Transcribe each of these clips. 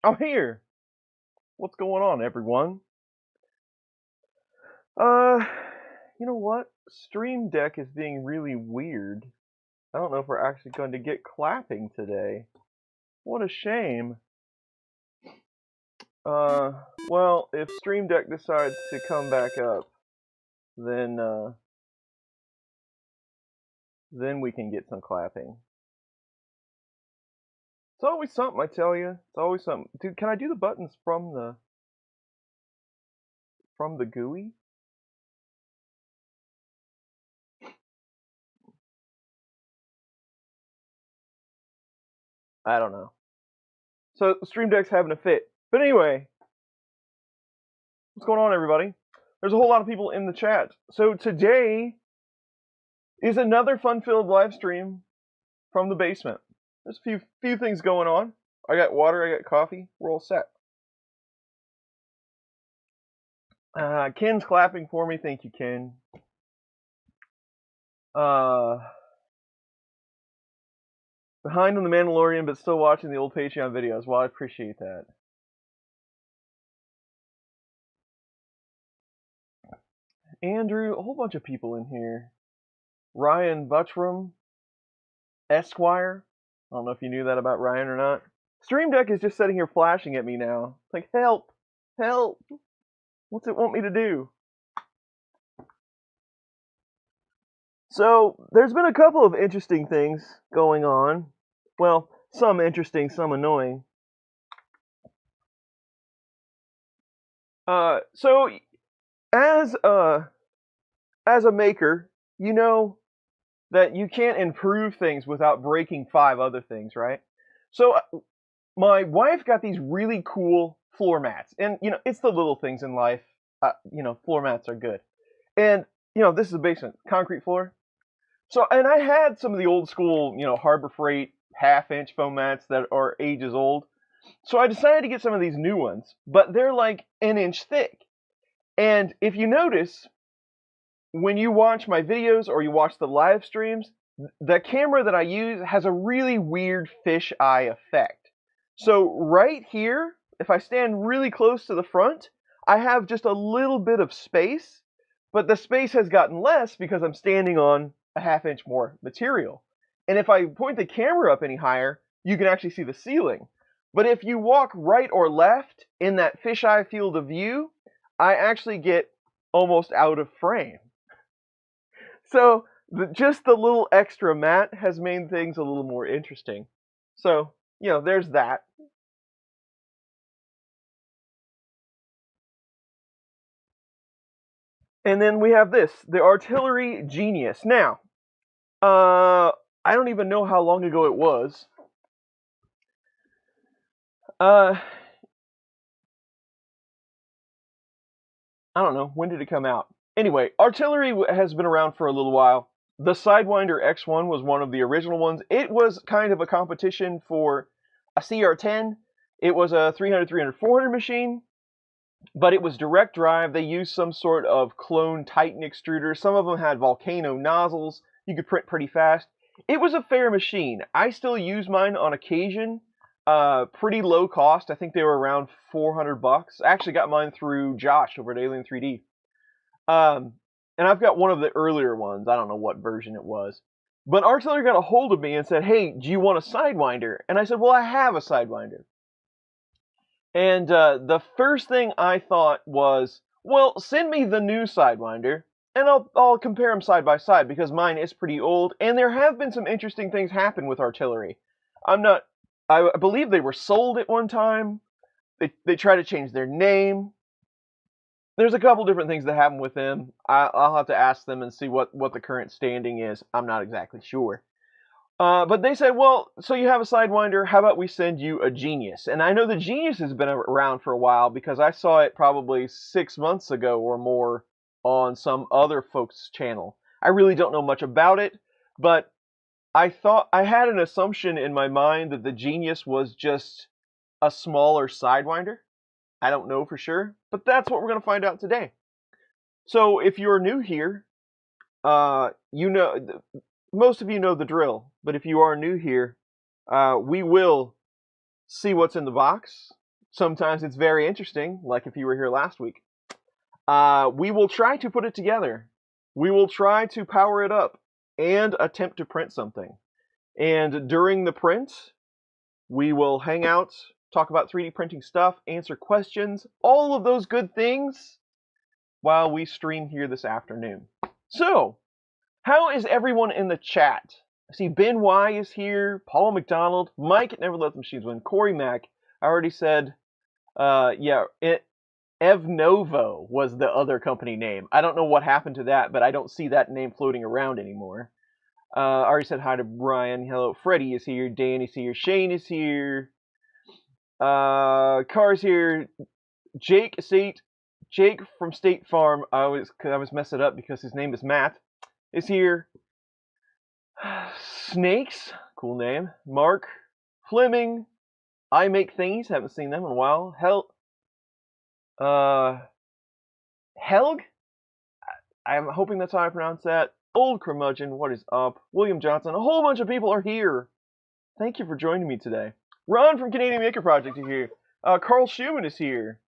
I'm here. What's going on, everyone? You know what? Stream Deck is being really weird. I don't know if we're actually going to get clapping today. What a shame. Well, if Stream Deck decides to come back up, then we can get some clapping. It's always something, I tell you. It's always something. Dude, can I do the buttons from the GUI? I don't know. So Stream Deck's having a fit. But anyway, what's going on, everybody? There's a whole lot of people in the chat. So today is another fun-filled live stream from the basement. There's a few things going on. I got water, I got coffee, we're all set. Ken's clapping for me, thank you, Ken. Behind on The Mandalorian, but still watching the old Patreon videos. Well, I appreciate that. Andrew, a whole bunch of people in here. Ryan Buttram, Esquire. I don't know if you knew that about Ryan or not. Stream Deck is just sitting here flashing at me now. It's like, help! Help! What's it want me to do? So, there's been a couple of interesting things going on. Well, some interesting, some annoying. So, as a maker, you know that you can't improve things without breaking 5 other things, right? So, my wife got these really cool floor mats. And, you know, it's the little things in life. You know, floor mats are good. And, you know, this is a basement, concrete floor. So, and I had some of the old school, you know, Harbor Freight half-inch foam mats that are ages old. So I decided to get some of these new ones, but they're like an inch thick. And if you notice, when you watch my videos or you watch the live streams, the camera that I use has a really weird fisheye effect. So right here, if I stand really close to the front, I have just a little bit of space, but the space has gotten less because I'm standing on a half-inch more material. And if I point the camera up any higher, you can actually see the ceiling. But if you walk right or left in that fisheye field of view, I actually get almost out of frame. So just the little extra mat has made things a little more interesting. So, you know, there's that. And then we have this, the Artillery Genius. Now, I don't even know how long ago it was. I don't know, when did it come out? Anyway, Artillery has been around for a little while. The Sidewinder X1 was one of the original ones. It was kind of a competition for a CR10. It was a 300, 300, 400 machine, but it was direct drive. They used some sort of clone Titan extruder. Some of them had volcano nozzles. You could print pretty fast. It was a fair machine. I still use mine on occasion. Pretty low cost. I think they were around $400. I actually got mine through Josh over at Alien 3D. And I've got one of the earlier ones. I don't know what version it was. But Artillery got a hold of me and said, hey, do you want a Sidewinder? And I said, well, I have a Sidewinder. And the first thing I thought was, well, send me the new Sidewinder, and I'll compare them side by side, because mine is pretty old, and there have been some interesting things happen with Artillery. I believe they were sold at one time. They tried to change their name. There's a couple different things that happen with them. I'll have to ask them and see what the current standing is. I'm not exactly sure. But they said, well, so you have a Sidewinder, how about we send you a Genius? And I know the Genius has been around for a while because I saw it probably 6 months ago or more on some other folks' channel. I really don't know much about it, but I had an assumption in my mind that the Genius was just a smaller Sidewinder. I don't know for sure, but that's what we're going to find out today. So if you're new here, you know, most of you know the drill, but if you are new here, we will see what's in the box. Sometimes it's very interesting, like if you were here last week. We will try to put it together. We will try to power it up and attempt to print something. And during the print, we will hang out, talk about 3D printing stuff, answer questions, all of those good things while we stream here this afternoon. So, how is everyone in the chat? I see Ben Y is here, Paul McDonald, Mike at Never Let the Machines Win, Corey Mack. I already said, Evnovo was the other company name. I don't know what happened to that, but I don't see that name floating around anymore. I already said hi to Brian. Hello, Freddie is here, Danny's here, Shane is here, Car's here, Jake from State Farm. I always mess it up because his name is Matt. Is here. Snakes, cool name. Mark, Fleming, I Make Things. Haven't seen them in a while. Helg. I'm hoping that's how I pronounce that. Old Curmudgeon, what is up? William Johnson. A whole bunch of people are here. Thank you for joining me today. Ron from Canadian Maker Project is here. Carl Schumann is here.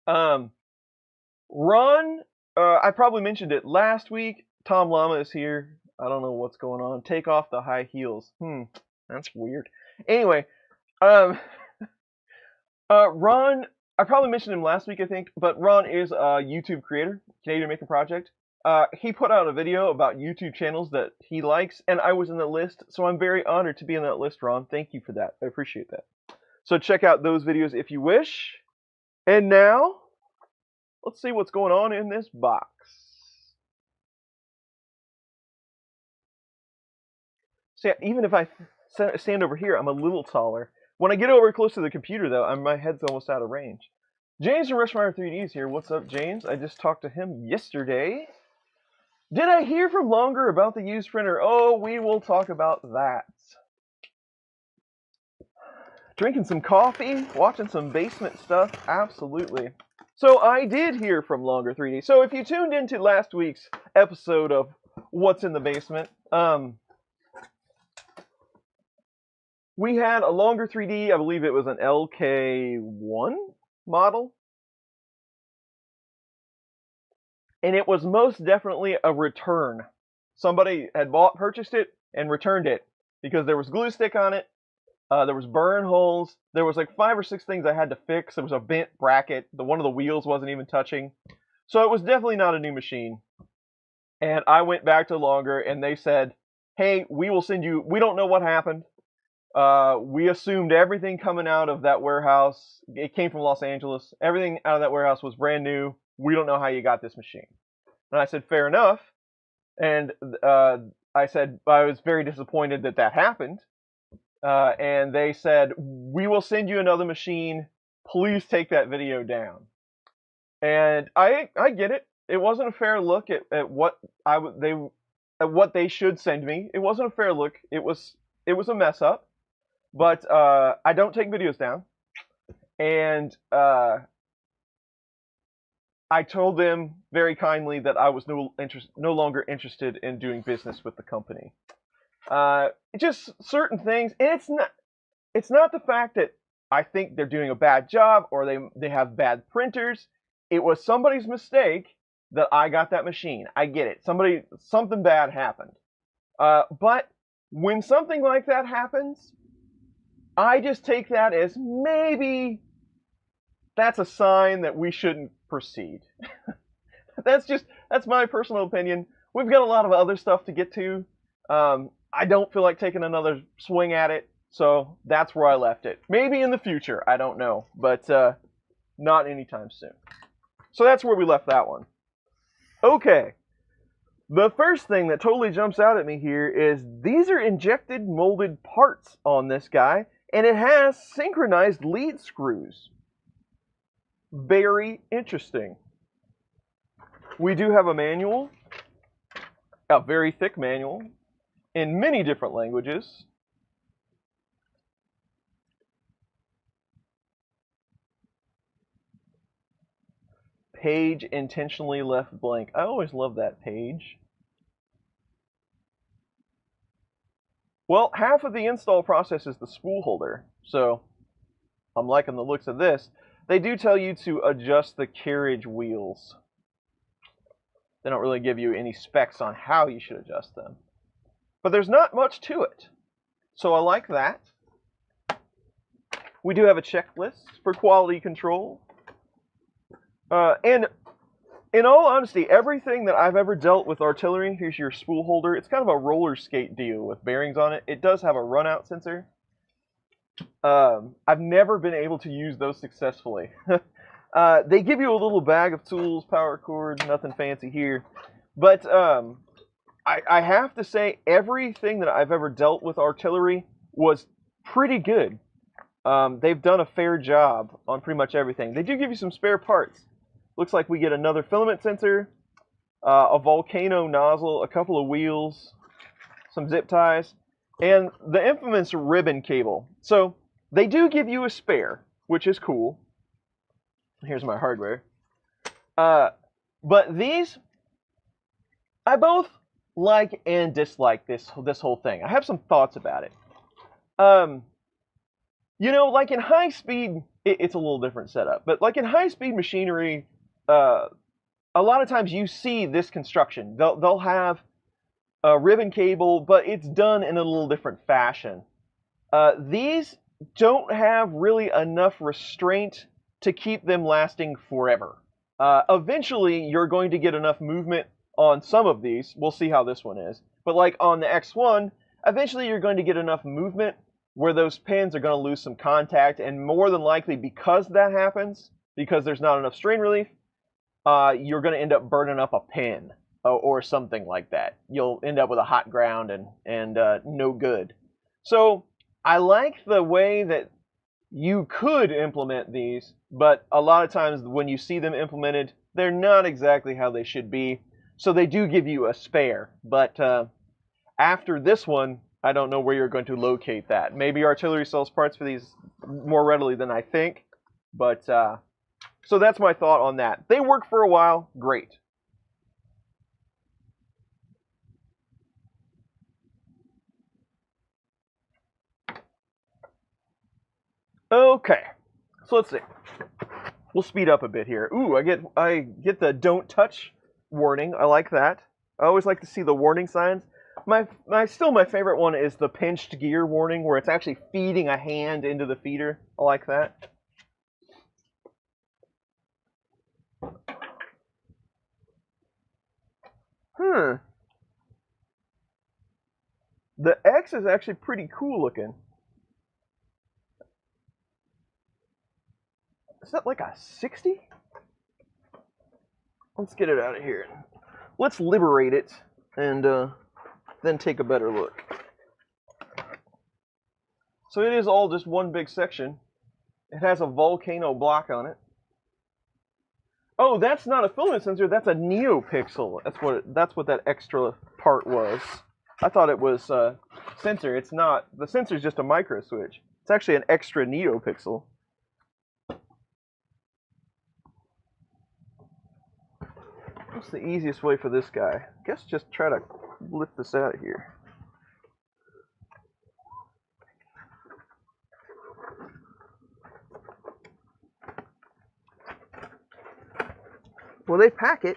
Ron, I probably mentioned it last week. Tom Llama is here. I don't know what's going on. Take off the high heels. That's weird. Anyway, Ron, I probably mentioned him last week, I think, but Ron is a YouTube creator, Canadian Maker Project. He put out a video about YouTube channels that he likes, and I was in the list, so I'm very honored to be in that list, Ron. Thank you for that. I appreciate that. So check out those videos if you wish. And now, let's see what's going on in this box. So yeah, even if I stand over here, I'm a little taller. When I get over close to the computer, though, my head's almost out of range. James from Rushmeyer 3D is here. What's up, James? I just talked to him yesterday. Did I hear from Longer about the used printer? Oh, we will talk about that. Drinking some coffee, watching some basement stuff. Absolutely. So I did hear from Longer 3D. So if you tuned into last week's episode of What's in the Basement, we had a Longer 3D, I believe it was an LK1 model. And it was most definitely a return. Somebody had purchased it and returned it because there was glue stick on it. There was burn holes. There was like 5 or 6 things I had to fix. There was a bent bracket. One of the wheels wasn't even touching. So it was definitely not a new machine. And I went back to Longer and they said, hey, we will send you, we don't know what happened. We assumed everything coming out of that warehouse, it came from Los Angeles. Everything out of that warehouse was brand new. We don't know how you got this machine. And I said, fair enough. And I said, I was very disappointed that that happened. And they said, we will send you another machine. Please take that video down. And I get it. It wasn't a fair look at what what they should send me. It wasn't a fair look. It was a mess up. But I don't take videos down. And I told them very kindly that I was no longer interested in doing business with the company. Just certain things, and it's not the fact that I think they're doing a bad job or they have bad printers. It was somebody's mistake that I got that machine. I get it. Something bad happened. But when something like that happens, I just take that as maybe that's a sign that we shouldn't proceed. That's my personal opinion. We've got a lot of other stuff to get to. I don't feel like taking another swing at it, so that's where I left it. Maybe in the future, I don't know, but not anytime soon. So that's where we left that one. Okay. The first thing that totally jumps out at me here is these are injected molded parts on this guy, and it has synchronized lead screws. Very interesting. We do have a manual, a very thick manual, in many different languages. Page intentionally left blank. I always love that page. Well, half of the install process is the spool holder, so I'm liking the looks of this. They do tell you to adjust the carriage wheels. They don't really give you any specs on how you should adjust them. But there's not much to it. So I like that. We do have a checklist for quality control. And in all honesty, everything that I've ever dealt with artillery, here's your spool holder. It's kind of a roller skate deal with bearings on it. It does have a run-out sensor. I've never been able to use those successfully. They give you a little bag of tools, power cord, nothing fancy here. But I have to say, everything that I've ever dealt with artillery was pretty good. They've done a fair job on pretty much everything. They do give you some spare parts. Looks like we get another filament sensor, a volcano nozzle, a couple of wheels, some zip ties, and the infamous ribbon cable. So they do give you a spare, which is cool. Here's my hardware. But these, I both like and dislike this whole thing. I have some thoughts about it. You know, like in high speed, it's a little different setup. But like in high speed machinery, a lot of times you see this construction. They'll have a ribbon cable, but it's done in a little different fashion. These don't have really enough restraint to keep them lasting forever. Eventually, you're going to get enough movement on some of these. We'll see how this one is. But like on the X1, eventually you're going to get enough movement where those pins are going to lose some contact, and more than likely, because that happens, because there's not enough strain relief, you're going to end up burning up a pin or something like that. You'll end up with a hot ground and no good. So I like the way that you could implement these, but a lot of times when you see them implemented, they're not exactly how they should be. So they do give you a spare, but after this one, I don't know where you're going to locate that. Maybe artillery sells parts for these more readily than I think, but so that's my thought on that. They work for a while, great. Okay, so let's see. We'll speed up a bit here. Ooh, I get the don't touch warning. I like that. I always like to see the warning signs. Still my favorite one is the pinched gear warning, where it's actually feeding a hand into the feeder. I like that. The X is actually pretty cool looking. Is that like a 60? Let's get it out of here. Let's liberate it and then take a better look. So it is all just one big section. It has a volcano block on it. Oh, that's not a filament sensor. That's a neopixel. That's what that extra part was. I thought it was a sensor. It's not. The sensor is just a micro switch. It's actually an extra neopixel. What's the easiest way for this guy? I guess just try to lift this out of here. Well, they pack it.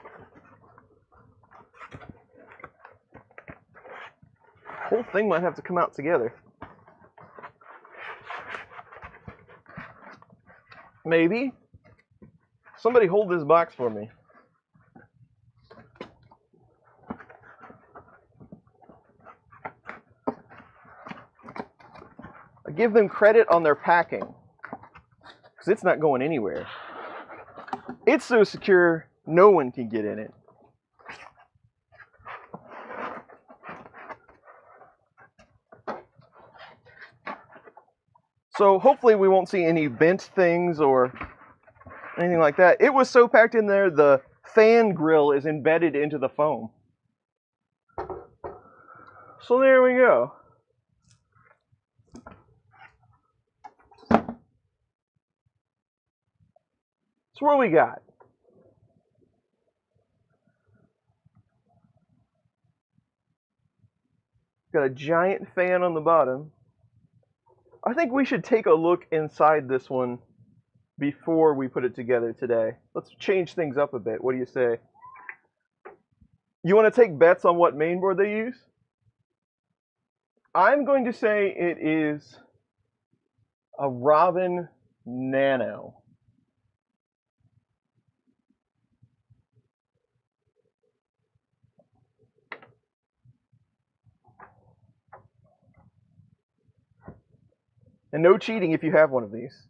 The whole thing might have to come out together. Maybe. Somebody hold this box for me. I give them credit on their packing, because it's not going anywhere. It's so secure, no one can get in it. So hopefully we won't see any bent things or anything like that. It was so packed in there, the fan grill is embedded into the foam. So there we go. So what do we got? Got a giant fan on the bottom. I think we should take a look inside this one before we put it together today. Let's change things up a bit. What do you say? You want to take bets on what mainboard they use? I'm going to say it is a Robin Nano. And no cheating if you have one of these.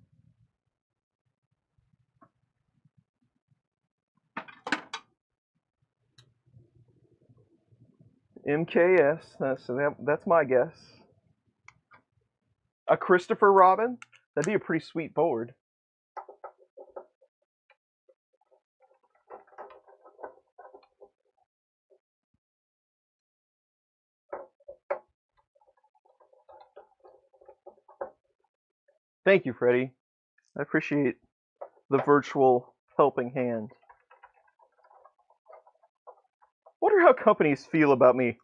MKS, that's my guess. A Christopher Robin? That'd be a pretty sweet board. Thank you, Freddie. I appreciate the virtual helping hand. Wonder how companies feel about me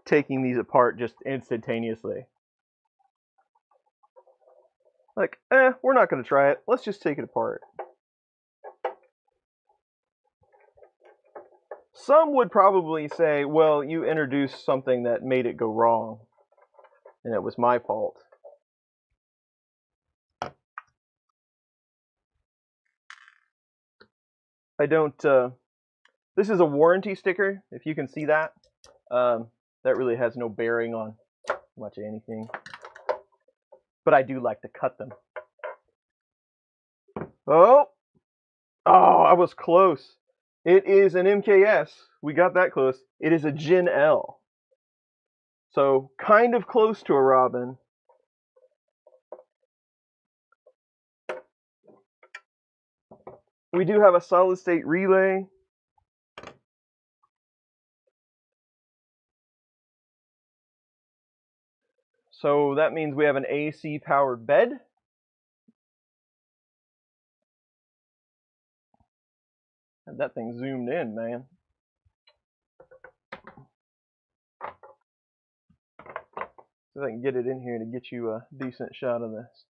taking these apart just instantaneously. Like, we're not going to try it. Let's just take it apart. Some would probably say, well, you introduced something that made it go wrong, and it was my fault. I don't, this is a warranty sticker, if you can see that. That really has no bearing on much of anything. But I do like to cut them. Oh, I was close. It is an MKS. We got that close. It is a Gen L. So kind of close to a Robin. We do have a solid state relay. So that means we have an AC powered bed. And that thing zoomed in, man. See if I can get it in here to get you a decent shot of this.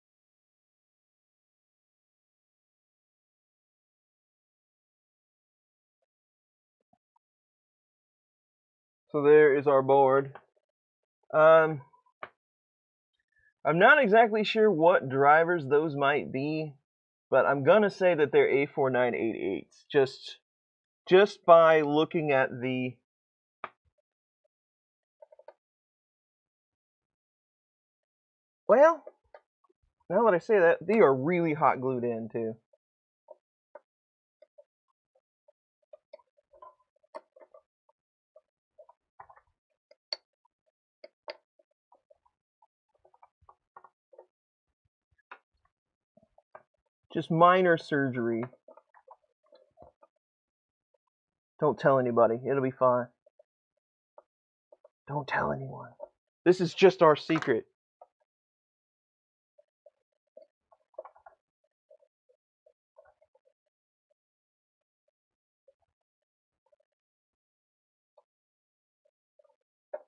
So there is our board. I'm not exactly sure what drivers those might be, but I'm gonna say that they're A4988s. Just by looking at the well, now that I say that, they are really hot glued in too. Just minor surgery. Don't tell anybody. It'll be fine. Don't tell anyone. This is just our secret.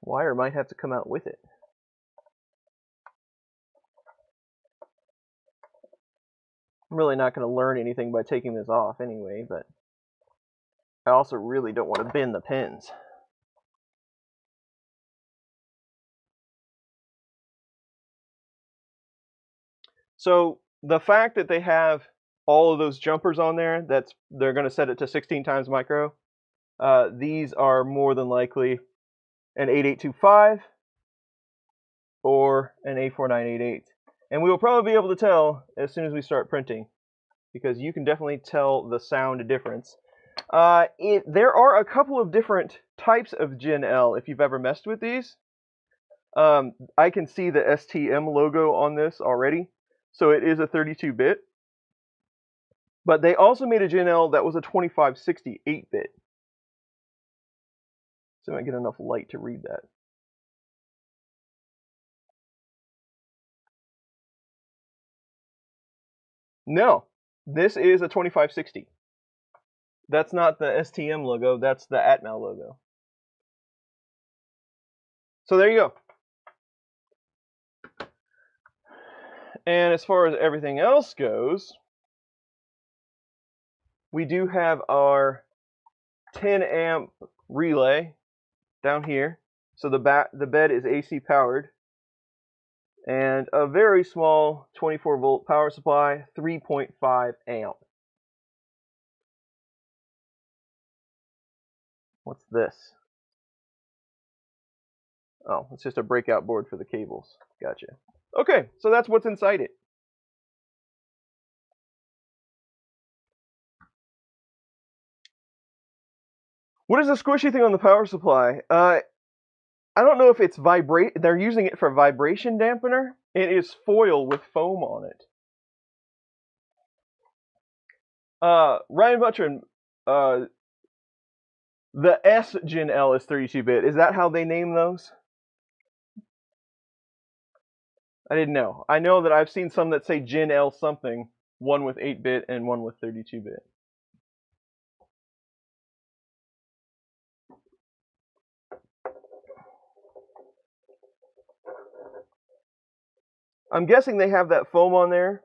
Wire might have to come out with it. I'm really not going to learn anything by taking this off anyway, but I also really don't want to bend the pins. So the fact that they have all of those jumpers on there, they're going to set it to 16 times micro. These are more than likely an 8825 or an A4988. And we will probably be able to tell as soon as we start printing, because you can definitely tell the sound difference. There are a couple of different types of Gen L if you've ever messed with these. I can see the STM logo on this already, so it is a 32-bit. But they also made a Gen L that was a 2560 8-bit. So I might get enough light to read that. No, this is a 2560. That's not the STM logo, that's the Atmel logo. So there you go. And as far as everything else goes, we do have our 10 amp relay down here. So the bed is AC powered. And a very small 24 volt power supply, 3.5 amp. What's this? Oh, it's just a breakout board for the cables. Gotcha. Okay, so that's what's inside it. What is the squishy thing on the power supply? I don't know if it's they're using it for vibration dampener. It is foil with foam on it. Ryan Butron, the S Gen L is 32-bit. Is that how they name those? I didn't know. I know that I've seen some that say Gen L something, one with 8-bit and one with 32-bit. I'm guessing they have that foam on there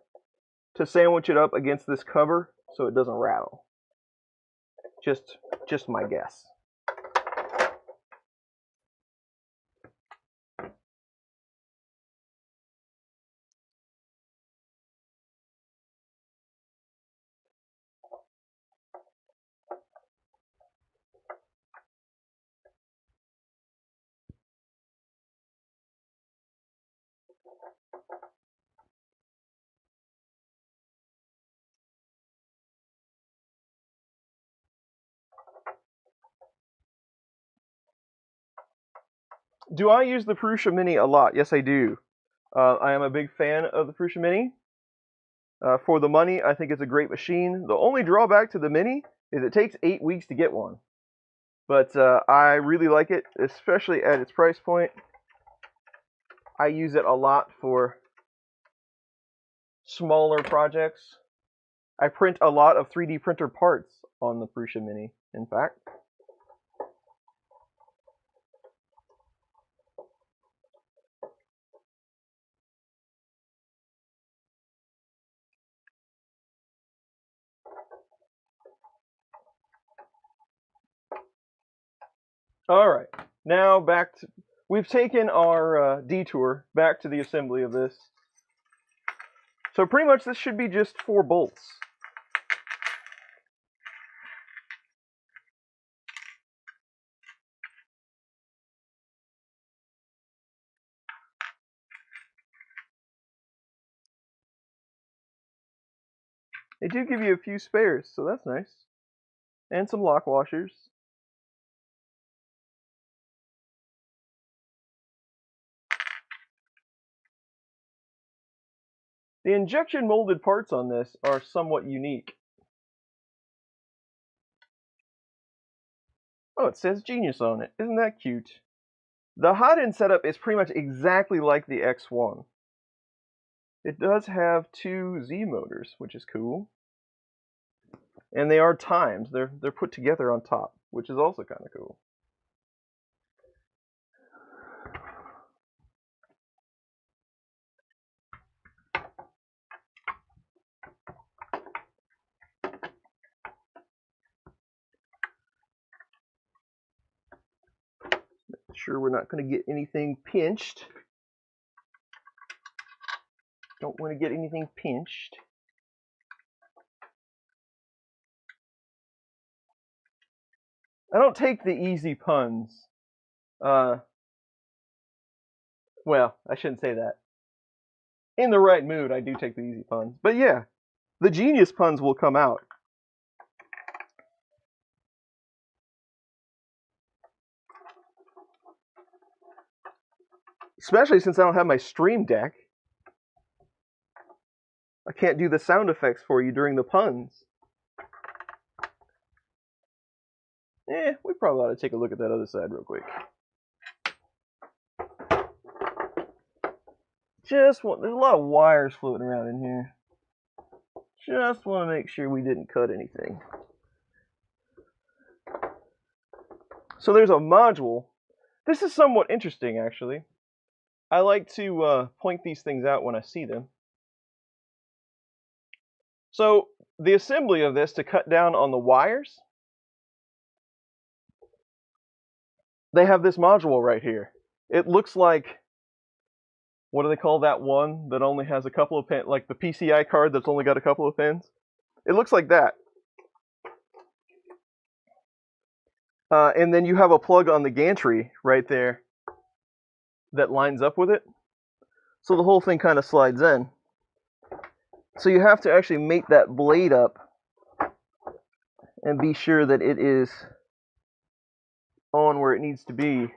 to sandwich it up against this cover so it doesn't rattle. Just my guess. Do I use the Prusa Mini a lot? Yes, I do. I am a big fan of the Prusa Mini. For the money, I think it's a great machine. The only drawback to the Mini is it takes 8 weeks to get one. But I really like it, especially at its price point. I use it a lot for smaller projects. I print a lot of 3D printer parts on the Prusa Mini, in fact. Alright, now back to... We've taken our detour back to the assembly of this. So pretty much this should be just 4 bolts. They do give you a few spares, so that's nice. And some lock washers. The injection molded parts on this are somewhat unique. Oh, it says Genius on it. Isn't that cute? The Hotends setup is pretty much exactly like the X1. It does have 2 Z motors, which is cool. And they are timed. They're put together on top, which is also kind of cool. Sure we're not going to get anything pinched. Don't want to get anything pinched. I don't take the easy puns. Well, I shouldn't say that. In the right mood, I do take the easy puns. But yeah, the genius puns will come out. Especially since I don't have my stream deck. I can't do the sound effects for you during the puns. We probably ought to take a look at that other side real quick. There's a lot of wires floating around in here. Just want to make sure we didn't cut anything. So there's a module. This is somewhat interesting, actually. I like to point these things out when I see them. So the assembly of this to cut down on the wires, they have this module right here. It looks like, what do they call that one that only has a couple of pins, like the PCI card that's only got a couple of pins? It looks like that. And then you have a plug on the gantry right there that lines up with it. So the whole thing kind of slides in. So you have to actually mate that blade up and be sure that it is on where it needs to be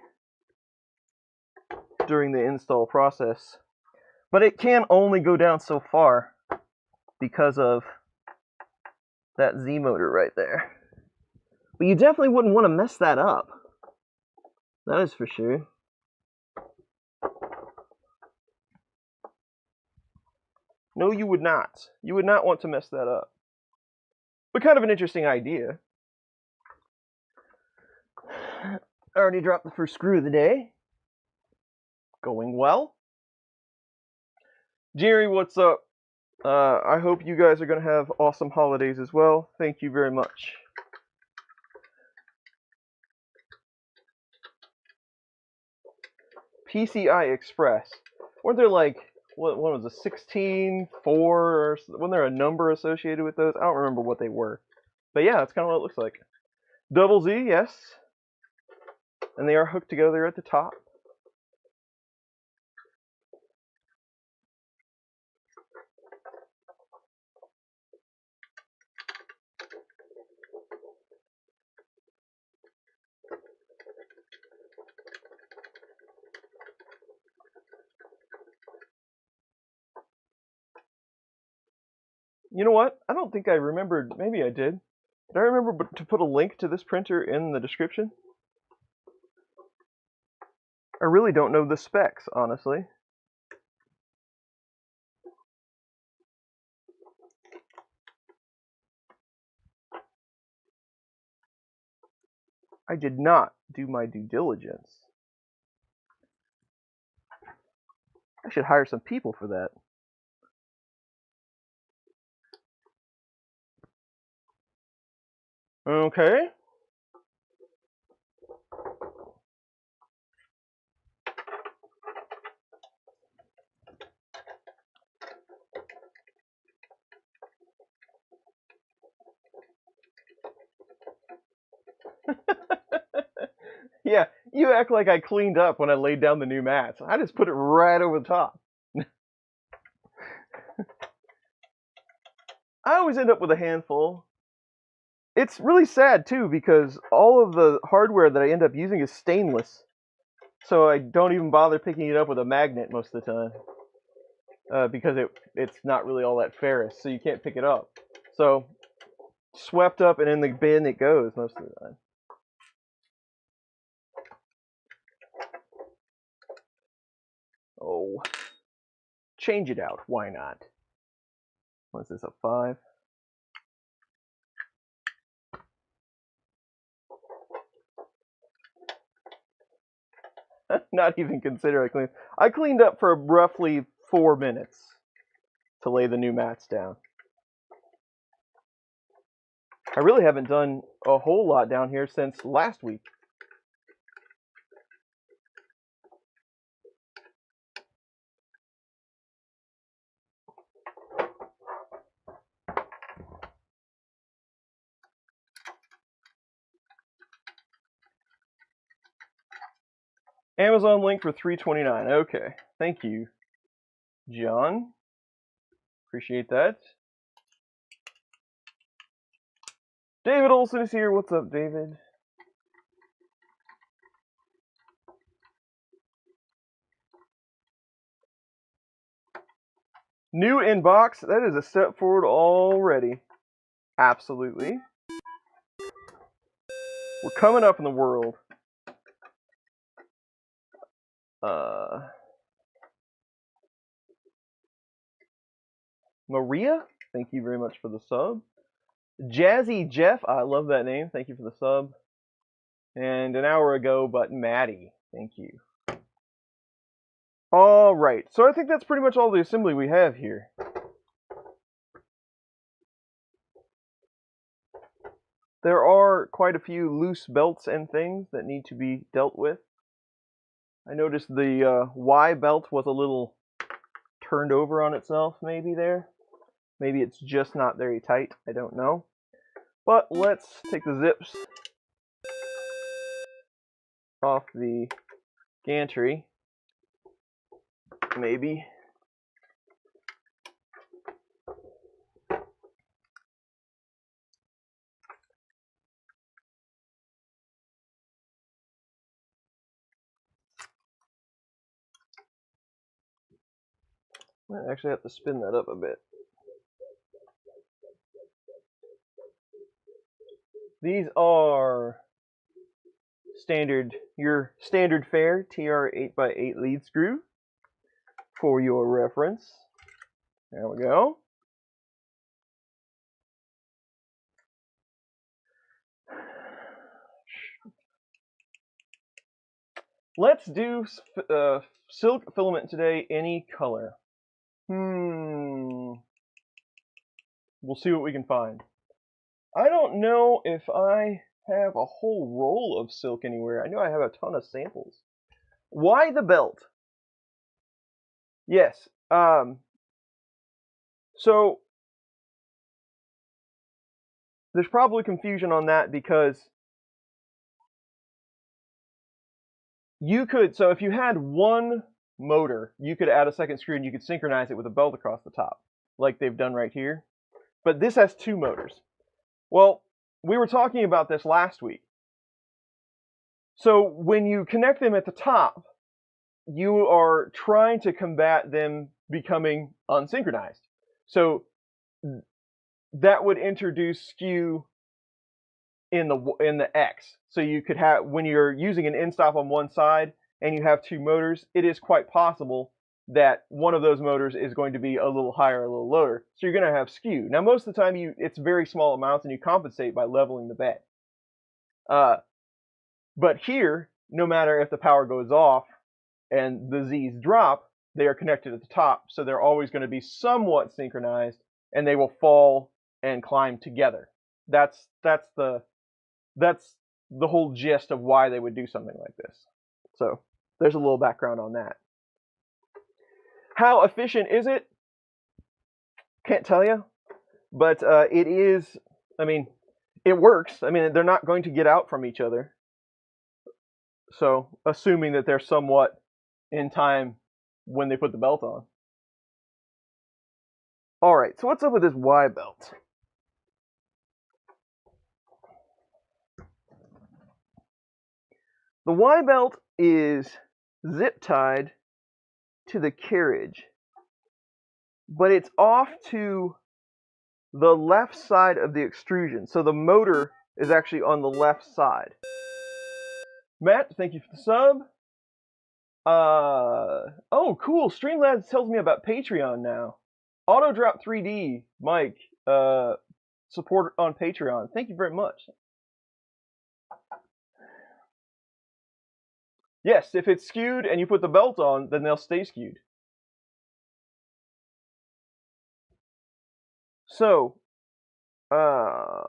during the install process. But it can only go down so far because of that Z motor right there. But you definitely wouldn't want to mess that up. That is for sure. No, you would not. You would not want to mess that up. But kind of an interesting idea. I already dropped the first screw of the day. Going well. Jerry, what's up? I hope you guys are going to have awesome holidays as well. Thank you very much. PCI Express. Weren't there like, what was it, 16, 4, or wasn't there a number associated with those? I don't remember what they were. But yeah, that's kind of what it looks like. Double Z, yes. And they are hooked together at the top. You know what? I don't think I remembered. Maybe I did. Did I remember to put a link to this printer in the description? I really don't know the specs, honestly. I did not do my due diligence. I should hire some people for that. Okay. Yeah, you act like I cleaned up when I laid down the new mats. I just put it right over the top. I always end up with a handful. It's really sad too because all of the hardware that I end up using is stainless. So I don't even bother picking it up with a magnet most of the time. Because it's not really all that ferrous, so you can't pick it up. So swept up and in the bin it goes most of the time. Oh, change it out. Why not? What's this, a 5? Not even consider I cleaned. I cleaned up for roughly 4 minutes to lay the new mats down. I really haven't done a whole lot down here since last week. Amazon link for $3.29. Okay, thank you, John. Appreciate that. David Olson is here. What's up, David? New inbox. That is a step forward already. Absolutely. We're coming up in the world. Maria, thank you very much for the sub. Jazzy Jeff, I love that name. Thank you for the sub. And an hour ago, but Maddie, thank you. All right, so I think that's pretty much all the assembly we have here. there are quite a few loose belts and things that need to be dealt with. I noticed the Y belt was a little turned over on itself, maybe there. Maybe it's just not very tight, I don't know. But let's take the zips off the gantry, maybe. I actually have to spin that up a bit. These are your standard fare TR 8x8 lead screw for your reference. There we go. Let's do silk filament today, any color. We'll see what we can find. I don't know if I have a whole roll of silk anywhere. I know I have a ton of samples. Why the belt? Yes. So there's probably confusion on that because you could, so if you had one motor, you could add a second screw and you could synchronize it with a belt across the top, like they've done right here. But this has two motors. Well, we were talking about this last week. So when you connect them at the top, you are trying to combat them becoming unsynchronized. So that would introduce skew in the X. So you could have, when you're using an end stop on one side and you have two motors, it is quite possible that one of those motors is going to be a little higher, a little lower. So you're going to have skew. Now, most of the time, it's very small amounts, and you compensate by leveling the bed. But here, no matter if the power goes off and the Z's drop, they are connected at the top, so they're always going to be somewhat synchronized, and they will fall and climb together. That's the whole gist of why they would do something like this. So there's a little background on that. How efficient is it? Can't tell you, but it is. I mean, it works. I mean, they're not going to get out from each other. So assuming that they're somewhat in time when they put the belt on. All right, so what's up with this Y belt? The Y belt is zip tied to the carriage, but it's off to the left side of the extrusion. So the motor is actually on the left side. Matt, thank you for the sub. Oh, cool. Streamlabs tells me about Patreon now. Autodrop 3D, Mike, support on Patreon. Thank you very much. Yes, if it's skewed and you put the belt on, then they'll stay skewed. So, so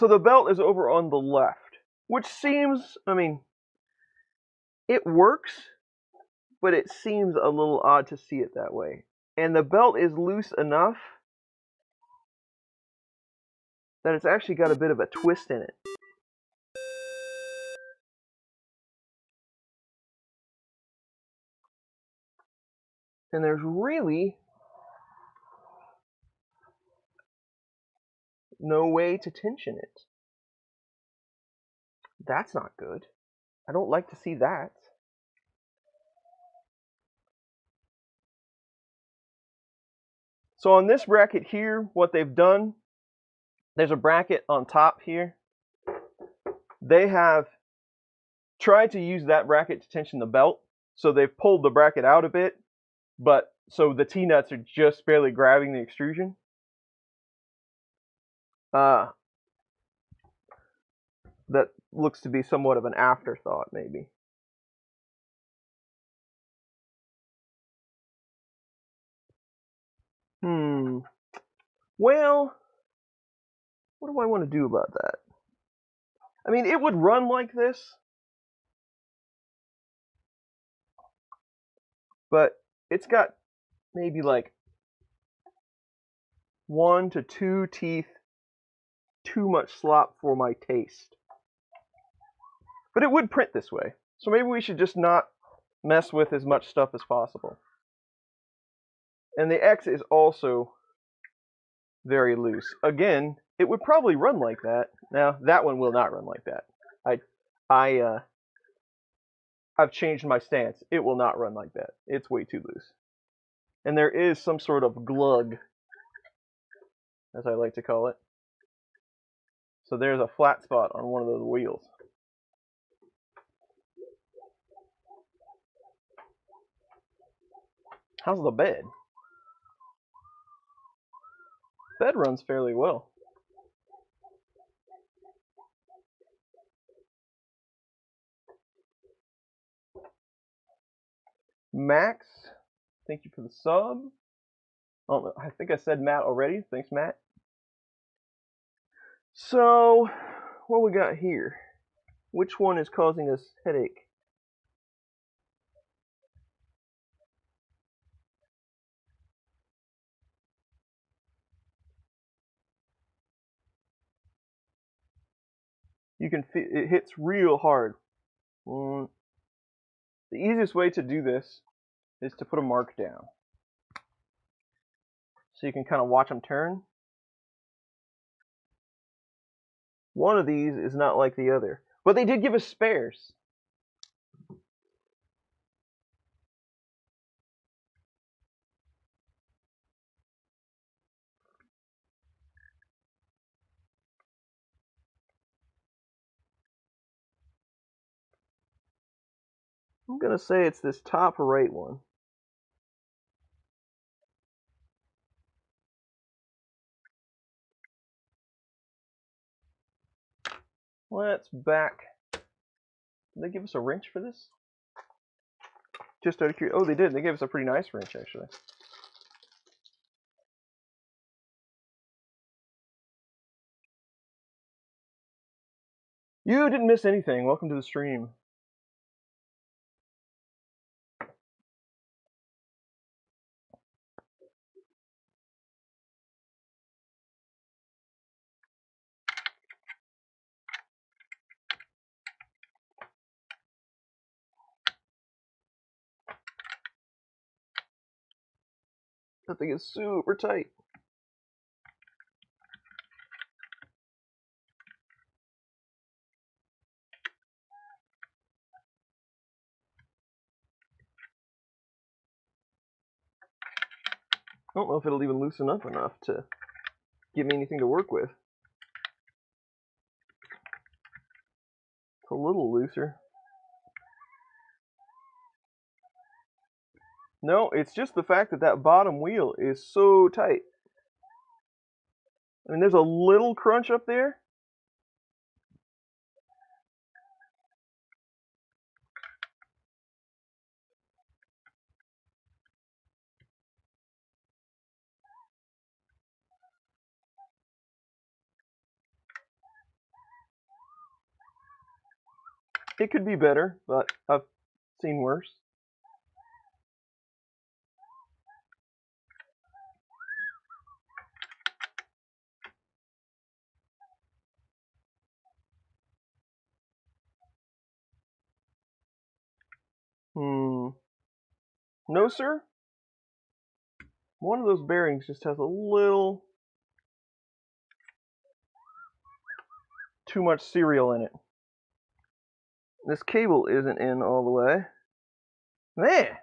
the belt is over on the left, which seems, I mean, it works, but it seems a little odd to see it that way. And the belt is loose enough that it's actually got a bit of a twist in it. And there's really no way to tension it. That's not good. I don't like to see that. So on this bracket here, what they've done, there's a bracket on top here. They have tried to use that bracket to tension the belt. So they've pulled the bracket out a bit, but so the T-nuts are just barely grabbing the extrusion. That looks to be somewhat of an afterthought, maybe. Well, what do I want to do about that? I mean, it would run like this, but it's got maybe like 1 to 2 teeth too much slop for my taste. But it would print this way, so maybe we should just not mess with as much stuff as possible. And the X is also very loose. Again, it would probably run like that. Now, that one will not run like that. I've changed my stance. It will not run like that. It's way too loose. And there is some sort of glug, as I like to call it. So there's a flat spot on one of those wheels. How's the bed? Bed runs fairly well. Max, thank you for the sub. Oh, I think I said Matt already. Thanks, Matt. So, what we got here? Which one is causing us headache? You can feel it hits real hard. The easiest way to do this is to put a mark down, so you can kind of watch them turn. One of these is not like the other, but they did give us spares. I'm gonna say it's this top right one. Let's back. Did they give us a wrench for this? Just out of curiosity. Oh, they did. They gave us a pretty nice wrench, actually. You didn't miss anything. Welcome to the stream. That thing is super tight. I don't know if it'll even loosen up enough to give me anything to work with. It's a little looser. No, it's just the fact that that bottom wheel is so tight. I mean, there's a little crunch up there. It could be better, but I've seen worse. No, sir. One of those bearings just has a little too much cereal in it. This cable isn't in all the way. Man!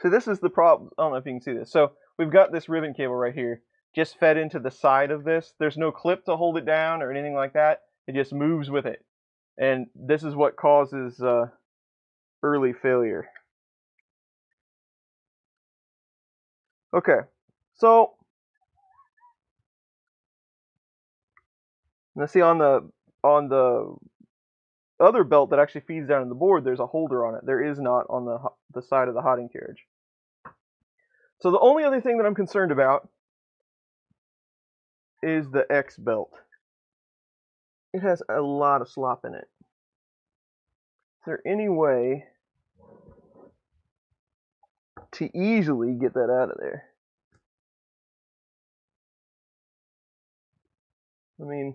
So this is the problem. I don't know if you can see this. So we've got this ribbon cable right here, just fed into the side of this. There's no clip to hold it down or anything like that. It just moves with it. And this is what causes early failure. Okay, so let's see on the other belt that actually feeds down to the board, there's a holder on it. There is not on the side of the hotting carriage. So the only other thing that I'm concerned about is the X belt. It has a lot of slop in it. Is there any way to easily get that out of there? I mean,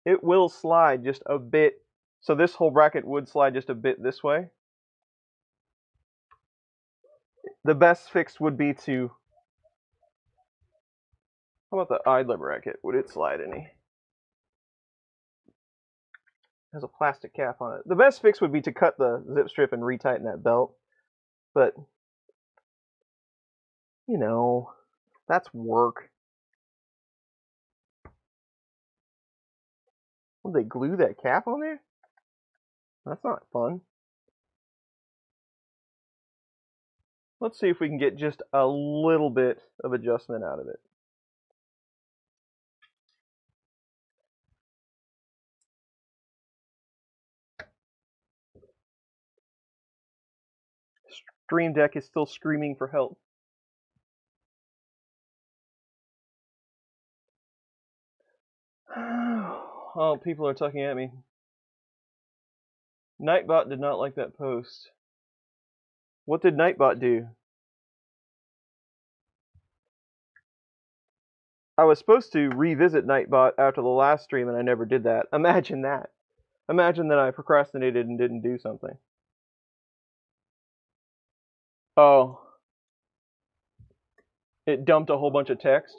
it will slide just a bit. So this whole bracket would slide just a bit this way. The best fix would be to... How about the idler bracket? Would it slide any? It has a plastic cap on it. The best fix would be to cut the zip strip and retighten that belt. But, you know, that's work. Will they glue that cap on there? That's not fun. Let's see if we can get just a little bit of adjustment out of it. Stream Deck is still screaming for help. Oh, people are talking at me. Nightbot did not like that post. What did Nightbot do? I was supposed to revisit Nightbot after the last stream and I never did that. Imagine that. Imagine that I procrastinated and didn't do something. Oh. It dumped a whole bunch of text.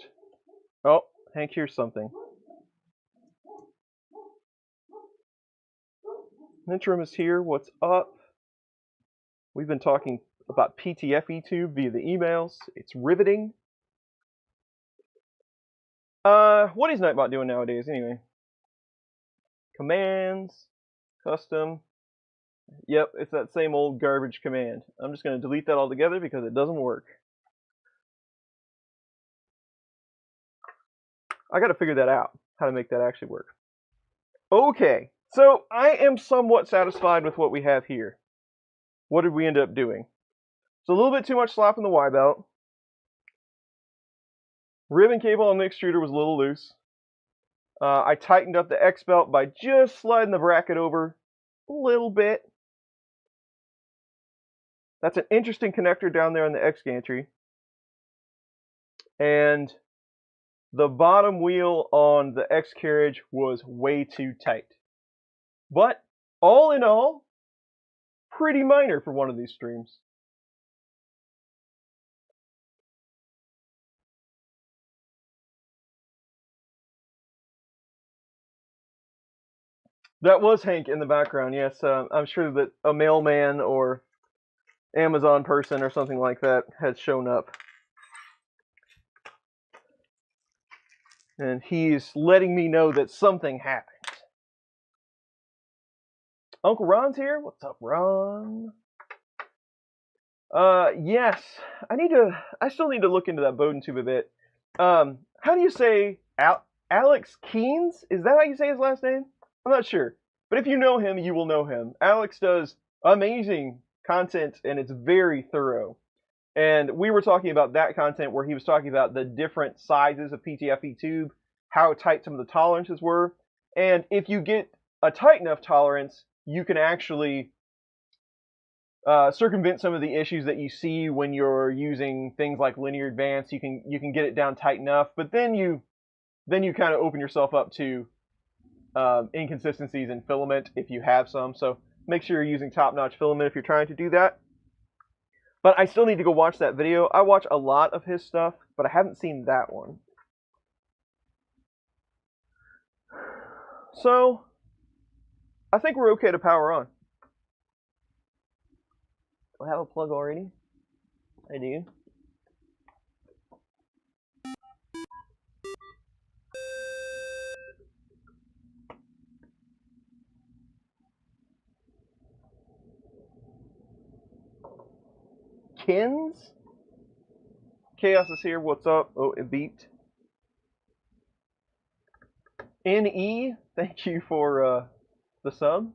Oh, Hank, here's something. Nitram is here. What's up? We've been talking about PTFE2 via the emails. It's riveting. What is Nightbot doing nowadays anyway? Commands, custom. Yep, it's that same old garbage command. I'm just going to delete that altogether because it doesn't work. I got to figure that out, how to make that actually work. Okay, so I am somewhat satisfied with what we have here. What did we end up doing? So a little bit too much slop in the Y belt. Ribbon cable on the extruder was a little loose. I tightened up the X belt by just sliding the bracket over a little bit. That's an interesting connector down there on the X gantry. And the bottom wheel on the X carriage was way too tight. But all in all, pretty minor for one of these streams. That was Hank in the background, yes. I'm sure that a mailman or Amazon person or something like that has shown up. And he's letting me know that something happened. Uncle Ron's here. What's up, Ron? Yes. I still need to look into that Bowden tube a bit. How do you say Alex Keynes? Is that how you say his last name? I'm not sure. But if you know him, you will know him. Alex does amazing content, and it's very thorough. And we were talking about that content where he was talking about the different sizes of PTFE tube, how tight some of the tolerances were. And if you get a tight enough tolerance, you can actually circumvent some of the issues that you see when you're using things like linear advance. You can get it down tight enough, but then you kind of open yourself up to inconsistencies in filament if you have some. So make sure you're using top-notch filament if you're trying to do that. But I still need to go watch that video. I watch a lot of his stuff, but I haven't seen that one. So I think we're okay to power on. Do I have a plug already? I do. Kins? Chaos is here. What's up? Oh, it beeped. NE, thank you for the sub.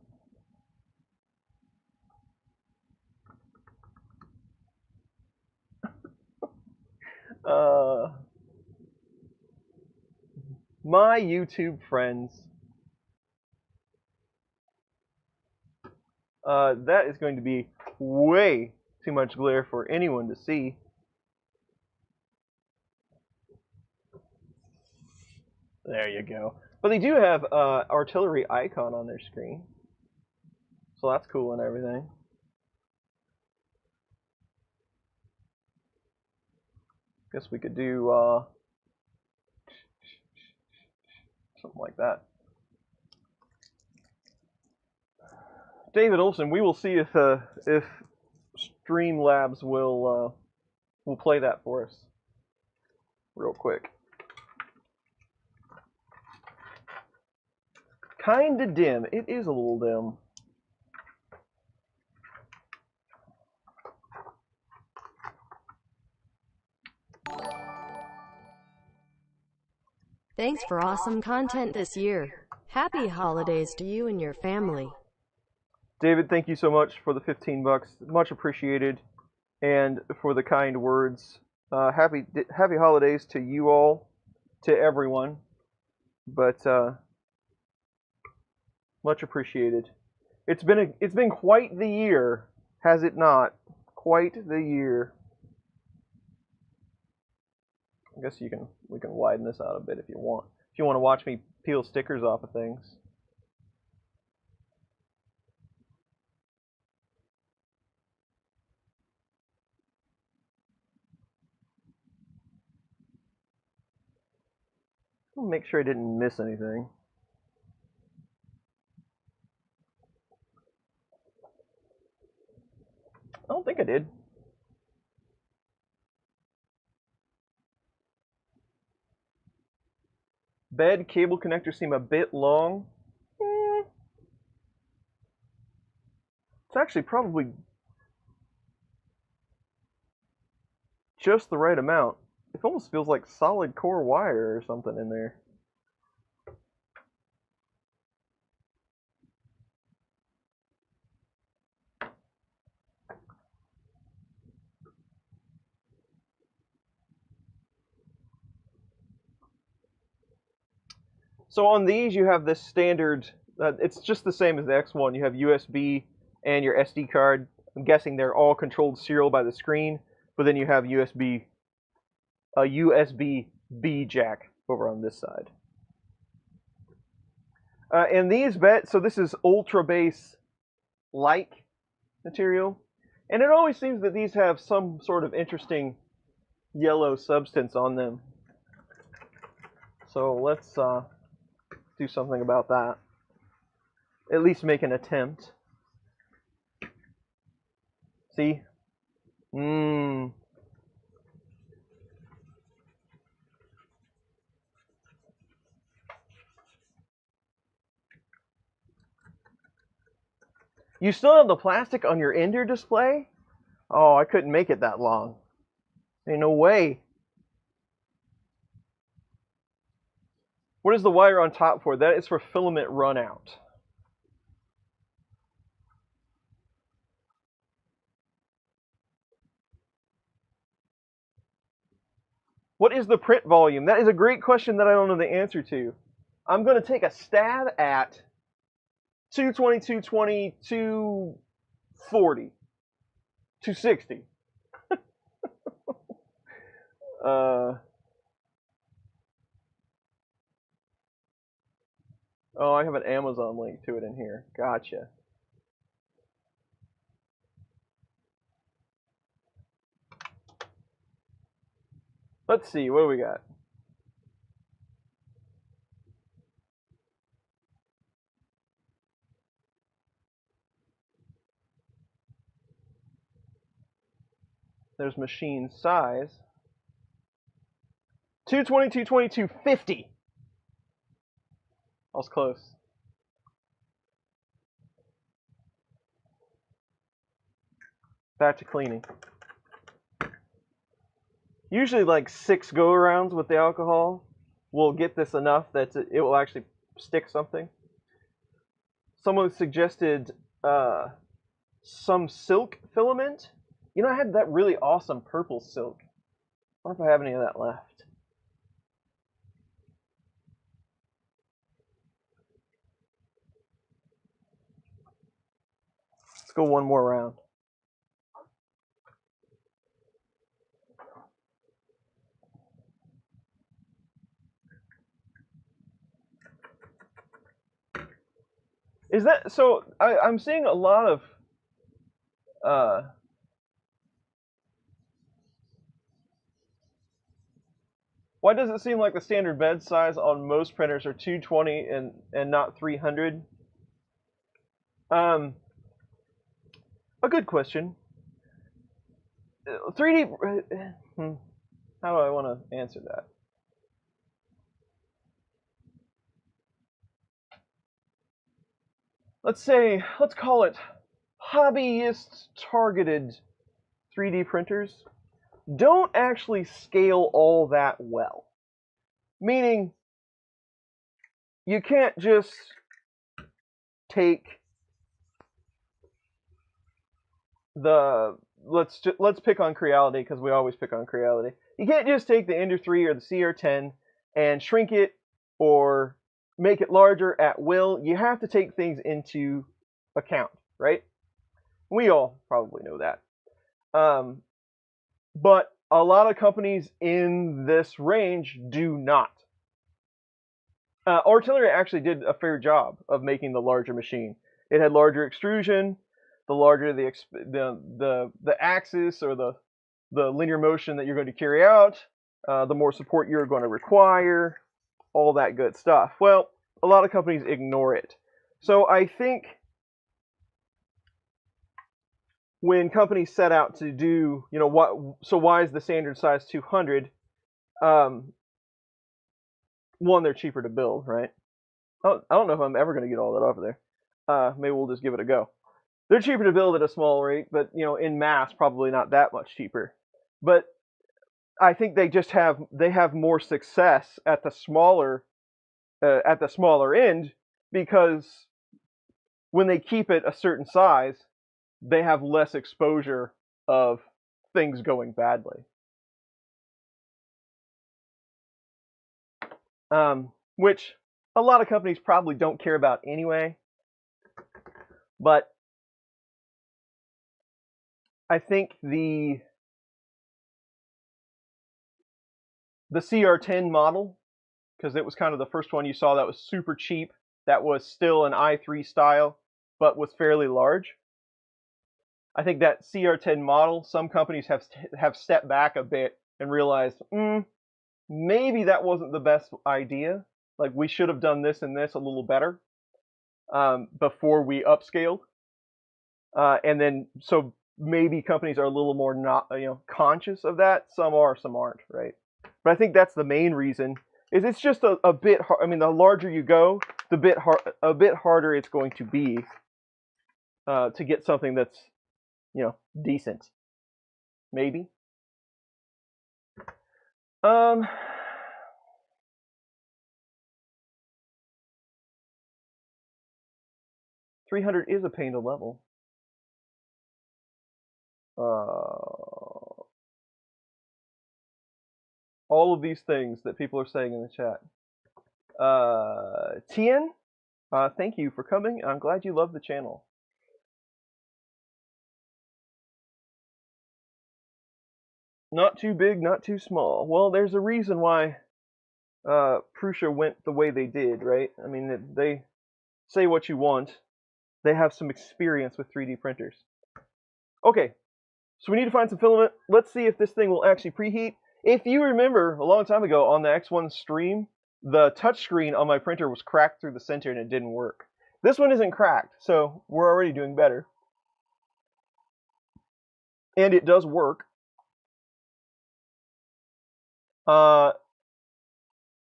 Uh, my YouTube friends. That is going to be way too much glare for anyone to see. There you go. But they do have artillery icon on their screen. So that's cool and everything. Guess we could do something like that. David Olson, we will see if Streamlabs will play that for us real quick. Kinda dim. It is a little dim. Thanks for awesome content this year. Happy holidays to you and your family. David, thank you so much for the 15 bucks. Much appreciated. And for the kind words. Happy holidays to you all, to everyone. But much appreciated. It's been quite the year, has it not? Quite the year. I guess we can widen this out a bit if you want. If you want to watch me peel stickers off of things. I'll make sure I didn't miss anything. I don't think I did. Bed cable connectors seem a bit long. It's actually probably just the right amount. It almost feels like solid core wire or something in there. So on these, you have this standard. It's just the same as the X1. You have USB and your SD card. I'm guessing they're all controlled serial by the screen. But then you have a USB-B jack over on this side. And these so this is ultra base like material, and it always seems that these have some sort of interesting yellow substance on them. So let's do something about that. At least make an attempt. See? You still have the plastic on your Ender display? Oh, I couldn't make it that long. Ain't no way. What is the wire on top for? That is for filament runout. What is the print volume? That is a great question that I don't know the answer to. I'm going to take a stab at 220, 220, 240, 260. Oh, I have an Amazon link to it in here. Gotcha. Let's see, what do we got? There's machine size. 220, 220, 250. I was close. Back to cleaning. Usually like 6 go-arounds with the alcohol will get this enough that it will actually stick something. Someone suggested some silk filament. You know, I had that really awesome purple silk. wonder if I have any of that left. Let's go one more round. Is that so? I'm seeing a lot of why does it seem like the standard bed size on most printers are 220 and not 300? A good question. 3D. How do I want to answer that? Let's call it hobbyist targeted 3D printers don't actually scale all that well. Meaning, you can't just take the let's pick on Creality because we always pick on Creality. You can't just take the Ender 3 or the CR10 and shrink it or make it larger at will. You have to take things into account, right? We all probably know that. But a lot of companies in this range do not. Artillery actually did a fair job of making the larger machine. It had larger extrusion. The larger the axis or the linear motion that you're going to carry out, the more support you're going to require, all that good stuff. Well, a lot of companies ignore it. So I think when companies set out to do, why is the standard size 200? One, they're cheaper to build, right? I don't know if I'm ever going to get all that over there. Maybe we'll just give it a go. They're cheaper to build at a small rate, but in mass, probably not that much cheaper. But I think they have more success at the smaller end because when they keep it a certain size, they have less exposure of things going badly. Which a lot of companies probably don't care about anyway. But I think the CR10 model, because it was kind of the first one you saw that was super cheap, that was still an i3 style, but was fairly large. I think that CR10 model, some companies have stepped back a bit and realized, maybe that wasn't the best idea. Like, we should have done this and this a little better before we upscaled. And then, so maybe companies are a little more not, conscious of that. Some are, some aren't, right? But I think that's the main reason. Is it's just a bit hard. I mean, the larger you go, a bit harder it's going to be to get something that's, decent. Maybe. 300 is a pain to level. All of these things that people are saying in the chat. Tien, thank you for coming. I'm glad you love the channel. Not too big, not too small. Well, there's a reason why Prusa went the way they did, right? I mean, they say what you want. They have some experience with 3D printers. Okay, so we need to find some filament. Let's see if this thing will actually preheat. If you remember, a long time ago on the X1 stream, the touchscreen on my printer was cracked through the center and it didn't work. This one isn't cracked, so we're already doing better. And it does work.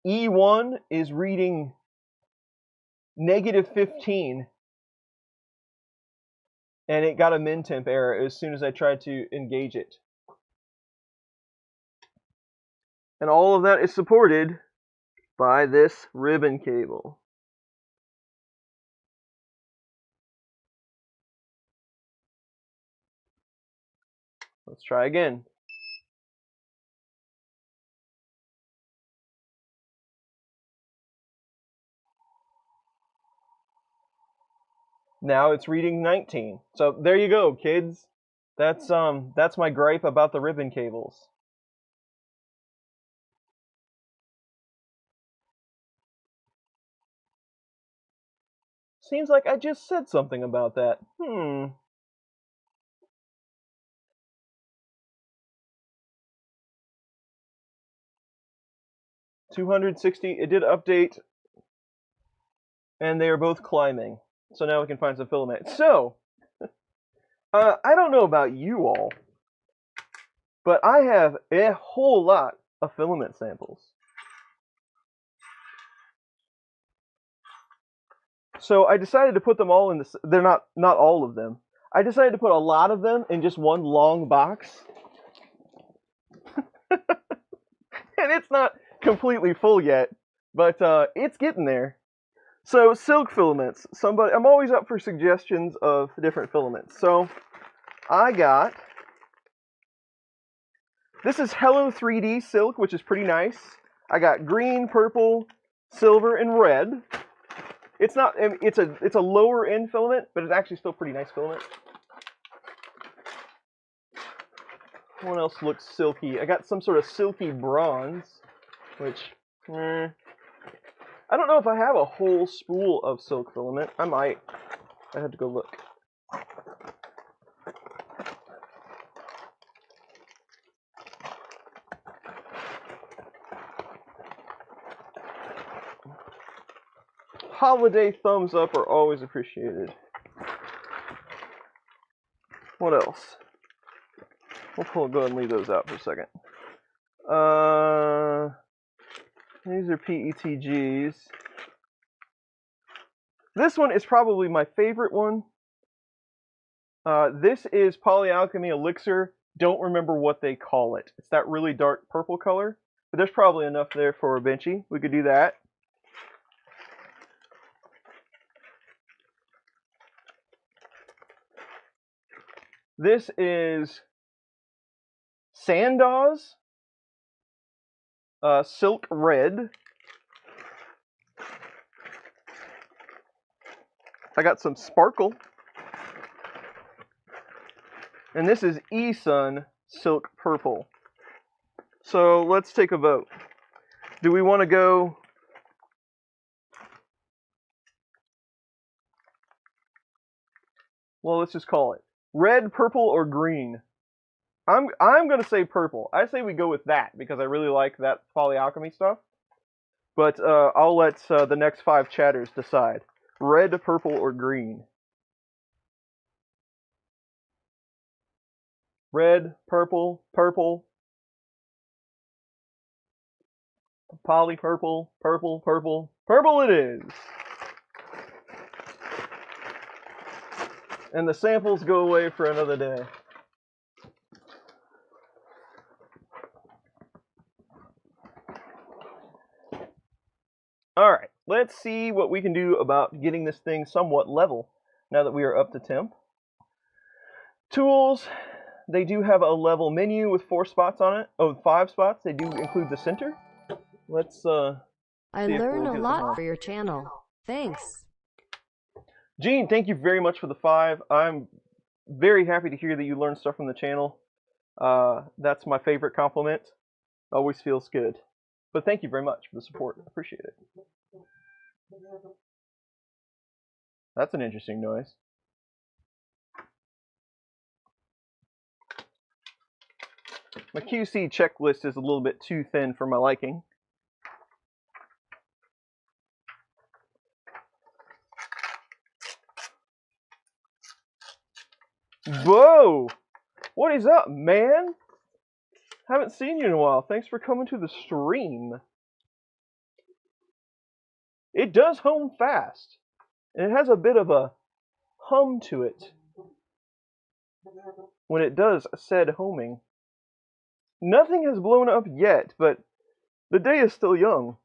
E1 is reading -15, and it got a min temp error as soon as I tried to engage it. And all of that is supported by this ribbon cable. Let's try again. Now it's reading 19. So there you go, kids. That's my gripe about the ribbon cables. Seems like I just said something about that. 260. It did update, and they are both climbing. So now we can find some filament. So, I don't know about you all, but I have a whole lot of filament samples. So I decided to put them all in this. They're not all of them. I decided to put a lot of them in just one long box. And it's not completely full yet, but it's getting there. So silk filaments. I'm always up for suggestions of different filaments. So I got, this is Hello 3D silk, which is pretty nice. I got green, purple, silver, and red. It's not, it's a lower end filament, but it's actually still pretty nice filament. What else looks silky? I got some sort of silky bronze, which, I don't know if I have a whole spool of silk filament. I might. I have to go look. Holiday thumbs up are always appreciated. What else? We'll go ahead and leave those out for a second. These are PETGs. This one is probably my favorite one. This is Polyalchemy Elixir. Don't remember what they call it. It's that really dark purple color. But there's probably enough there for a benchy. We could do that. This is Sandoz Silk Red. I got some Sparkle. And this is eSun Silk Purple. So let's take a vote. Do we want to go... Well, let's just call it red, purple, or green. I'm going to say purple. I say we go with that because I really like that polyalchemy stuff. But I'll let the next 5 chatters decide. Red, purple, or green. Red, purple, purple. Poly purple, purple, purple. Purple it is! And the samples go away for another day. Alright, let's see what we can do about getting this thing somewhat level now that we are up to temp. Tools, they do have a level menu with 4 spots on it. Oh, 5 spots. They do include the center. Let's I learn a lot for your channel. Thanks. Gene, thank you very much for the 5. I'm very happy to hear that you learn stuff from the channel. That's my favorite compliment. Always feels good. But thank you very much for the support. I appreciate it. That's an interesting noise. My QC checklist is a little bit too thin for my liking. Whoa! What is up, man? Haven't seen you in a while. Thanks for coming to the stream. It does home fast. And it has a bit of a hum to it when it does said homing. Nothing has blown up yet, but the day is still young.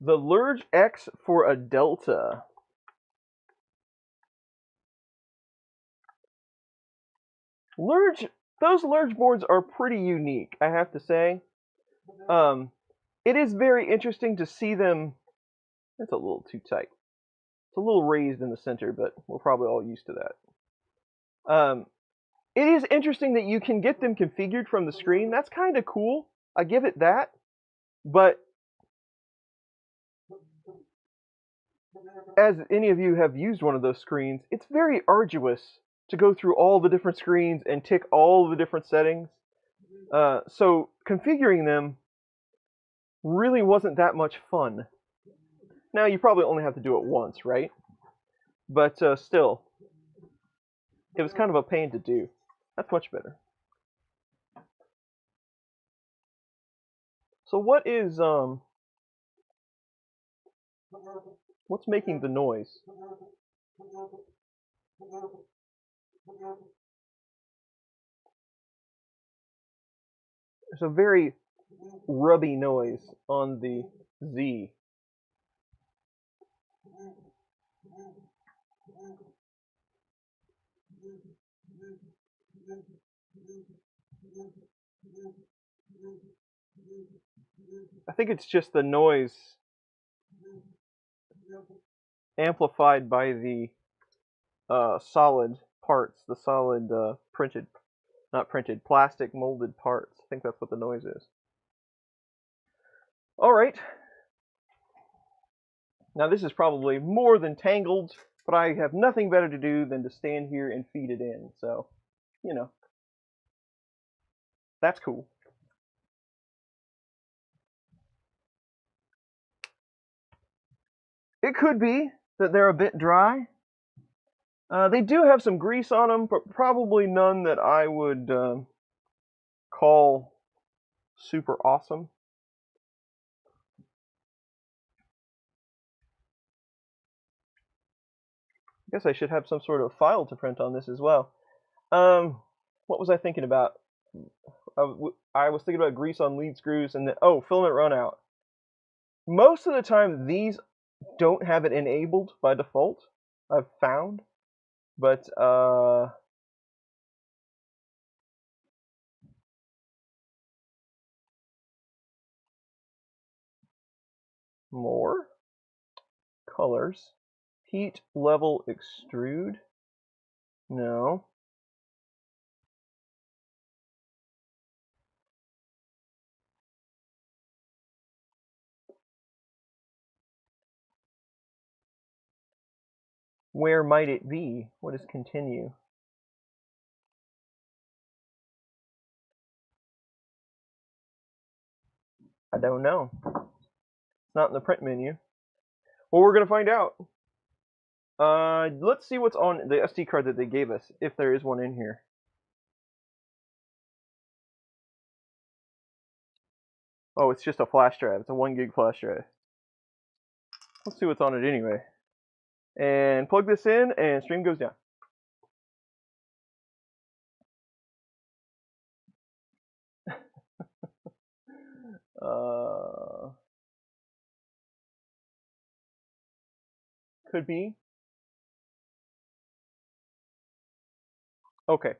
The Lurge X for a Delta. Those Lurge boards are pretty unique, I have to say. It is very interesting to see them. That's a little too tight. It's a little raised in the center, but we're probably all used to that. It is interesting that you can get them configured from the screen. That's kind of cool. I give it that. But as any of you have used one of those screens, it's very arduous to go through all the different screens and tick all the different settings. So configuring them really wasn't that much fun. Now, you probably only have to do it once, right? But still, it was kind of a pain to do. That's much better. So what's making the noise? There's a very rubby noise on the Z. I think it's just the noise amplified by the solid parts, the solid plastic molded parts. I think that's what the noise is. All right. Now this is probably more than tangled, but I have nothing better to do than to stand here and feed it in. So, you know, that's cool. It could be that they're a bit dry. They do have some grease on them, but probably none that I would call super awesome. I guess I should have some sort of file to print on this as well. What was I thinking about? I was thinking about grease on lead screws and filament runout. Most of the time, these don't have it enabled by default, I've found. But more colors. Heat level extrude. No. Where might it be? What is continue? I don't know. It's not in the print menu. Well, we're going to find out. Let's see what's on the SD card that they gave us, if there is one in here. Oh, it's just a flash drive. It's a 1 gig flash drive. Let's see what's on it anyway. And plug this in, and stream goes down. Could be. Okay.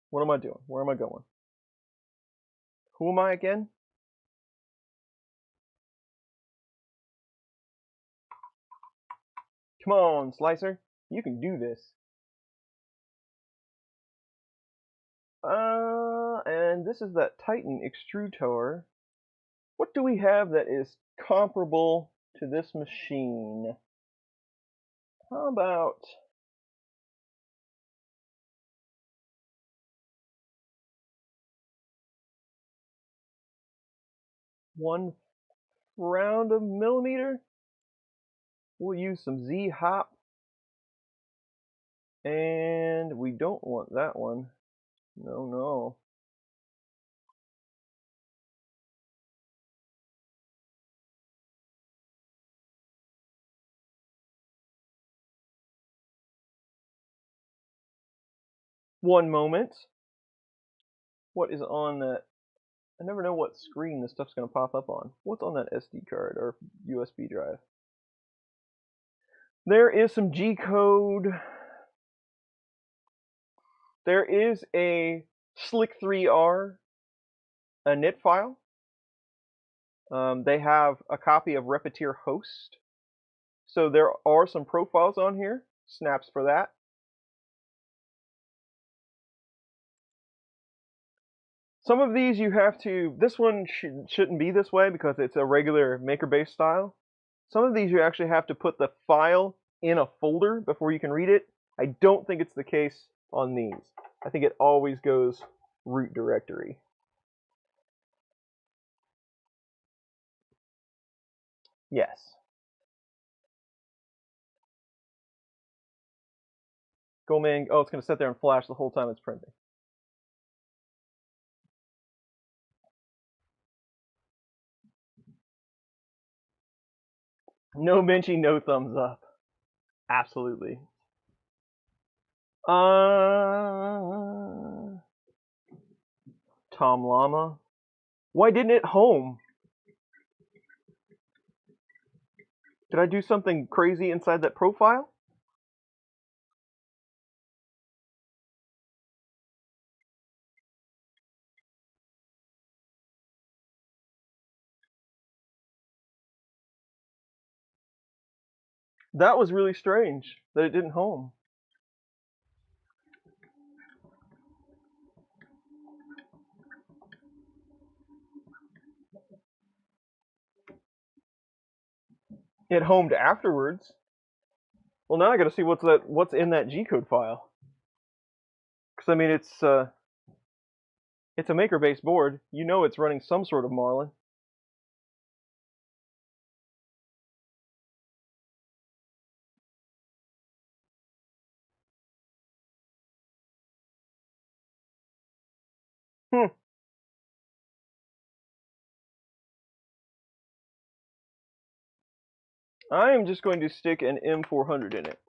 What am I doing? Where am I going? Who am I again? Come on, Slicer. You can do this. And this is that Titan extruder. What do we have that is comparable to this machine? How about one round of millimeter? We'll use some Z hop. And we don't want that one. No, no. One moment. What is on that? I never know what screen this stuff's going to pop up on. What's on that SD card or USB drive? There is some G code. There is a Slick3R init file. They have a copy of Repetier host. So there are some profiles on here. Snaps for that. Some of these you have to, this one shouldn't be this way because it's a regular maker-based style. Some of these you actually have to put the file in a folder before you can read it. I don't think it's the case on these. I think it always goes root directory. Yes. Go man, oh, it's going to sit there and flash the whole time it's printing. No benchy, no thumbs up. Absolutely. Tom Llama. Why didn't it home? Did I do something crazy inside that profile? That was really strange that it didn't home. It homed afterwards. Well, now I got to see what's in that G-code file. Because I mean, it's a maker-based board. You know, it's running some sort of Marlin. I am just going to stick an M400 in it.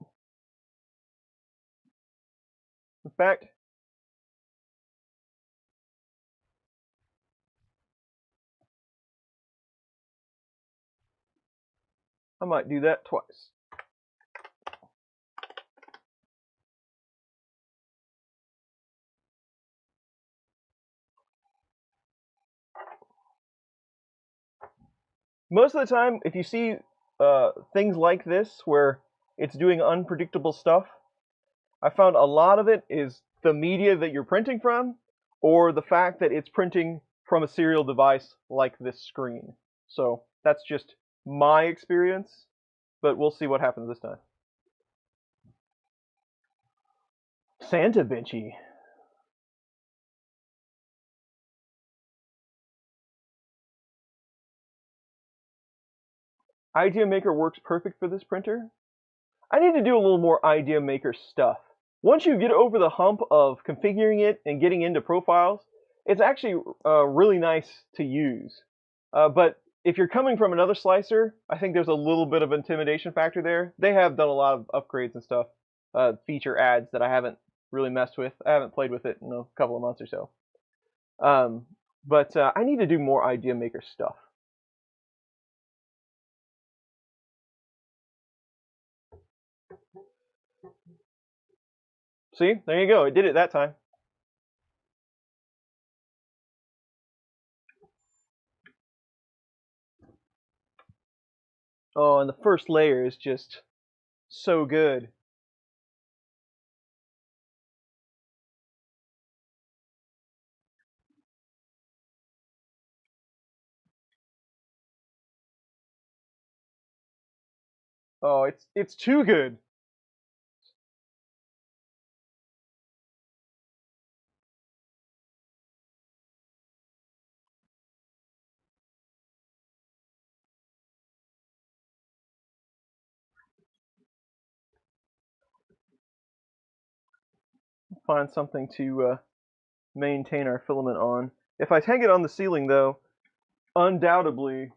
In fact, I might do that twice. Most of the time, if you see things like this where it's doing unpredictable stuff, I found a lot of it is the media that you're printing from, or the fact that it's printing from a serial device like this screen. So that's just my experience, but we'll see what happens this time. Santa benchy. Idea Maker works perfect for this printer. I need to do a little more Idea Maker stuff. Once you get over the hump of configuring it and getting into profiles, it's actually really nice to use. But if you're coming from another slicer, I think there's a little bit of intimidation factor there. They have done a lot of upgrades and stuff, feature adds that I haven't really messed with. I haven't played with it in a couple of months or so. But I need to do more Idea Maker stuff. See, there you go. It did it that time. Oh, and the first layer is just so good. Oh, it's too good. Find something to maintain our filament on. If I hang it on the ceiling, though, undoubtedly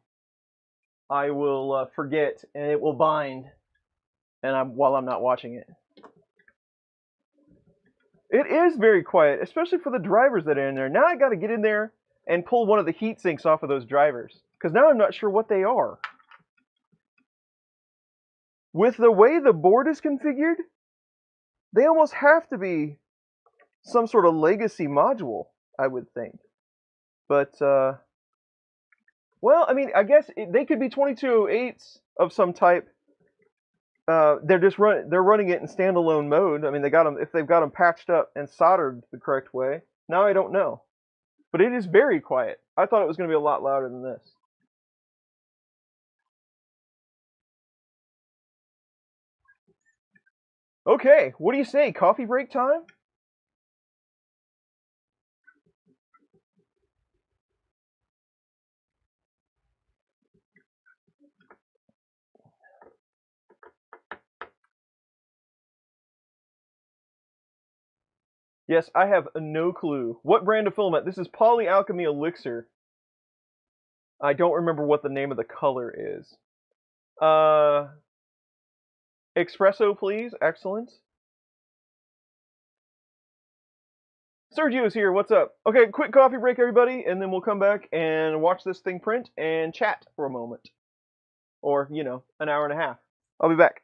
I will forget, and it will bind, and while I'm not watching it. It is very quiet, especially for the drivers that are in there. Now I got to get in there and pull one of the heat sinks off of those drivers, because now I'm not sure what they are. with the way the board is configured, they almost have to be some sort of legacy module, I would think. But, well, I mean, I guess they could be 2208s of some type. They're running it in standalone mode. I mean, if they've got them patched up and soldered the correct way. Now I don't know, but it is very quiet. I thought it was going to be a lot louder than this. Okay, what do you say? Coffee break time? Yes, I have no clue. What brand of filament? This is Polyalchemy Elixir. I don't remember what the name of the color is. Espresso, please. Excellent. Sergio's here. What's up? Okay, quick coffee break, everybody, and then we'll come back and watch this thing print and chat for a moment. Or, you know, an hour and a half. I'll be back.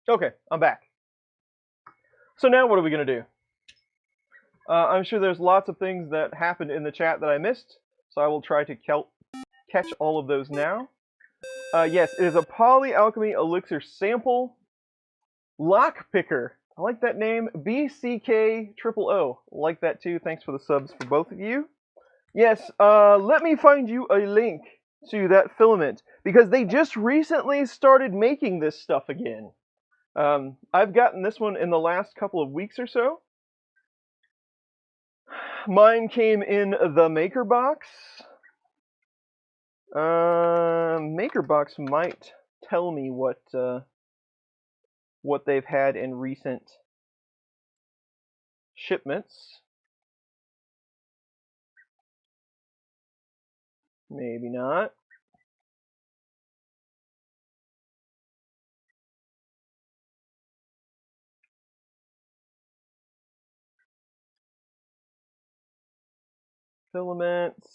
Okay, I'm back. So now what are we going to do? I'm sure there's lots of things that happened in the chat that I missed, so I will try to catch all of those now. Yes, it is a Polyalchemy Elixir sample lockpicker. I like that name. BCK000. Like that too. Thanks for the subs for both of you. Yes, let me find you a link to that filament, because they just recently started making this stuff again. I've gotten this one in the last couple of weeks or so. Mine came in the Maker Box. Maker Box might tell me what they've had in recent shipments. Maybe not. Filaments.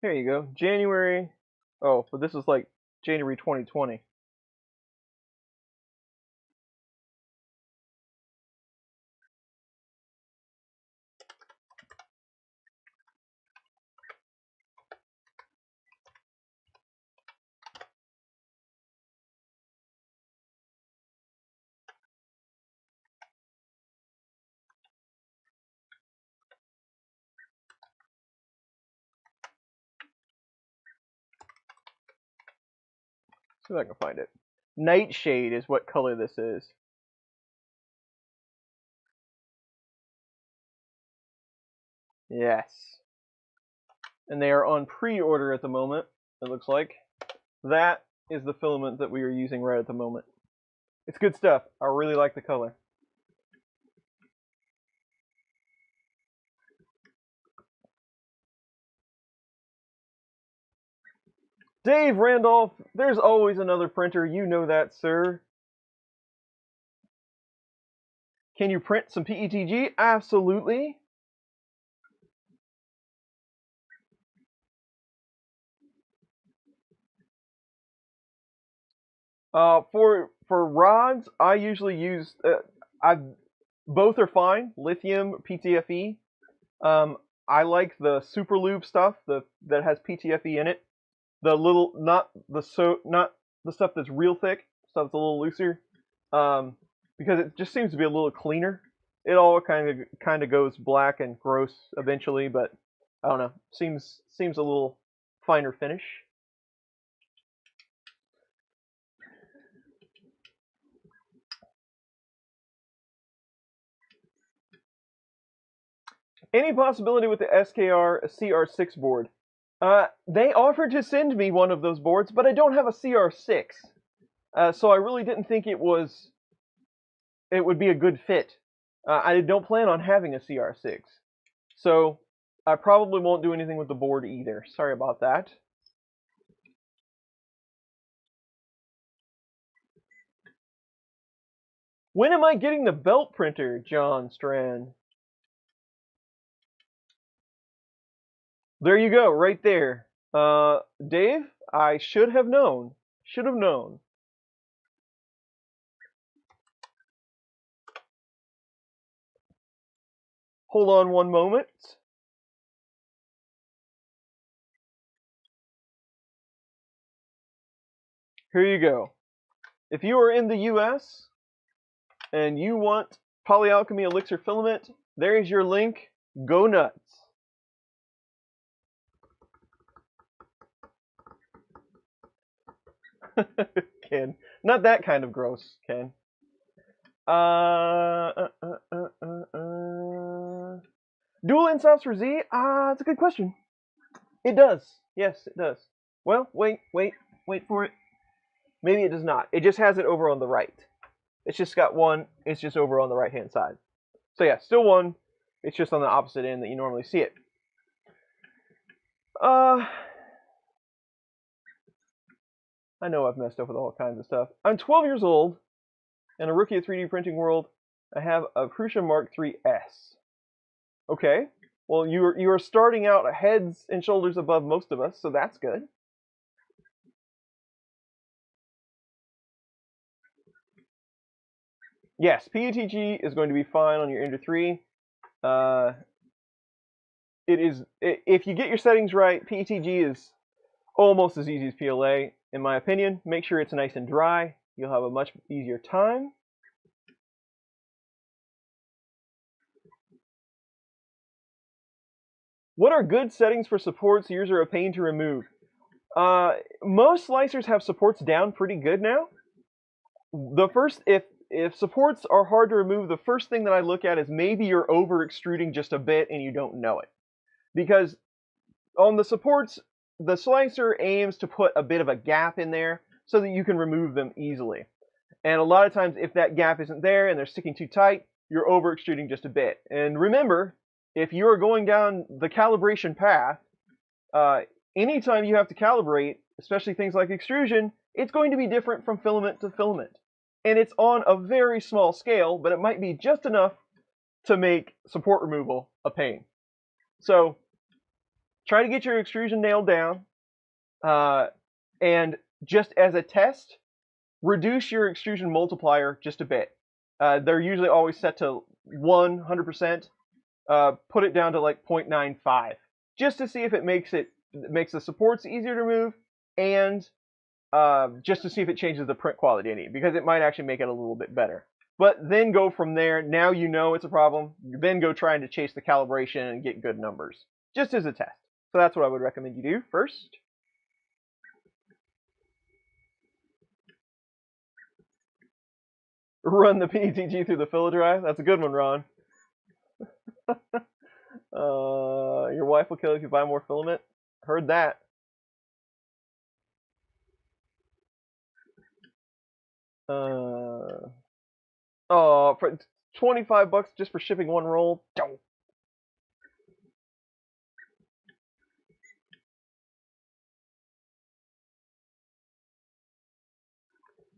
Here you go. January. Oh, but this is like January 2020. See if I can find it. Nightshade is what color this is. Yes. And they are on pre-order at the moment, it looks like. That is the filament that we are using right at the moment. It's good stuff. I really like the color. Dave Randolph, there's always another printer. You know that, sir. Can you print some PETG? Absolutely. For rods, I usually use both are fine. Lithium, PTFE. I like the super lube stuff that has PTFE in it. The little not the stuff that's real thick, stuff that's a little looser. Because it just seems to be a little cleaner. It all kind of goes black and gross eventually, but I don't know. Seems a little finer finish. Any possibility with the SKR CR6 board? They offered to send me one of those boards, but I don't have a CR6, so I really didn't think it would be a good fit. I don't plan on having a CR6, so I probably won't do anything with the board either. Sorry about that. When am I getting the belt printer, John Strand? There you go, right there. Dave, I should have known. Should have known. Hold on one moment. Here you go. If you are in the US and you want Polyalchemy Elixir Filament, there is your link. Go nuts. Ken. Not that kind of gross, Ken. Dual instops for Z? It's a good question. It does. Yes, it does. Well, wait for it. Maybe it does not. It just has it over on the right. It's just got one. It's just over on the right-hand side. So yeah, still one. It's just on the opposite end that you normally see it. I know I've messed up with all kinds of stuff. I'm 12 years old and a rookie at 3D printing world. I have a Prusa Mark III's. Okay. Well, you are starting out heads and shoulders above most of us, so that's good. Yes, PETG is going to be fine on your Ender 3. It is, if you get your settings right, PETG is almost as easy as PLA, in my opinion. Make sure it's nice and dry. You'll have a much easier time. What are good settings for supports? Yours are a pain to remove. Most slicers have supports down pretty good now. The first, if supports are hard to remove, the first thing that I look at is maybe you're over extruding just a bit and you don't know it. Because on the supports, the slicer aims to put a bit of a gap in there so that you can remove them easily. And a lot of times, if that gap isn't there and they're sticking too tight, you're over extruding just a bit. And remember, if you are going down the calibration path, anytime you have to calibrate, especially things like extrusion, it's going to be different from filament to filament. And it's on a very small scale, but it might be just enough to make support removal a pain. So try to get your extrusion nailed down. And just as a test, reduce your extrusion multiplier just a bit. They're usually always set to 100%. Put it down to like 0.95, just to see if it makes the supports easier to remove, and just to see if it changes the print quality any, because it might actually make it a little bit better. But then go from there. Now you know it's a problem. Then go trying to chase the calibration and get good numbers, just as a test. So that's what I would recommend you do first. Run the PETG through the filler dry. That's a good one, Ron. Your wife will kill you if you buy more filament. Heard that. Oh, for $25 just for shipping one roll.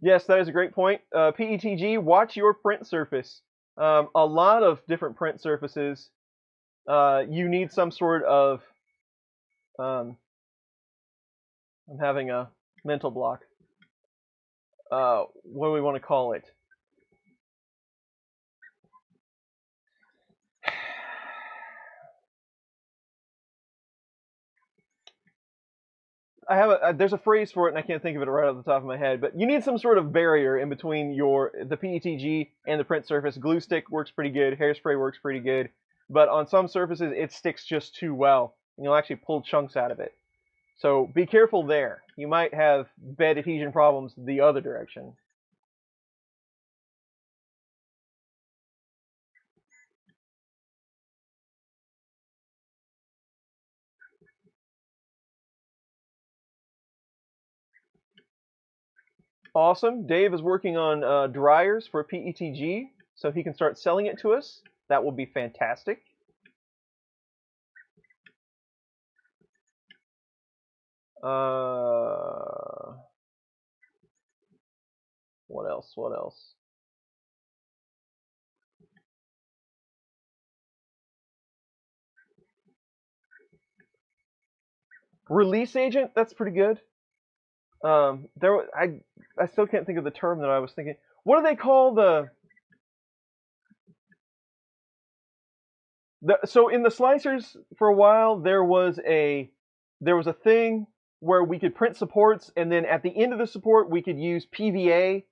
Yes, that is a great point. PETG, watch your print surface. A lot of different print surfaces, you need some sort of. I'm having a mental block. What do we want to call it? There's a phrase for it and I can't think of it right off the top of my head, but you need some sort of barrier in between the PETG and the print surface. Glue stick works pretty good, hairspray works pretty good, but on some surfaces it sticks just too well and you'll actually pull chunks out of it. So be careful there. You might have bed adhesion problems the other direction. Awesome. Dave is working on dryers for PETG, so he can start selling it to us. That will be fantastic. What else? What else? Release agent. That's pretty good. I still can't think of the term that I was thinking. What do they call so in the slicers for a while there was a thing where we could print supports and then at the end of the support we could use PVA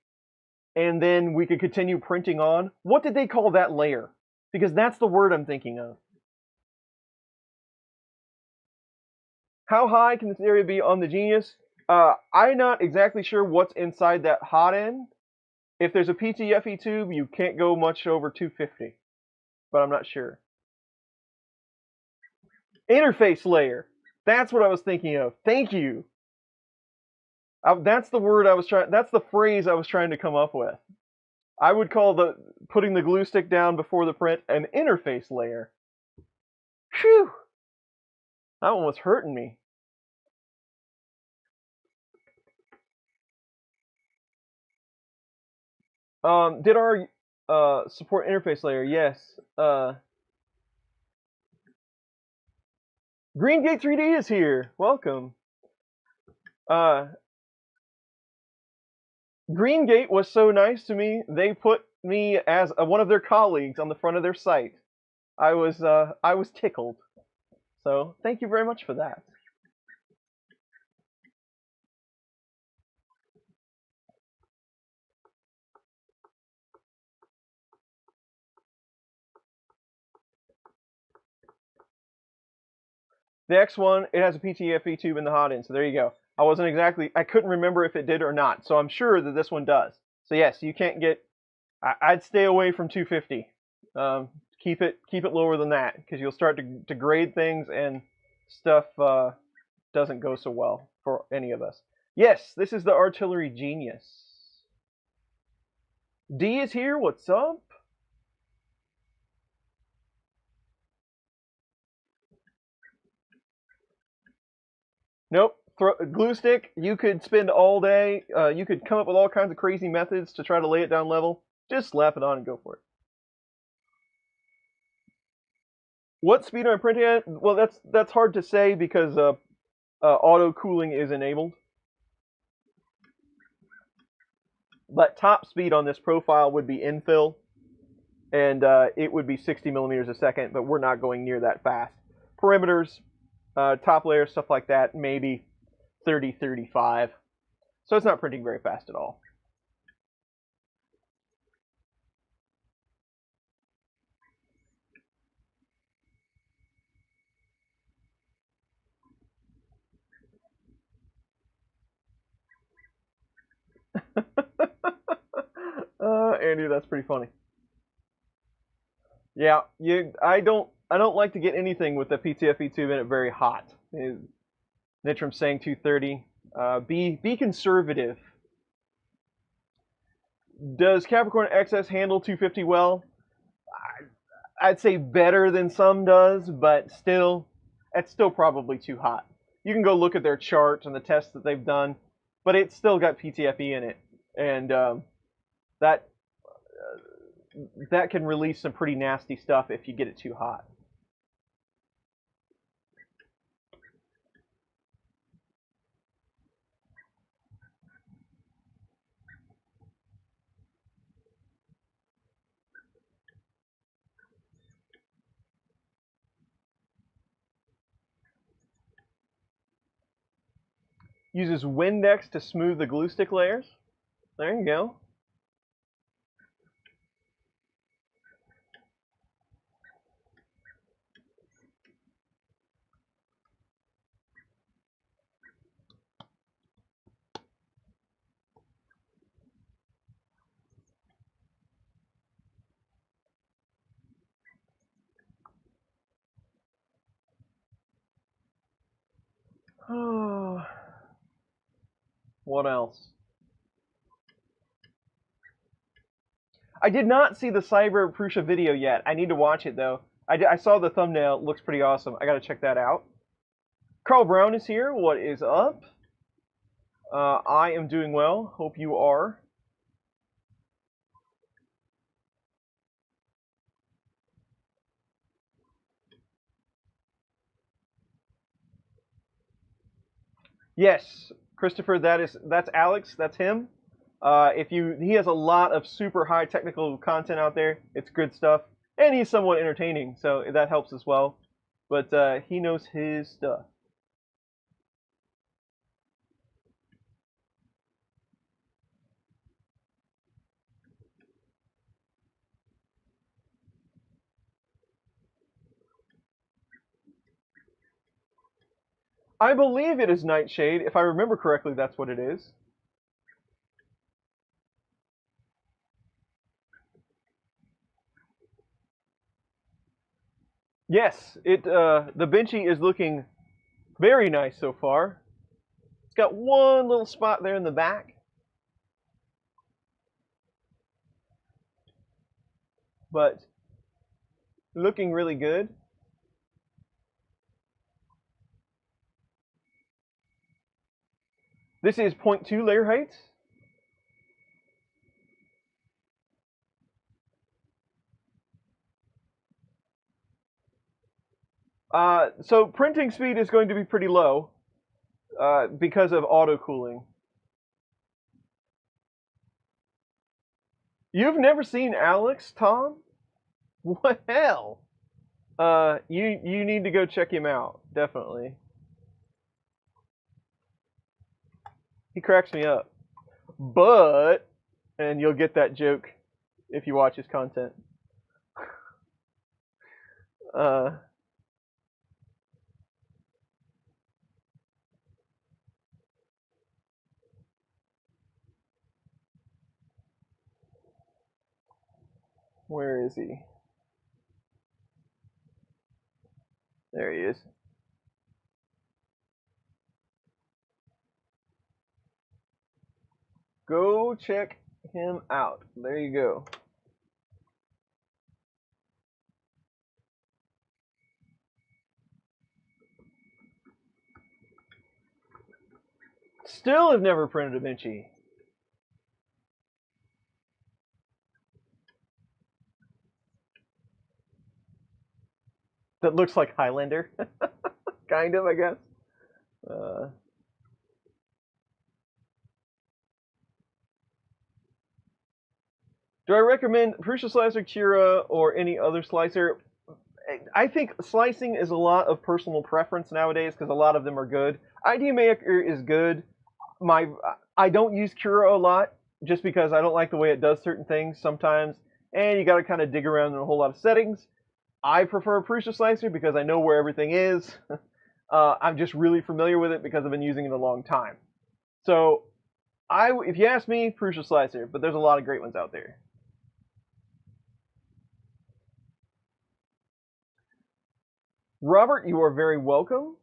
and then we could continue printing on. What did they call that layer? Because that's the word I'm thinking of. How high can this area be on the Genius? I'm not exactly sure what's inside that hot end. If there's a PTFE tube, you can't go much over 250, but I'm not sure. Interface layer. That's what I was thinking of. Thank you. That's the word I was trying. That's the phrase I was trying to come up with. I would call putting the glue stick down before the print an interface layer. Phew. That one was hurting me. Did our support interface layer? Yes. Greengate 3D is here. Welcome. Greengate was so nice to me. They put me as one of their colleagues on the front of their site. I was tickled. So thank you very much for that. The X1, it has a PTFE tube in the hot end, so there you go. I couldn't remember if it did or not, so I'm sure that this one does. So yes, you can't get, I'd stay away from 250. Keep it lower than that, because you'll start to grade things and stuff doesn't go so well for any of us. Yes, this is the Artillery Genius. D is here, what's up? Nope. Glue stick, you could spend all day, you could come up with all kinds of crazy methods to try to lay it down level. Just slap it on and go for it. What speed am I printing at? Well, that's hard to say because auto cooling is enabled. But top speed on this profile would be infill, and it would be 60 millimeters a second, but we're not going near that fast. Perimeters, top layer, stuff like that, maybe 30, 35. So it's not printing very fast at all. Andrew, that's pretty funny. Yeah, I don't like to get anything with the PTFE tube in it very hot. Nitram saying 230. Be conservative. Does Capricorn XS handle 250 well? I'd say better than some does, but still, it's still probably too hot. You can go look at their chart and the tests that they've done, but it's still got PTFE in it, and that that can release some pretty nasty stuff if you get it too hot. Uses Windex to smooth the glue stick layers. There you go. Oh, what else? I did not see the Cyber Prusa video yet. I need to watch it though. I saw the thumbnail. It looks pretty awesome. I gotta check that out. Carl Brown is here. What is up? I am doing well. Hope you are. Yes, Christopher. That's Alex. That's him. He has a lot of super high technical content out there. It's good stuff, and he's somewhat entertaining, so that helps as well. But he knows his stuff. I believe it is Nightshade. If I remember correctly, that's what it is. Yes, the benchy is looking very nice so far. It's got one little spot there in the back, but looking really good. This is 0.2 layer height. So printing speed is going to be pretty low because of auto cooling. You've never seen Alex, Tom? What hell? You need to go check him out, definitely. He cracks me up. But, and you'll get that joke if you watch his content. Where is he? There he is. Go check him out. There you go. Still have never printed a benchy. That looks like Highlander. Kind of, I guess. Do I recommend Prusa Slicer, Cura, or any other slicer? I think slicing is a lot of personal preference nowadays because a lot of them are good. Idea Maker is good. I don't use Cura a lot just because I don't like the way it does certain things sometimes, and you got to kind of dig around in a whole lot of settings. I prefer Prusa Slicer because I know where everything is. I'm just really familiar with it because I've been using it a long time. So, if you ask me, Prusa Slicer, but there's a lot of great ones out there. Robert, you are very welcome.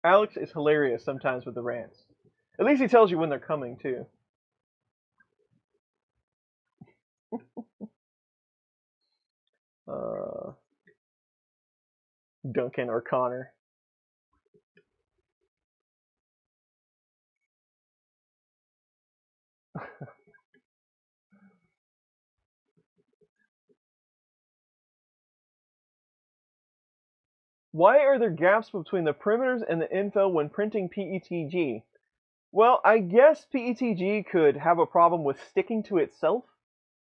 Alex is hilarious sometimes with the rants. At least he tells you when they're coming, too. Uh, Duncan or Connor. Why are there gaps between the perimeters and the infill when printing PETG? Well, I guess PETG could have a problem with sticking to itself,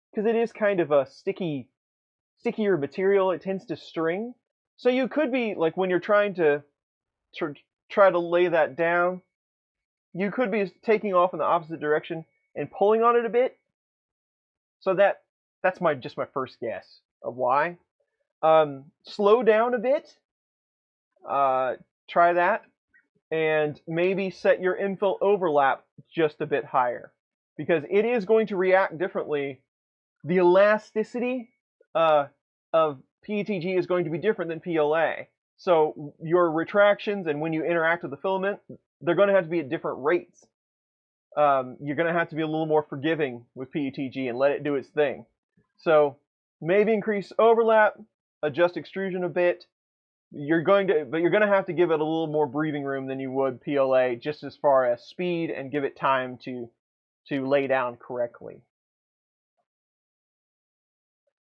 because it is kind of a stickier material. It tends to string. So you could be, like, when you're trying to try to lay that down, you could be taking off in the opposite direction and pulling on it a bit. So that's just my first guess of why. Slow down a bit. Try that, and maybe set your infill overlap just a bit higher, because it is going to react differently. The elasticity of PETG is going to be different than PLA. So your retractions and when you interact with the filament, they're going to have to be at different rates. You're going to have to be a little more forgiving with PETG and let it do its thing. So maybe increase overlap, adjust extrusion a bit. But you're going to have to give it a little more breathing room than you would PLA, just as far as speed, and give it time to lay down correctly.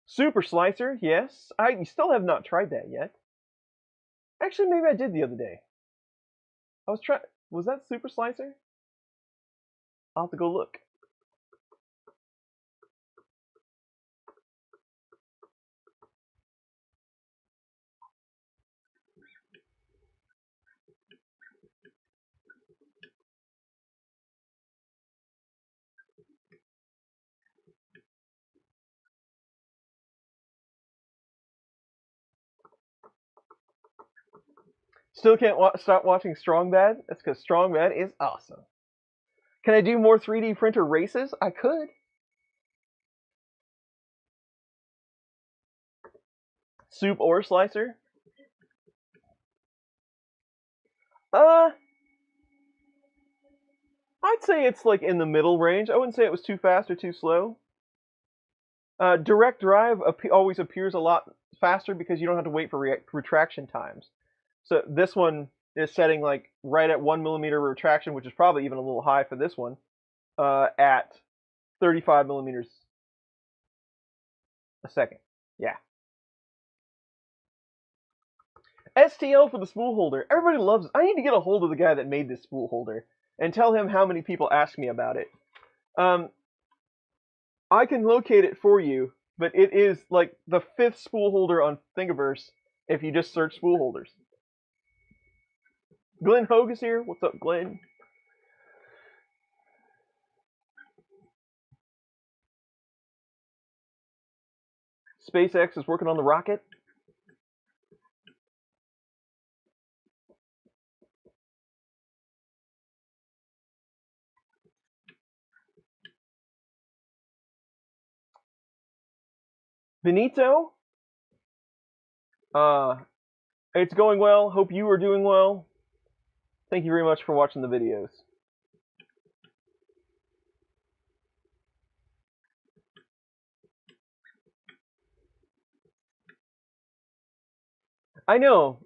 Super Slicer, yes. I still have not tried that yet. Actually, maybe I did the other day. Was that Super Slicer? I'll have to go look. Still can't stop watching Strong Bad? That's because Strong Bad is awesome. Can I do more 3D printer races? I could. Soup or Slicer? I'd say it's like in the middle range. I wouldn't say it was too fast or too slow. Direct drive always appears a lot faster because you don't have to wait for retraction times. So this one is setting like right at 1 millimeter retraction, which is probably even a little high for this one, at 35 millimeters a second. Yeah. STL for the spool holder. Everybody loves it. I need to get a hold of the guy that made this spool holder and tell him how many people ask me about it. I can locate it for you, but it is like the 5th spool holder on Thingiverse if you just search spool holders. Glenn Hogue is here. What's up, Glenn? SpaceX is working on the rocket. Benito, it's going well. Hope you are doing well. Thank you very much for watching the videos. I know,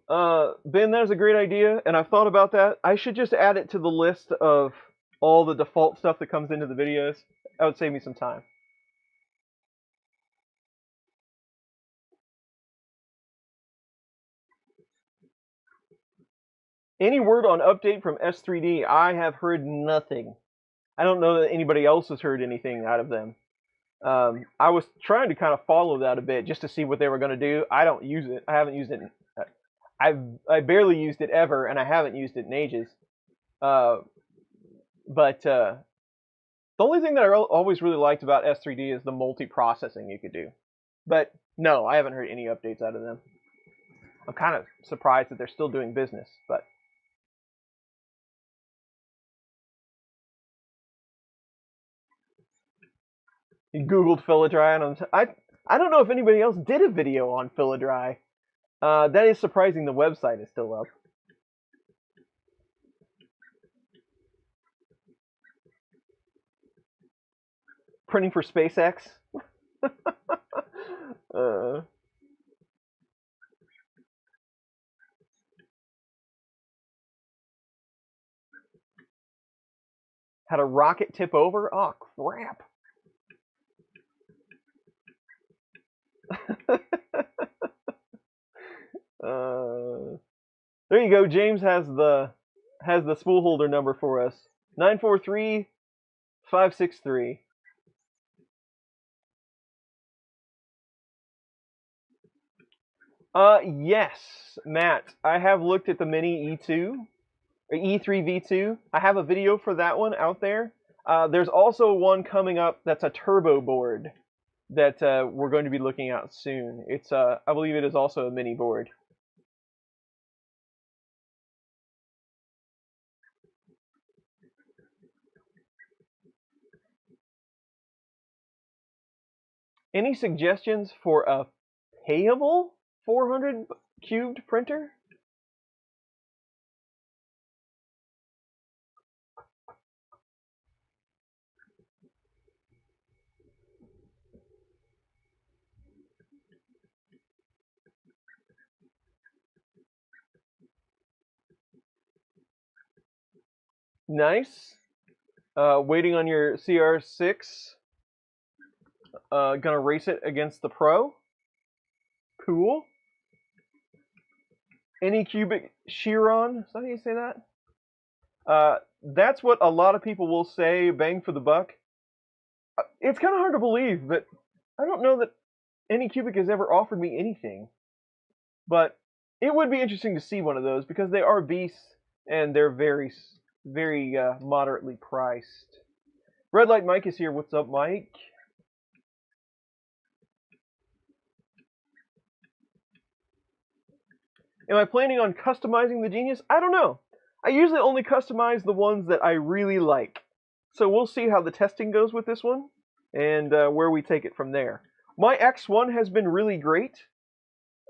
Ben, that is a great idea, and I've thought about that. I should just add it to the list of all the default stuff that comes into the videos. That would save me some time. Any word on update from S3D? I have heard nothing. I don't know that anybody else has heard anything out of them. I was trying to kind of follow that a bit just to see what they were going to do. I don't use it. I haven't used it. I barely used it ever, and I haven't used it in ages. But the only thing that I always really liked about S3D is the multi-processing you could do. But no, I haven't heard any updates out of them. I'm kind of surprised that they're still doing business, but you Googled Philadry, and I don't know if anybody else did a video on Fill-A-Dry. That is surprising the website is still up. Printing for SpaceX. Had a rocket tip over? Oh, crap. There you go. James has the spool holder number for us. 943563. Yes, Matt. I have looked at the Mini E2, or E3 V2. I have a video for that one out there. There's also one coming up that's a turbo board that we're going to be looking at soon. It's I believe it is also a mini board. Any suggestions for a payable 400 cubed printer? Nice. Waiting on your CR6. Gonna race it against the Pro. Cool. Any cubic Chiron? Is that how you say that? That's what a lot of people will say, bang for the buck. It's kind of hard to believe, but I don't know that any cubic has ever offered me anything. But it would be interesting to see one of those because they are beasts and they're very, very moderately priced. Red Light Mike is here. What's up, Mike? Am I planning on customizing the Genius? I don't know. I usually only customize the ones that I really like. So we'll see how the testing goes with this one and where we take it from there. My X1 has been really great.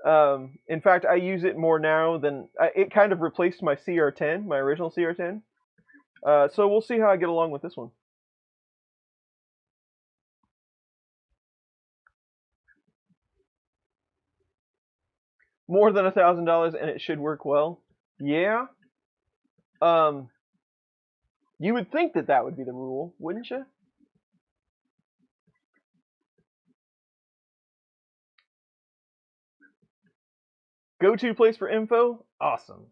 In fact, I use it more now than... it kind of replaced my CR10, my original CR10. So we'll see how I get along with this one. More than $1,000 and it should work well. Yeah. You would think that that would be the rule, wouldn't you? Go-to place for info? Awesome.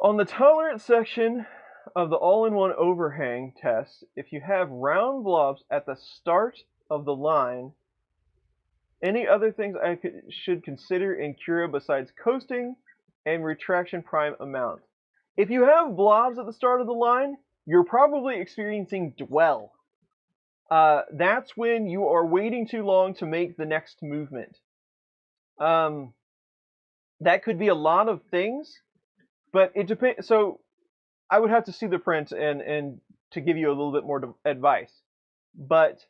On the tolerance section of the all-in-one overhang test, if you have round blobs at the start of the line, any other things I should consider in Cura besides coasting and retraction prime amount? If you have blobs at the start of the line, you're probably experiencing dwell. That's when you are waiting too long to make the next movement. That could be a lot of things, but it depends. So I would have to see the print and to give you a little bit more advice. But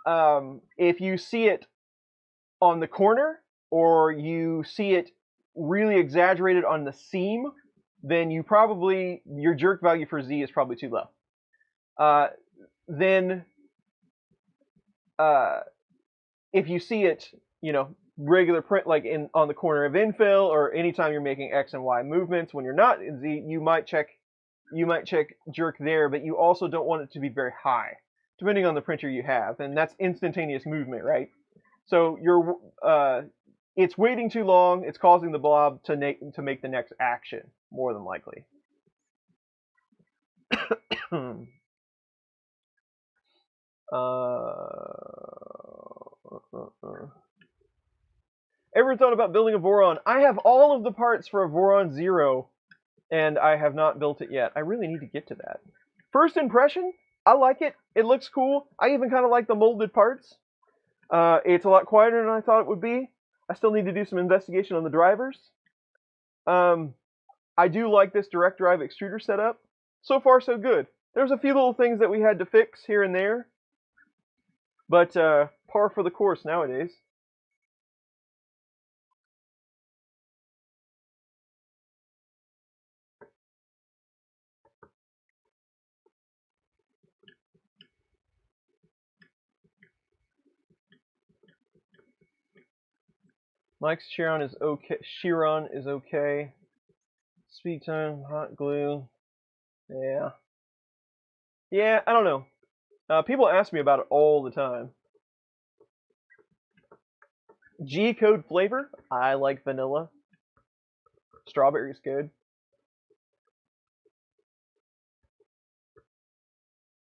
if you see it on the corner or you see it really exaggerated on the seam, then you probably, your jerk value for Z is probably too low. Then if you see it, you know, regular print like on the corner of infill or anytime you're making X and Y movements when you're not in Z, you might check jerk there, but you also don't want it to be very high, depending on the printer you have, and that's instantaneous movement, right? So you're it's waiting too long, it's causing the blob to make the next action, more than likely. Ever thought about building a Voron? I have all of the parts for a Voron 0, and I have not built it yet. I really need to get to that. First impression, I like it. It looks cool. I even kind of like the molded parts. It's a lot quieter than I thought it would be. I still need to do some investigation on the drivers. I do like this direct drive extruder setup. So far, so good. There's a few little things that we had to fix here and there, but par for the course nowadays. Mike's Chiron is okay. Chiron is okay. Speed time, hot glue. Yeah. Yeah, I don't know. People ask me about it all the time. G-code flavor? I like vanilla. Strawberry's good.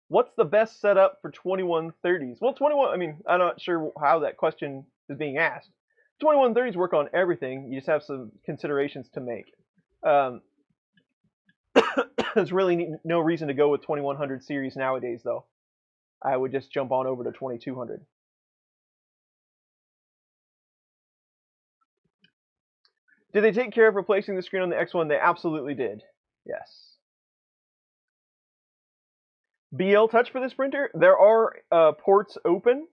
What's the best setup for 2130s? Well, 21, I mean, I'm not sure how that question is being asked. 2130s work on everything. You just have some considerations to make. There's really no reason to go with 2100 series nowadays, though. I would just jump on over to 2200. Did they take care of replacing the screen on the X1? They absolutely did. Yes. BL Touch for this printer? There are ports open,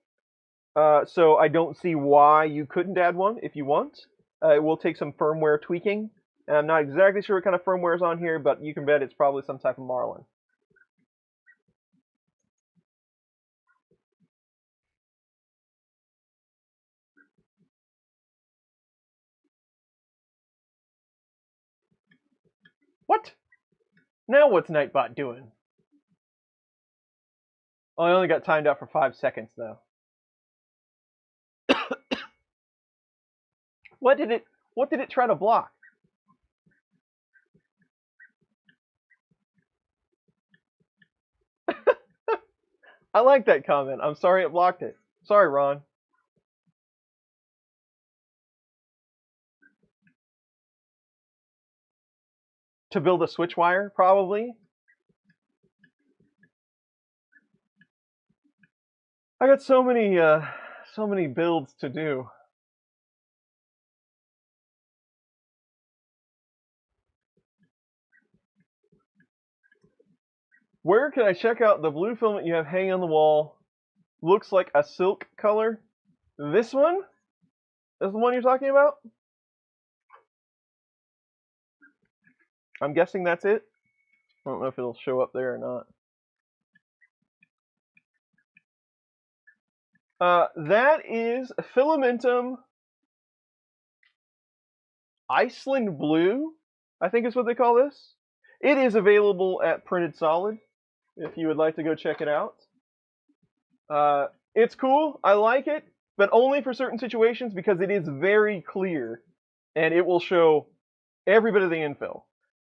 so I don't see why you couldn't add one if you want. It will take some firmware tweaking. And I'm not exactly sure what kind of firmware is on here, but you can bet it's probably some type of Marlin. What? Now what's Nightbot doing? Oh, I only got timed out for 5 seconds, though. What did it try to block? I like that comment. I'm sorry it blocked it. Sorry, Ron. To build a switch wire, probably. I got so many builds to do. Where can I check out the blue filament you have hanging on the wall? Looks like a silk color. This one? Is the one you're talking about? I'm guessing that's it. I don't know if it'll show up there or not. That is Filamentum Iceland Blue, I think is what they call this. It is available at Printed Solid, if you would like to go check it out. It's cool. I like it, but only for certain situations because it is very clear, and it will show every bit of the infill.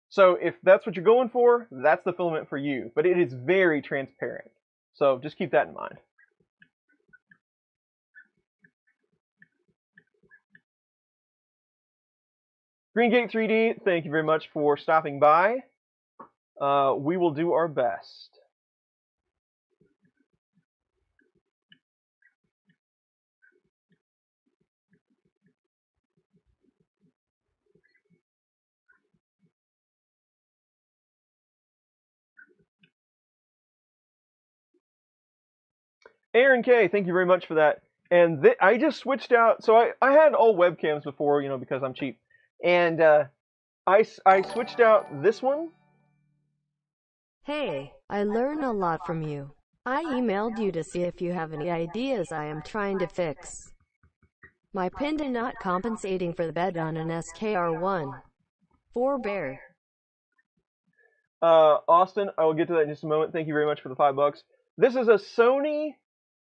So if that's what you're going for, that's the filament for you. But it is very transparent. So just keep that in mind. Greengate 3D, thank you very much for stopping by. We will do our best. Aaron K, thank you very much for that. And I just switched out. So I had all webcams before, you know, because I'm cheap. And I switched out this one. Hey, I learn a lot from you. I emailed you to see if you have any ideas I am trying to fix. My pendant not compensating for the bed on an SKR1. Forbear. Austin, I will get to that in just a moment. Thank you very much for the $5. This is a Sony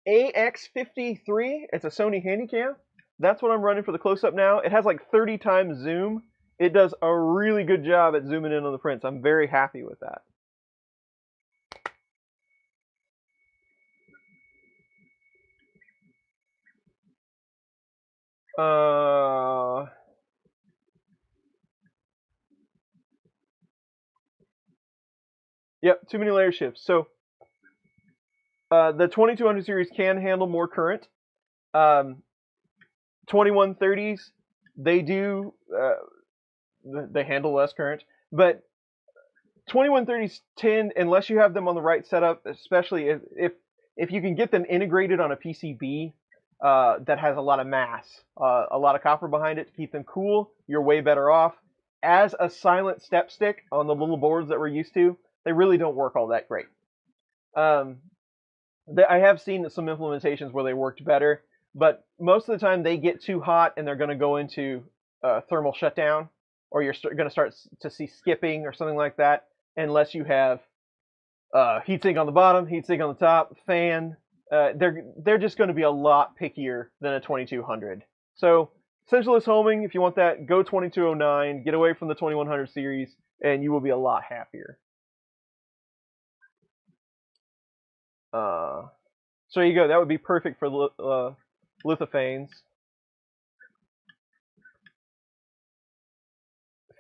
AX53. It's a Sony Handycam. That's what I'm running for the close-up now. It has like 30 times zoom. It does a really good job at zooming in on the prints. I'm very happy with that. Yep, too many layer shifts. So the 2200 series can handle more current. 2130s, they do, they handle less current, but 2130s tend, unless you have them on the right setup, especially if you can get them integrated on a PCB that has a lot of mass, a lot of copper behind it to keep them cool, you're way better off. As a silent step stick on the little boards that we're used to, they really don't work all that great. I have seen some implementations where they worked better, but most of the time they get too hot and they're going to go into thermal shutdown, or you're going to start to see skipping or something like that, unless you have heatsink on the bottom, heatsink on the top, fan. They're just going to be a lot pickier than a 2200. So centerless homing, if you want that, go 2209, get away from the 2100 series, and you will be a lot happier. So there you go. That would be perfect for lithophanes.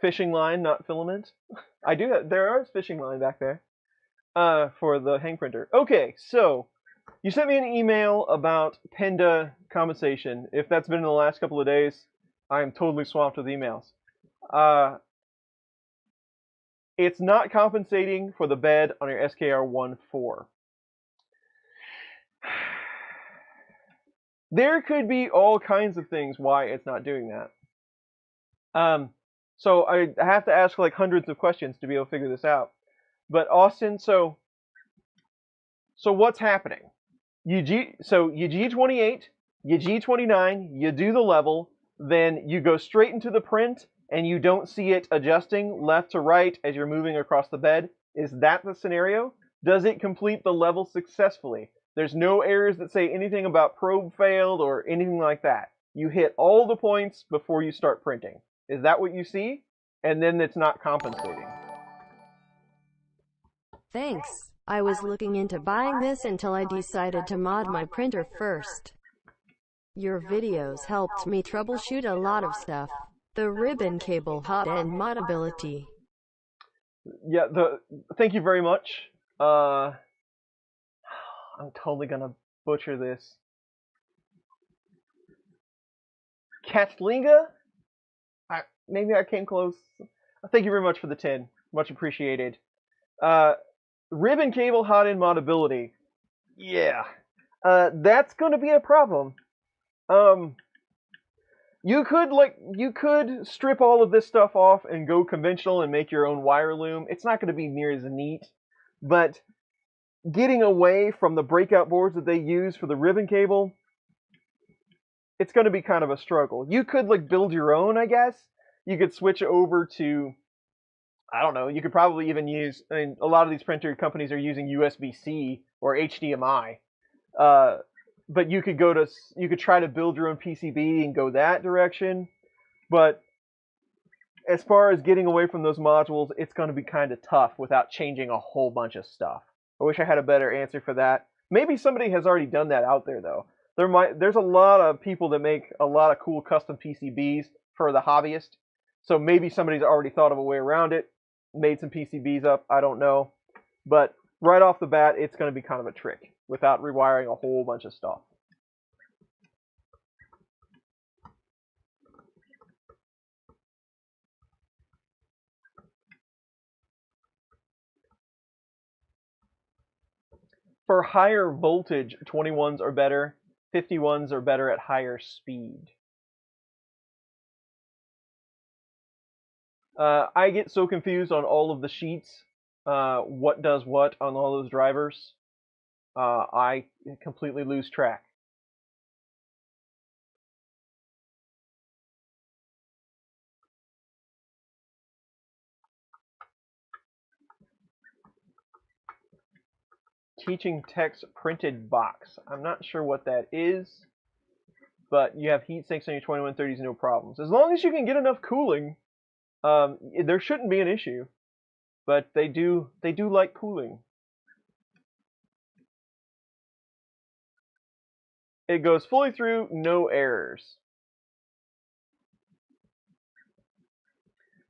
Fishing line, not filament. I do have, there is fishing line back there for the hang printer. Okay, so you sent me an email about Penda compensation. If that's been in the last couple of days, I am totally swamped with emails. It's not compensating for the bed on your SKR-1.4. There could be all kinds of things why it's not doing that. So I have to ask like hundreds of questions to be able to figure this out. But Austin, so what's happening? You G28, you G29, you do the level, then you go straight into the print, and you don't see it adjusting left to right as you're moving across the bed. Is that the scenario? Does it complete the level successfully? There's no errors that say anything about probe failed or anything like that. You hit all the points before you start printing. Is that what you see? And then it's not compensating. Thanks. I was looking into buying this until I decided to mod my printer first. Your videos helped me troubleshoot a lot of stuff. The ribbon cable hotend modability. Yeah, thank you very much. I'm totally gonna butcher this. Katlinga? Maybe I came close. Thank you very much for the 10. Much appreciated. Ribbon cable hotend modability. Yeah. That's gonna be a problem. You could strip all of this stuff off and go conventional and make your own wire loom. It's not going to be near as neat, but getting away from the breakout boards that they use for the ribbon cable, it's going to be kind of a struggle. You could like build your own, I guess. You could switch over to, I don't know, you could probably even use, I mean, a lot of these printer companies are using USB-C or HDMI. But you could try to build your own PCB and go that direction. But as far as getting away from those modules, it's going to be kind of tough without changing a whole bunch of stuff. I wish I had a better answer for that. Maybe somebody has already done that out there, though. There's a lot of people that make a lot of cool custom PCBs for the hobbyist. So maybe somebody's already thought of a way around it, made some PCBs up, I don't know. But right off the bat, it's going to be kind of a trick without rewiring a whole bunch of stuff. For higher voltage, 21s are better. 51s are better at higher speed. I get so confused on all of the sheets, what does what on all those drivers. I completely lose track. Teaching text printed box. I'm not sure what that is, but you have heat sinks on your 2130s, no problems. As long as you can get enough cooling, there shouldn't be an issue. But they do like cooling. It goes fully through, no errors.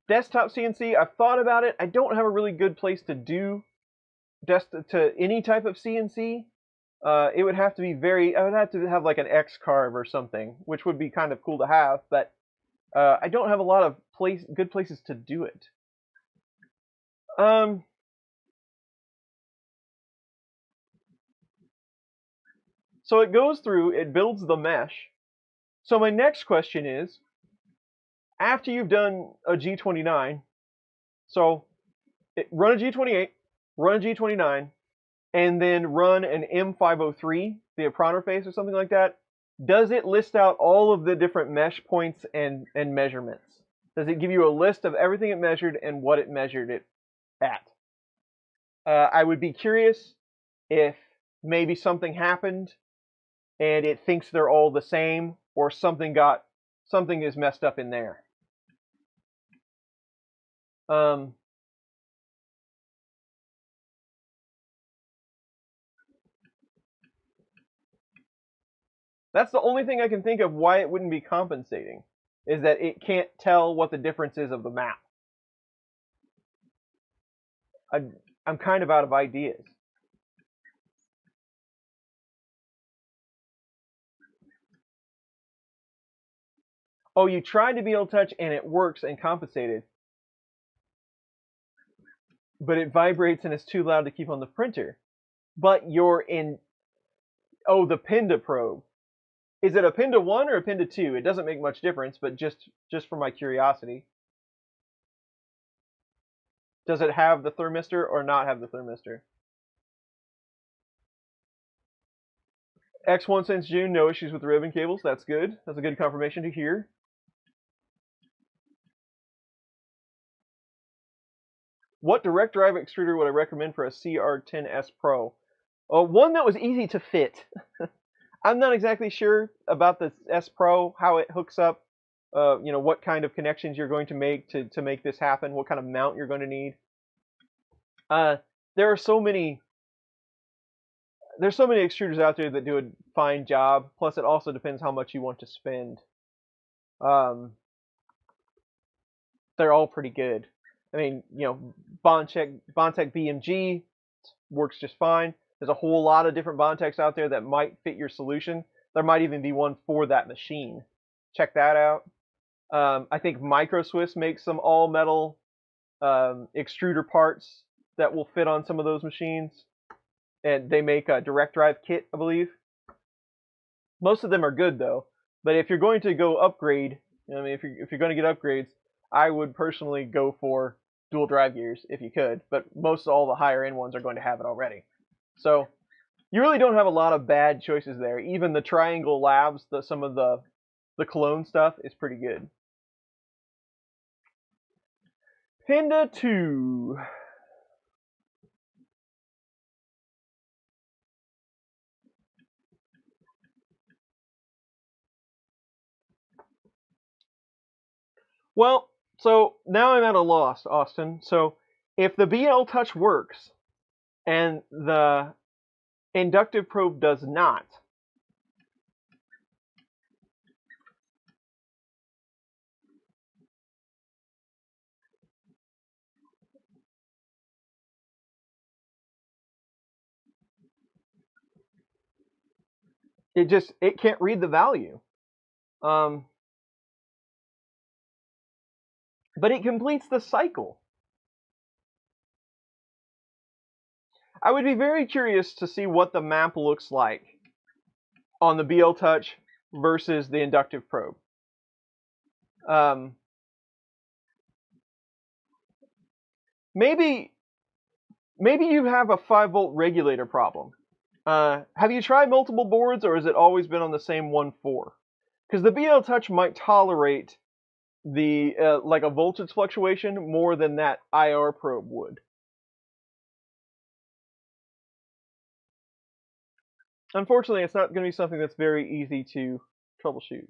Desktop CNC, I've thought about it. I don't have a really good place to do to any type of CNC. It would have to be very. I would have to have like an X carve or something, which would be kind of cool to have. But I don't have a lot of good places to do it. Um, so it goes through. It builds the mesh. So my next question is, after you've done a G29, so run a G28, run a G29, and then run an M503, the Aprons face or something like that, does it list out all of the different mesh points and measurements? Does it give you a list of everything it measured and what it measured it at? I would be curious if maybe something happened and it thinks they're all the same, or something is messed up in there. Um, That's the only thing I can think of why it wouldn't be compensating, is that it can't tell what the difference is of the map. I'm kind of out of ideas. Oh, you tried to be able to touch and it works and compensated, but it vibrates and it's too loud to keep on the printer. But you're in, oh, the Pinda probe. Is it a Pinda 1 or a Pinda 2? It doesn't make much difference, but just for my curiosity. Does it have the thermistor or not have the thermistor? X1 since June, no issues with the ribbon cables. That's good. That's a good confirmation to hear. What direct drive extruder would I recommend for a CR10S Pro? One that was easy to fit. I'm not exactly sure about the S Pro, how it hooks up, what kind of connections you're going to make to make this happen, what kind of mount you're going to need. There are so many there's so many extruders out there that do a fine job. Plus, it also depends how much you want to spend. They're all pretty good. I mean, Bondtech BMG works just fine. There's a whole lot of different Bondtechs out there that might fit your solution. There might even be one for that machine. Check that out. I think Micro Swiss makes some all metal extruder parts that will fit on some of those machines. And they make a direct drive kit, I believe. Most of them are good though. But if you're going to go upgrade, if you're going to get upgrades, I would personally go for dual drive gears if you could. But most all the higher end ones are going to have it already. So you really don't have a lot of bad choices there. Even the Triangle Labs, some of the Cologne stuff is pretty good. Pinda 2. Well, so now I'm at a loss, Austin. So if the BL Touch works and the inductive probe does not, it can't read the value. But it completes the cycle. I would be very curious to see what the map looks like on the BL Touch versus the inductive probe. Maybe you have a 5-volt regulator problem. Have you tried multiple boards, or has it always been on the same 1.4? Because the BL Touch might tolerate the like a voltage fluctuation more than that IR probe would. Unfortunately, it's not going to be something that's very easy to troubleshoot.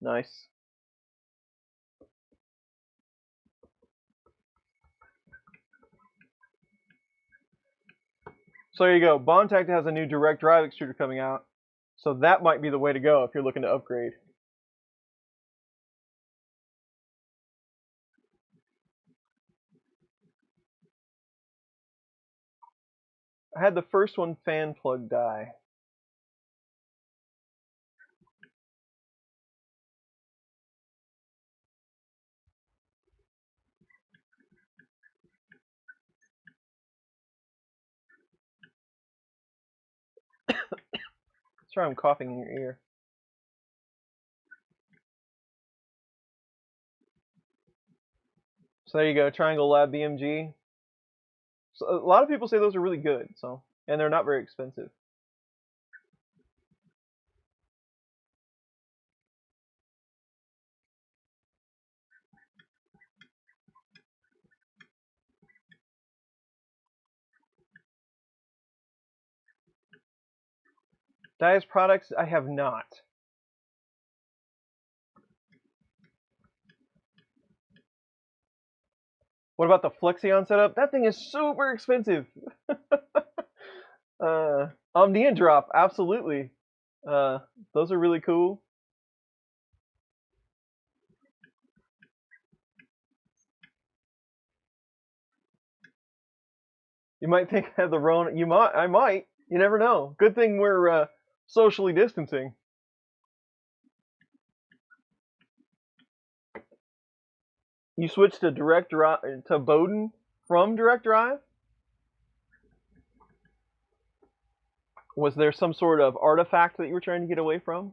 Nice. So there you go. Bondtech has a new direct drive extruder coming out. So that might be the way to go if you're looking to upgrade. I had the first one fan plug die. Sorry, I'm coughing in your ear. So there you go, Triangle Lab BMG. So a lot of people say those are really good, and they're not very expensive. Dias products, I have not. What about the Flexion setup? That thing is super expensive. Omnian drop, absolutely. Those are really cool. You might think I have the Rona. I might. You never know. Good thing we're socially distancing. You switched to direct drive to Bowden from direct drive. Was there some sort of artifact that you were trying to get away from?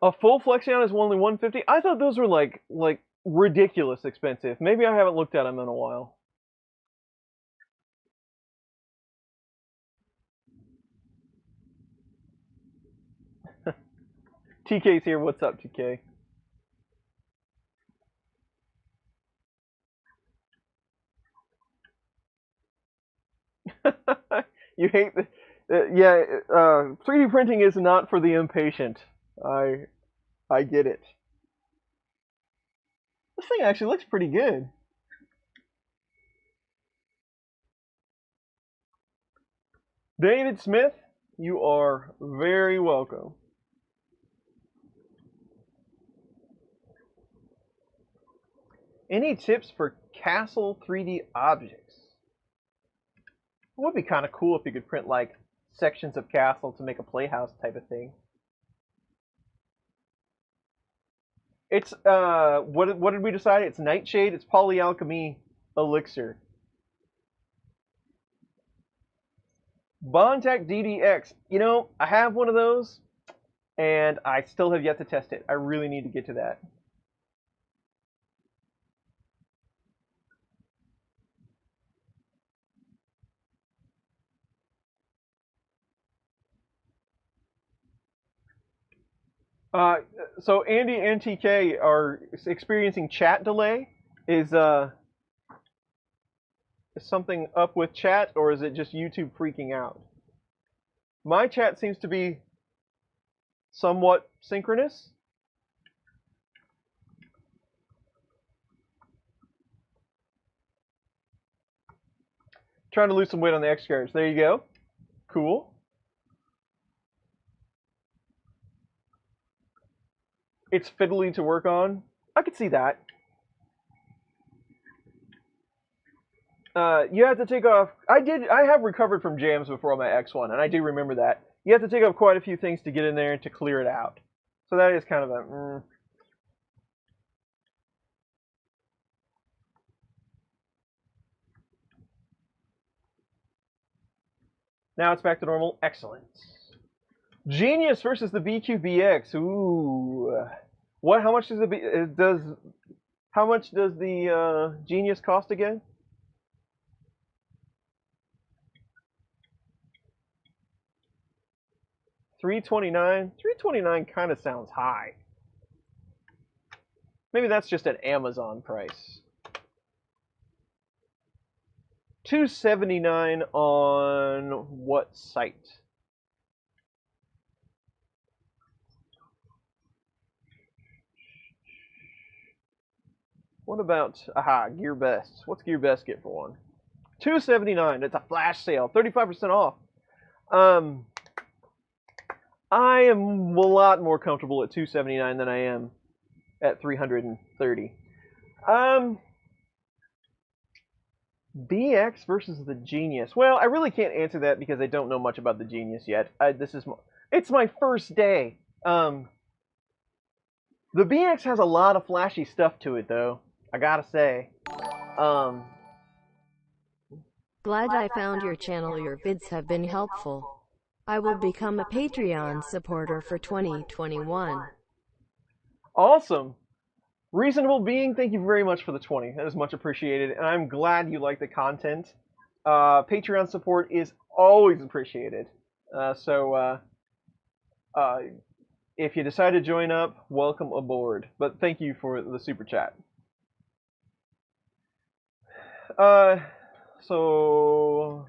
A full Flexion is only 150. I thought those were like ridiculous expensive. Maybe I haven't looked at them in a while. TK's here. What's up, TK? You hate the yeah. 3D printing is not for the impatient. I get it. This thing actually looks pretty good. David Smith, you are very welcome. Any tips for castle 3D objects? It would be kind of cool if you could print like sections of castle to make a playhouse type of thing. It's what did we decide? It's Nightshade. It's polyalchemy elixir. Bondtech DDX. You know, I have one of those, and I still have yet to test it. I really need to get to that. So Andy and TK are experiencing chat delay. Is something up with chat, or is it just YouTube freaking out? My chat seems to be somewhat synchronous. Trying to lose some weight on the X carriage. There you go. Cool. It's fiddly to work on. I could see that. You have to take off. I have recovered from jams before on my X1, and I do remember that. You have to take off quite a few things to get in there to clear it out. So that is kind of a. Now it's back to normal. Excellent. Genius versus the BQBX. Ooh. What? How much does How much does the Genius cost again? $329. $329 kind of sounds high. Maybe that's just an Amazon price. $279 on what site? What about Gear Best? What's Gear Best get for one? $279. It's a flash sale, 35% off. I am a lot more comfortable at $279 than I am at $330. BX versus the Genius. Well, I really can't answer that because I don't know much about the Genius yet. It's my first day. The BX has a lot of flashy stuff to it, though. I gotta say. Glad I found your channel. Your vids have been helpful. I will become a Patreon supporter for 2021. Awesome. Reasonable Being, thank you very much for the 20. That is much appreciated, and I'm glad you like the content. Patreon support is always appreciated. If you decide to join up, welcome aboard. But thank you for the super chat. So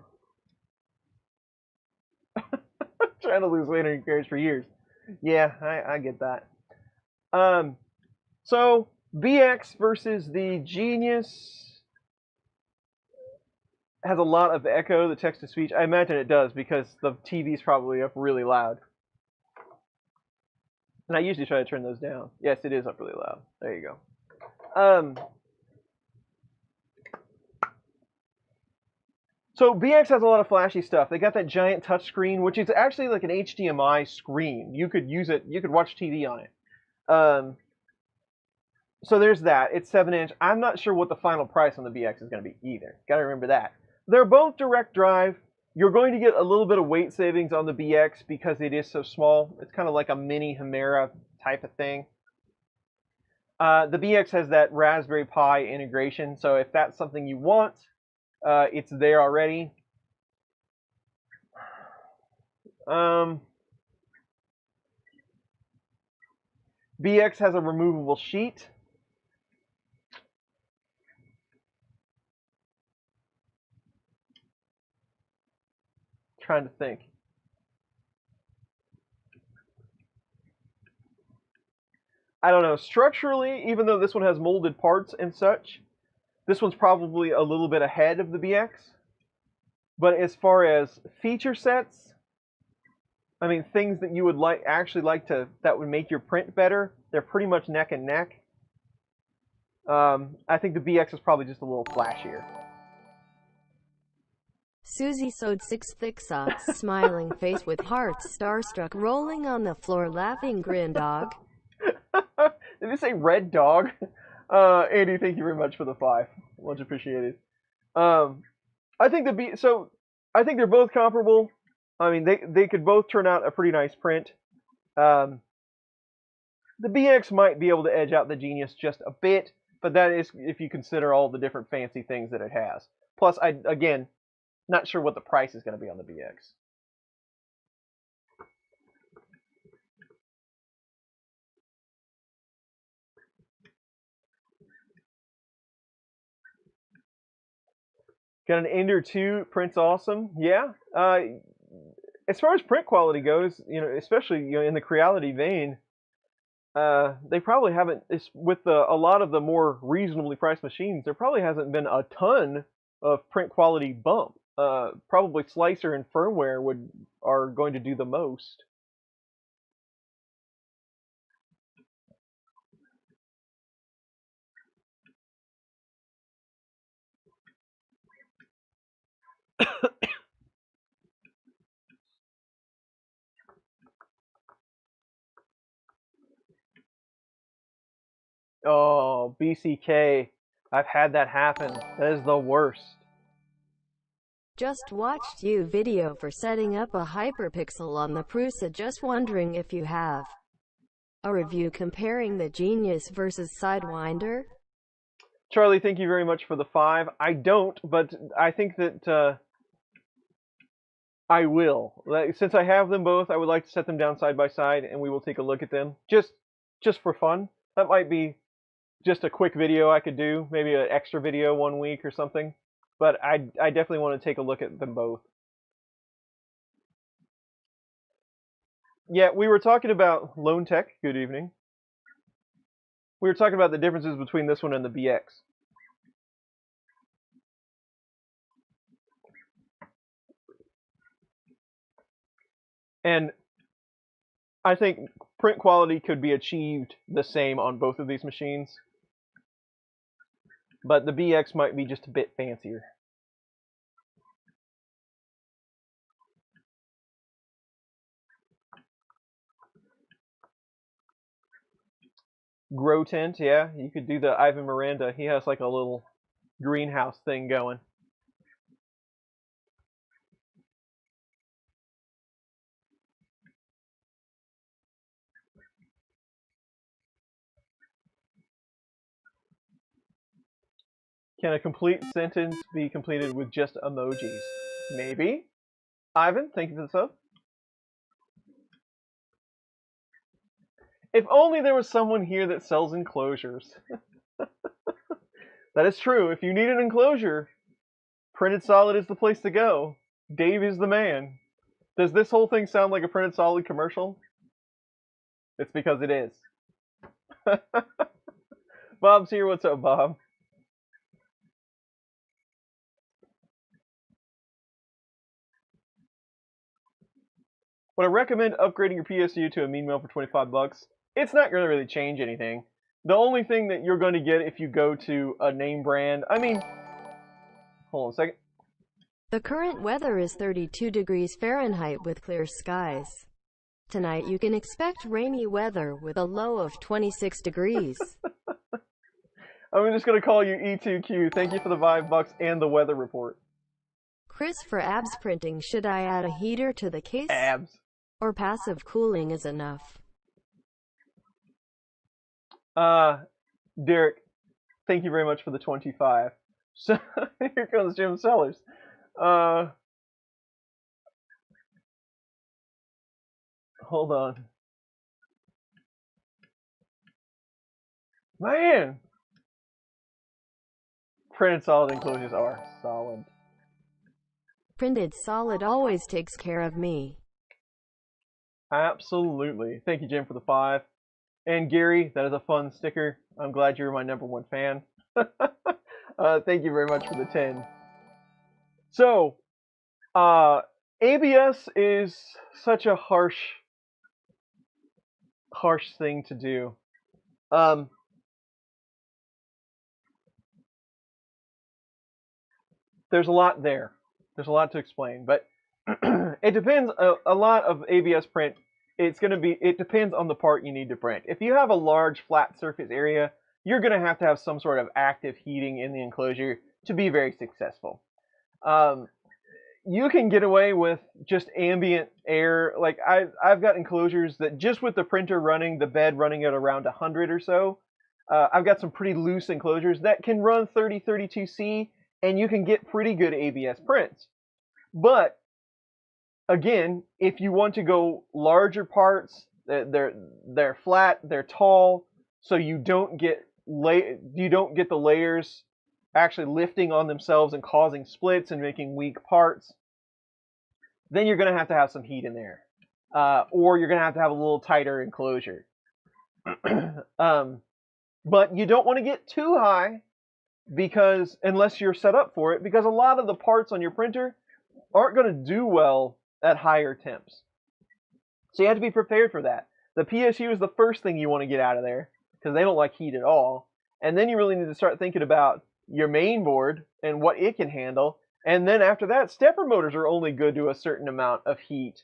trying to lose weight on your carriage for years. Yeah, I get that. So BX versus the Genius has a lot of echo, the text to speech. I imagine it does because the TV's probably up really loud. And I usually try to turn those down. Yes, it is up really loud. There you go. So BX has a lot of flashy stuff. They got that giant touchscreen, which is actually like an HDMI screen. You could use it. You could watch TV on it. So there's that. It's 7-inch. I'm not sure what the final price on the BX is going to be either. Got to remember that. They're both direct drive. You're going to get a little bit of weight savings on the BX because it is so small. It's kind of like a mini Hemera type of thing. The BX has that Raspberry Pi integration, so if that's something you want, it's there already. BX has a removable sheet. Trying to think. I don't know. Structurally, even though this one has molded parts and such, this one's probably a little bit ahead of the BX. But as far as feature sets, I mean, things that you would actually like that would make your print better, they're pretty much neck and neck. I think the BX is probably just a little flashier. Susie sewed 6 thick socks, smiling face with hearts, starstruck, rolling on the floor, laughing, grin dog. Did it say red dog? Andy, thank you very much for the 5. Much appreciated. I think I think they're both comparable. I mean, they could both turn out a pretty nice print. The BX might be able to edge out the Genius just a bit, but that is if you consider all the different fancy things that it has. Plus, again, not sure what the price is going to be on the BX. Got an Ender 2, prints awesome. Yeah. As far as print quality goes, especially in the Creality vein, they probably haven't. With a lot of the more reasonably priced machines, there probably hasn't been a ton of print quality bump. Probably Slicer and firmware are going to do the most. Oh, BCK. I've had that happen. That is the worst. Just watched you video for setting up a hyperpixel on the Prusa. Just wondering if you have a review comparing the Genius versus Sidewinder. Charlie, thank you very much for the 5. I don't, but I think that I will. Since I have them both, I would like to set them down side by side, and we will take a look at them just for fun. That might be just a quick video I could do, maybe an extra video one week or something. But I definitely want to take a look at them both. Yeah, we were talking about Lone Tech. Good evening. We were talking about the differences between this one and the BX. And I think print quality could be achieved the same on both of these machines. But the BX might be just a bit fancier. Grow tent, yeah, you could do the Ivan Miranda. He has like a little greenhouse thing going. Can a complete sentence be completed with just emojis? Maybe. Ivan, thank you for the sub. If only there was someone here that sells enclosures. That is true. If you need an enclosure, Printed Solid is the place to go. Dave is the man. Does this whole thing sound like a Printed Solid commercial? It's because it is. Bob's here. What's up, Bob? Would I recommend upgrading your PSU to a mean mill for 25 bucks? It's not going to really change anything. The only thing that you're going to get if you go to a name brand, I mean, hold on a second. The current weather is 32 degrees Fahrenheit with clear skies. Tonight you can expect rainy weather with a low of 26 degrees. I'm just going to call you E2Q. Thank you for the $5 and the weather report. Chris, for abs printing, should I add a heater to the case? Abs. Or passive cooling is enough? Derek, thank you very much for the 25. So, here comes Jim Sellers. Hold on. Man! Printed solid enclosures are solid. Printed Solid always takes care of me. Absolutely. Thank you, Jim, for the 5. And Gary, that is a fun sticker. I'm glad you're my #1 fan. Thank you very much for the 10. So, ABS is such a harsh thing to do. There's a lot there. There's a lot to explain, but it depends. A lot of ABS print, it depends on the part you need to print. If you have a large flat surface area, you're going to have some sort of active heating in the enclosure to be very successful. You can get away with just ambient air. Like I've got enclosures that just with the printer running, the bed running at around 100 or so, I've got some pretty loose enclosures that can run 30-32C, and you can get pretty good ABS prints. But again, if you want to go larger parts, they're flat, they're tall, so you don't get the layers actually lifting on themselves and causing splits and making weak parts. Then you're going to have some heat in there, or you're going to have a little tighter enclosure. But you don't want to get too high, because unless you're set up for it, because a lot of the parts on your printer aren't going to do well at higher temps. So you have to be prepared for that. The PSU is the first thing you want to get out of there, because they don't like heat at all. And then you really need to start thinking about your main board and what it can handle. And then after that, stepper motors are only good to a certain amount of heat,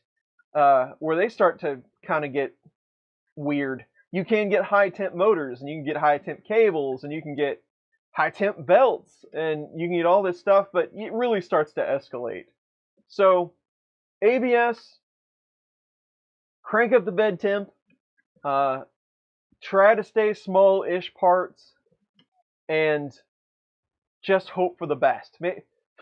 where they start to kind of get weird. You can get high temp motors, and you can get high temp cables, and you can get high temp belts, and you can get all this stuff, but it really starts to escalate. So ABS, crank up the bed temp, try to stay small-ish parts, and just hope for the best.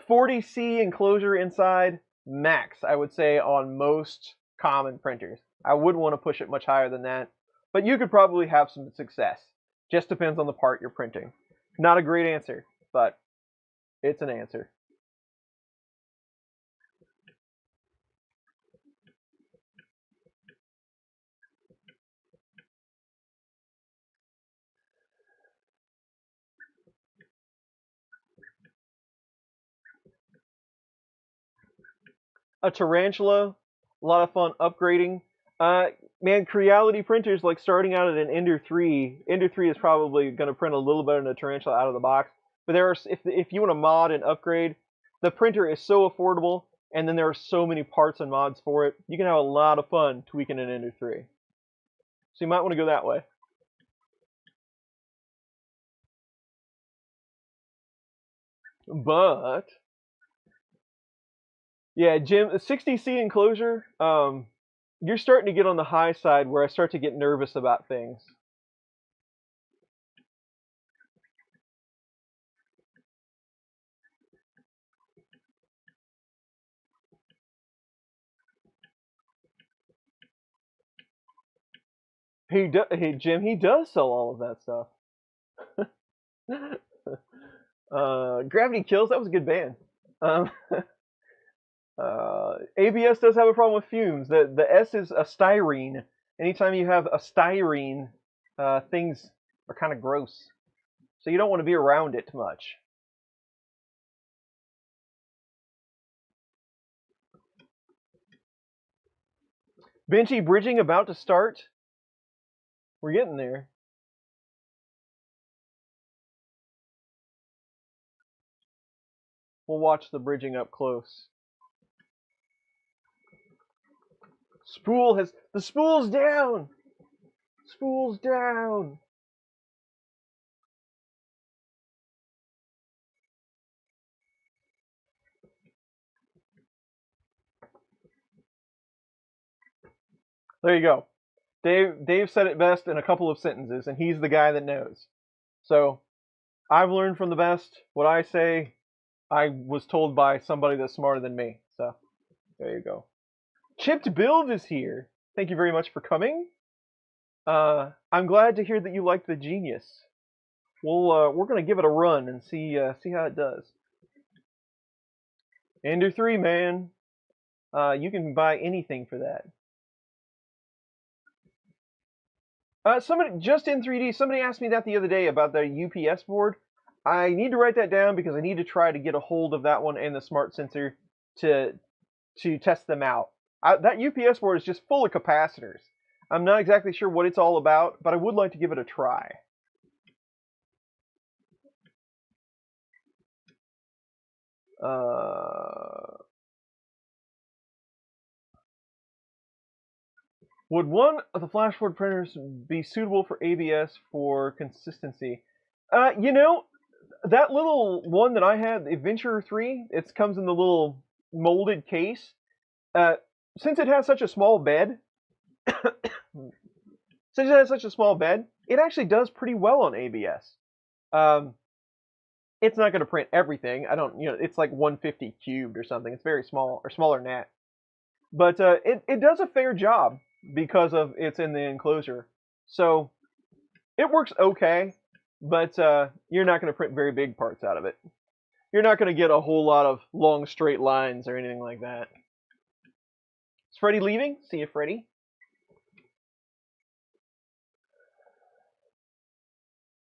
40C enclosure inside, max, I would say, on most common printers. I wouldn't want to push it much higher than that, but you could probably have some success. Just depends on the part you're printing. Not a great answer, but it's an answer. a tarantula, a lot of fun upgrading. Uh, Man, Creality printers, like starting out at an Ender 3. Ender 3 is probably going to print a little better than a tarantula out of the box. But there are, if you want to mod and upgrade, the printer is so affordable, and then there are so many parts and mods for it. You can have a lot of fun tweaking an Ender 3. So you might want to go that way. But yeah, Jim, a 60C enclosure, you're starting to get on the high side where I start to get nervous about things. Hey, Jim, he does sell all of that stuff. Gravity Kills, that was a good band. Um, ABS does have a problem with fumes. The S is a styrene. Anytime you have a styrene, things are kind of gross. So you don't want to be around it too much. Benchy bridging about to start. We're getting there. We'll watch the bridging up close. The spool's down. Spool's down. There you go. Dave said it best in a couple of sentences, and he's the guy that knows. So I've learned from the best. What I say, I was told by somebody that's smarter than me. So there you go. Chipped Build is here. Thank you very much for coming. I'm glad to hear that you liked the Genius. We're gonna give it a run and see how it does. Ender 3, man. You can buy anything for that. Somebody just in 3D. Somebody asked me that the other day about the UPS board. I need to write that down because I need to try to get a hold of that one and the smart sensor to test them out. That UPS board is just full of capacitors. I'm not exactly sure what it's all about, but I would like to give it a try. Would one of the flashboard printers be suitable for ABS for consistency? You know, that little one that I had, the Adventure 3, it comes in the little molded case. Since it has such a small bed, it actually does pretty well on ABS. It's not going to print everything. It's like 150 cubed or something. It's very small, or smaller than that. But it does a fair job because of it's in the enclosure. So it works okay, but you're not going to print very big parts out of it. You're not going to get a whole lot of long straight lines or anything like that. Is Freddy leaving? See you, Freddy.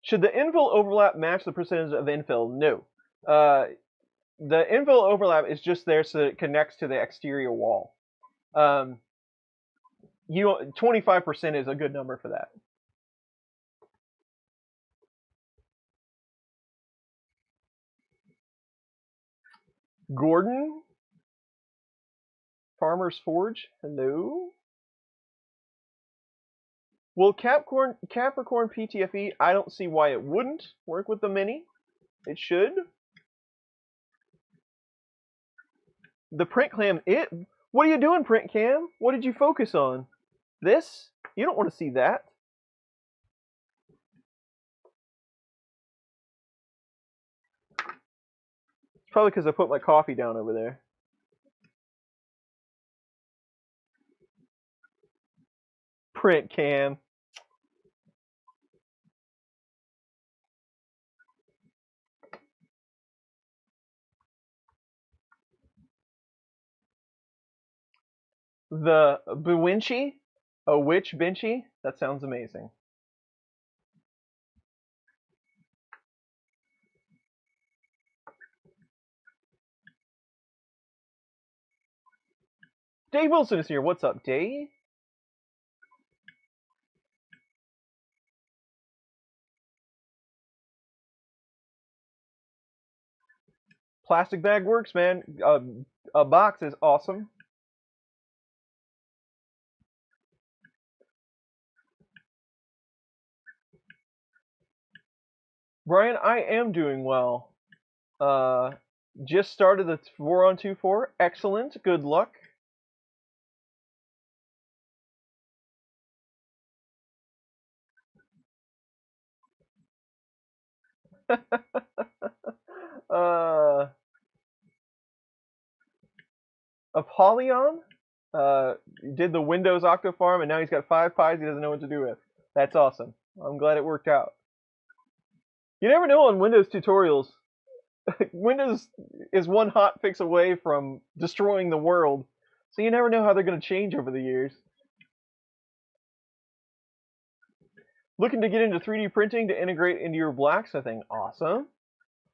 Should the infill overlap match the percentage of infill? No. The infill overlap is just there so that it connects to the exterior wall. 25% is a good number for that. Gordon? Farmer's Forge? Hello? Will Capricorn PTFE? I don't see why it wouldn't work with the Mini. It should. The print cam, what are you doing, print cam? What did you focus on? This? You don't want to see that. It's probably because I put my coffee down over there. Print cam. The benchy? A witch benchy? That sounds amazing. Dave Wilson is here. What's up, Dave? Plastic bag works, man. A box is awesome. Brian, I am doing well. Just started the 4-on-2-4. Excellent. Good luck. Apollyon did the Windows Octofarm, and now he's got 5 pies he doesn't know what to do with. That's awesome. I'm glad it worked out. You never know on Windows tutorials. Windows is one hot fix away from destroying the world, so you never know how they're going to change over the years. Looking to get into 3D printing to integrate into your blacksmithing. Awesome.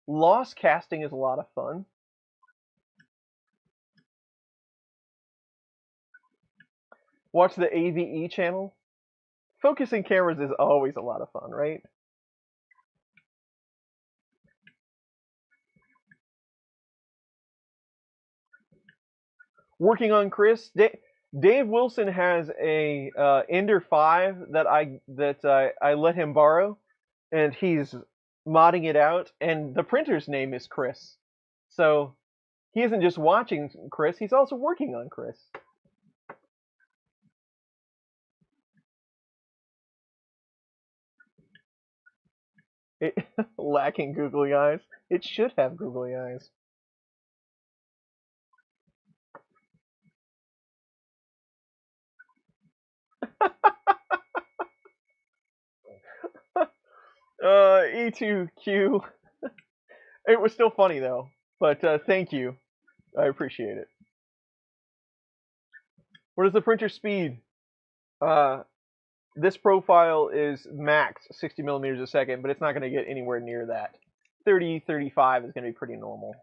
Loss casting is a lot of fun. Watch the AVE channel. Focusing cameras is always a lot of fun, right? Working on Chris. Dave Wilson has a Ender 5 that I let him borrow, and he's modding it out. And the printer's name is Chris, so he isn't just watching Chris; he's also working on Chris. Lacking googly eyes. It should have googly eyes. E2Q. It was still funny though, but thank you. I appreciate it. What is the printer speed? This profile is max 60 millimeters a second, but it's not going to get anywhere near that. 30, 35 is going to be pretty normal.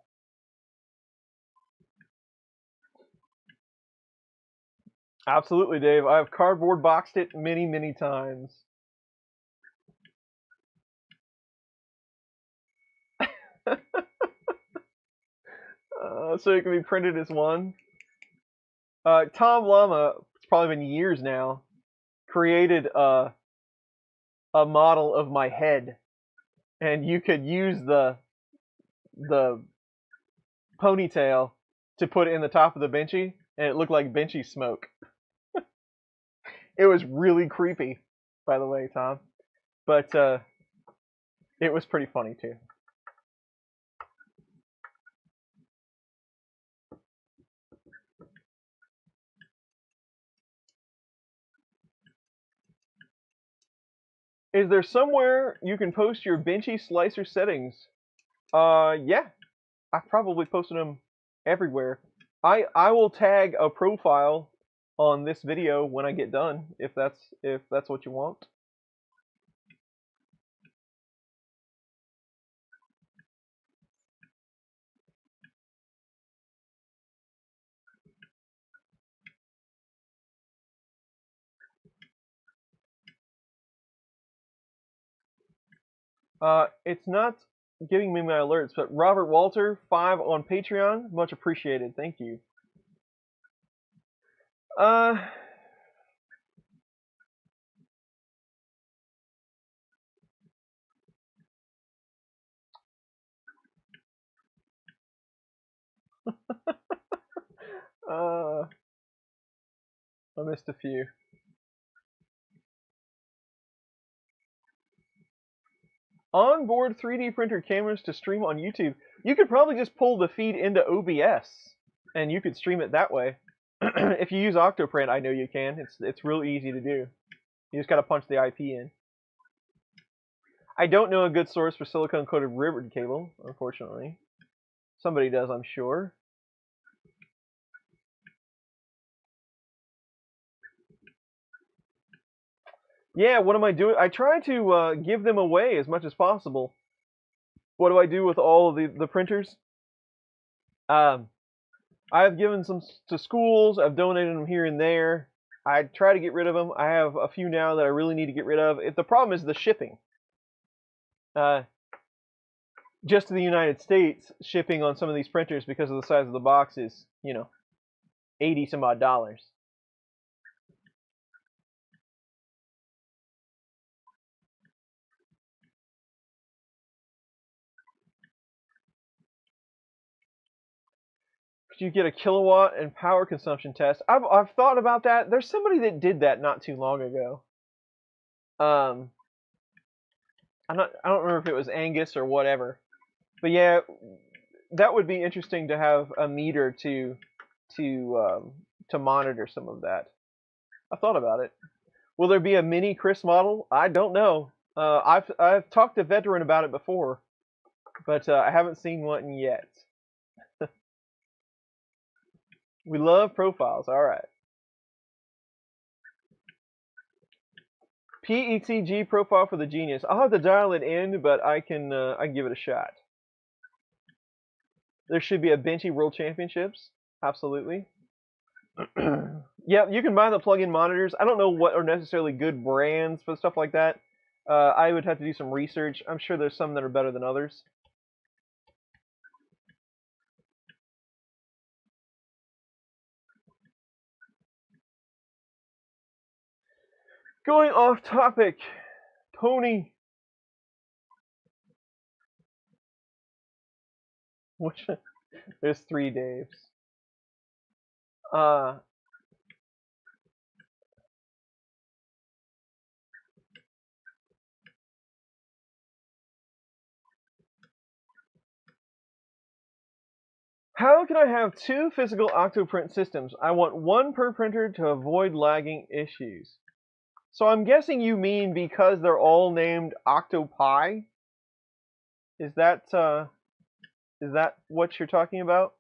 Absolutely, Dave. I've cardboard boxed it many, many times. So it can be printed as one. Tom Llama, it's probably been years now, created a model of my head, and you could use the ponytail to put in the top of the benchy, and it looked like benchy smoke. It was really creepy, by the way, Tom, but it was pretty funny too. Is there somewhere you can post your benchy slicer settings? Yeah, I've probably posted them everywhere. I will tag a profile on this video when I get done, if that's what you want. It's not giving me my alerts, but Robert Walter 5 on Patreon, much appreciated. Thank you. I missed a few. Onboard 3D printer cameras to stream on YouTube. You could probably just pull the feed into OBS, and you could stream it that way. If you use Octoprint, I know you can. It's real easy to do. You just gotta punch the IP in. I don't know a good source for silicone-coated ribbon cable, unfortunately. Somebody does, I'm sure. Yeah, what am I doing? I try to give them away as much as possible. What do I do with all of the printers? I've given some to schools. I've donated them here and there. I try to get rid of them. I have a few now that I really need to get rid of. If the problem is the shipping. Just to the United States, shipping on some of these printers because of the size of the box is, you know, 80 some odd dollars. Could you get a kilowatt and power consumption test? I've thought about that. There's somebody that did that not too long ago. I don't remember if it was Angus or whatever. But yeah, that would be interesting to have a meter to monitor some of that. I thought about it. Will there be a mini Chris model? I don't know. I've talked to Veteran about it before, but I haven't seen one yet. We love profiles. All right. PETG profile for the Genius. I'll have to dial it in, but I can give it a shot. There should be a Benchy World Championships. Absolutely. Yeah, you can buy the plug-in monitors. I don't know what are necessarily good brands for stuff like that. I would have to do some research. I'm sure there's some that are better than others. Going off topic, Tony. Which there's 3 Daves. How can I have 2 physical Octoprint systems? I want 1 per printer to avoid lagging issues. So I'm guessing you mean because they're all named Octopi? Is that what you're talking about?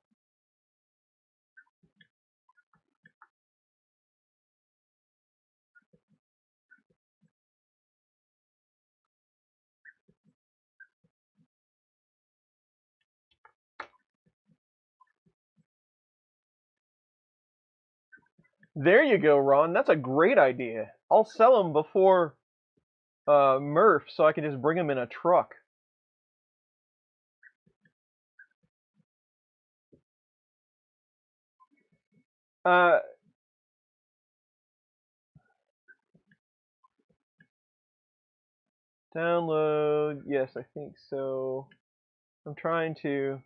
There you go, Ron. That's a great idea. I'll sell them before Murph so I can just bring them in a truck. Download. Yes, I think so. I'm trying to.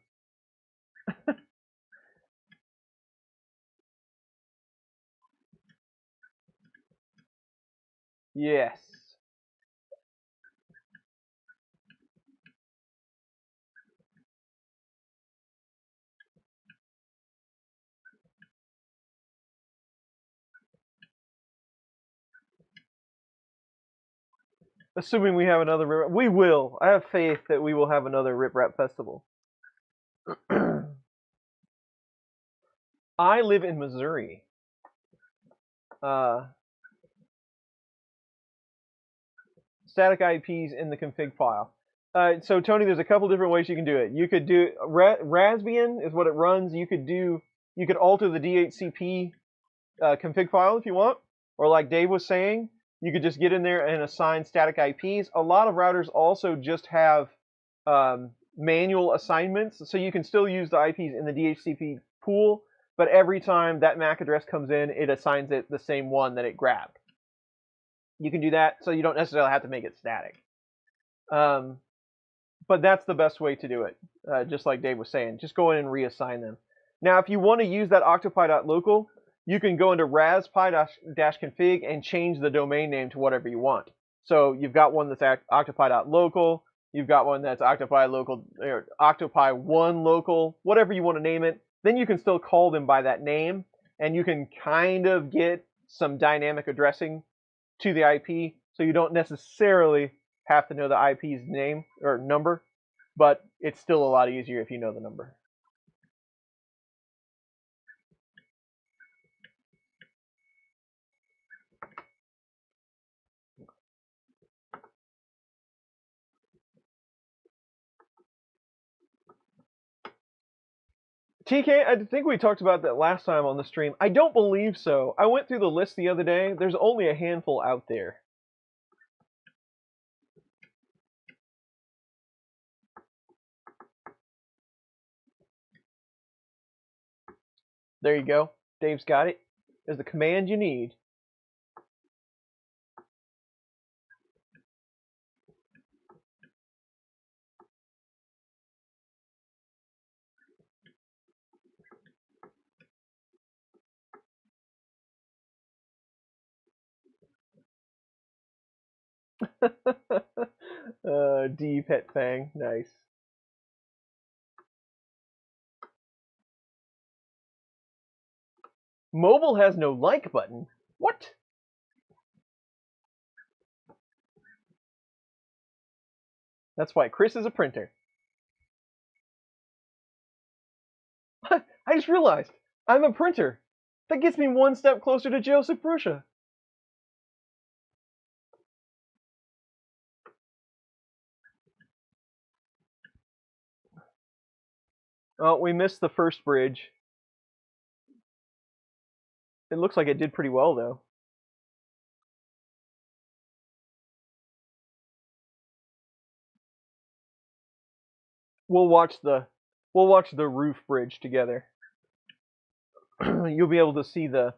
Yes. Assuming we have another rip, we will. I have faith that we will have another Rip Rap Festival. I live in Missouri. Static IPs in the config file. So Tony, there's a couple different ways you can do it. You could do Raspbian is what it runs. You could alter the DHCP config file if you want, or like Dave was saying, you could just get in there and assign static IPs. A lot of routers also just have manual assignments, so you can still use the IPs in the DHCP pool, but every time that MAC address comes in, it assigns it the same one that it grabbed. You can do that, so you don't necessarily have to make it static. But that's the best way to do it, just like Dave was saying. Just go in and reassign them. Now, if you want to use that octopi.local, you can go into raspi-config and change the domain name to whatever you want. So you've got one that's octopi.local, you've got one that's octopi.local, or octopi1local, whatever you want to name it. Then you can still call them by that name, and you can kind of get some dynamic addressing to the IP, so you don't necessarily have to know the IP's name or number, but it's still a lot easier if you know the number. TK, I think we talked about that last time on the stream. I don't believe so. I went through the list the other day. There's only a handful out there. There you go. Dave's got it. There's the command you need. D Pet Fang, nice. Mobile has no like button. What? That's why Chris is a printer. I just realized I'm a printer. That gets me one step closer to Joseph Brusha. Oh, we missed the first bridge. It looks like it did pretty well though. We'll watch the roof bridge together. You'll be able to see the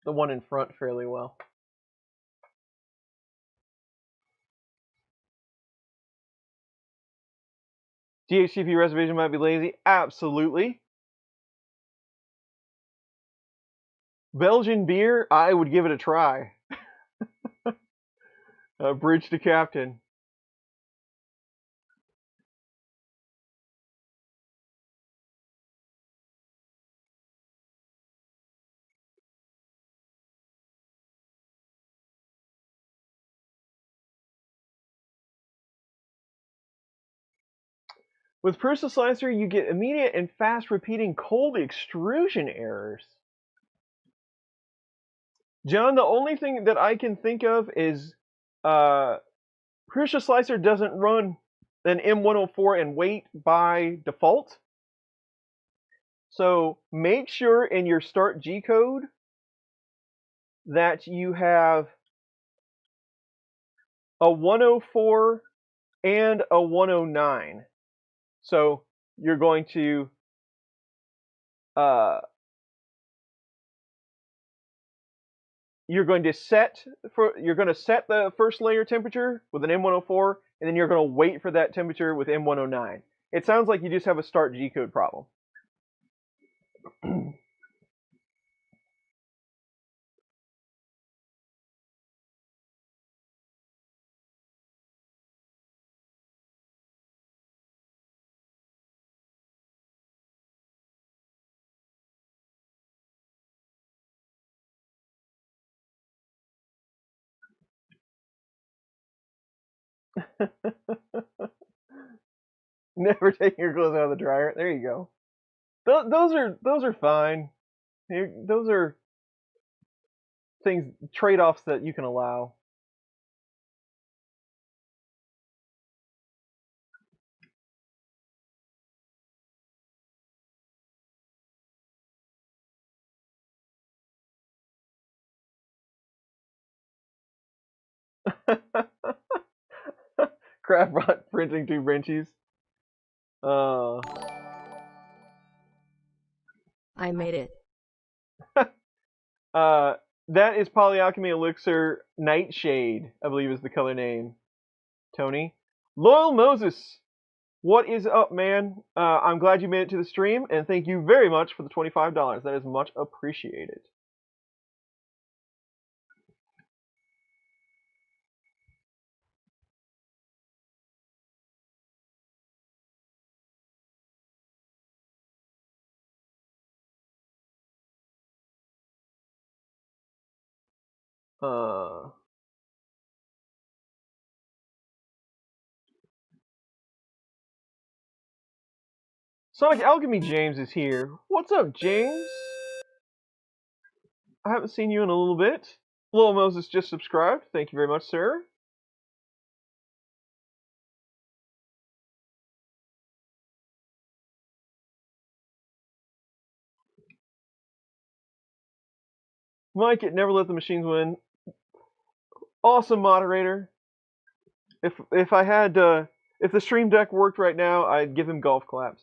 one in front fairly well. DHCP reservation might be lazy. Absolutely. Belgian beer, I would give it a try. Bridge to captain. With Prusa Slicer, you get immediate and fast repeating cold extrusion errors. John, the only thing that I can think of is Prusa Slicer doesn't run an M104 and wait by default. So make sure in your start G code that you have a 104 and a 109. So you're going to set the first layer temperature with an M104, and then you're going to wait for that temperature with M109. It sounds like you just have a start G code problem. Never taking your clothes out of the dryer. There you go. Those are fine. Those are trade-offs that you can allow. Craftbot printing 2 benchies. I made it. That is Polyalchemy Elixir Nightshade, I believe is the color name. Tony. Loyal Moses, what is up, man? I'm glad you made it to the stream, and thank you very much for the $25. That is much appreciated. Sonic Alchemy James is here. What's up, James? I haven't seen you in a little bit. Little Moses just subscribed. Thank you very much, sir. Mike, it never let the machines win. Awesome moderator. If I had if the stream deck worked right now, I'd give him golf claps.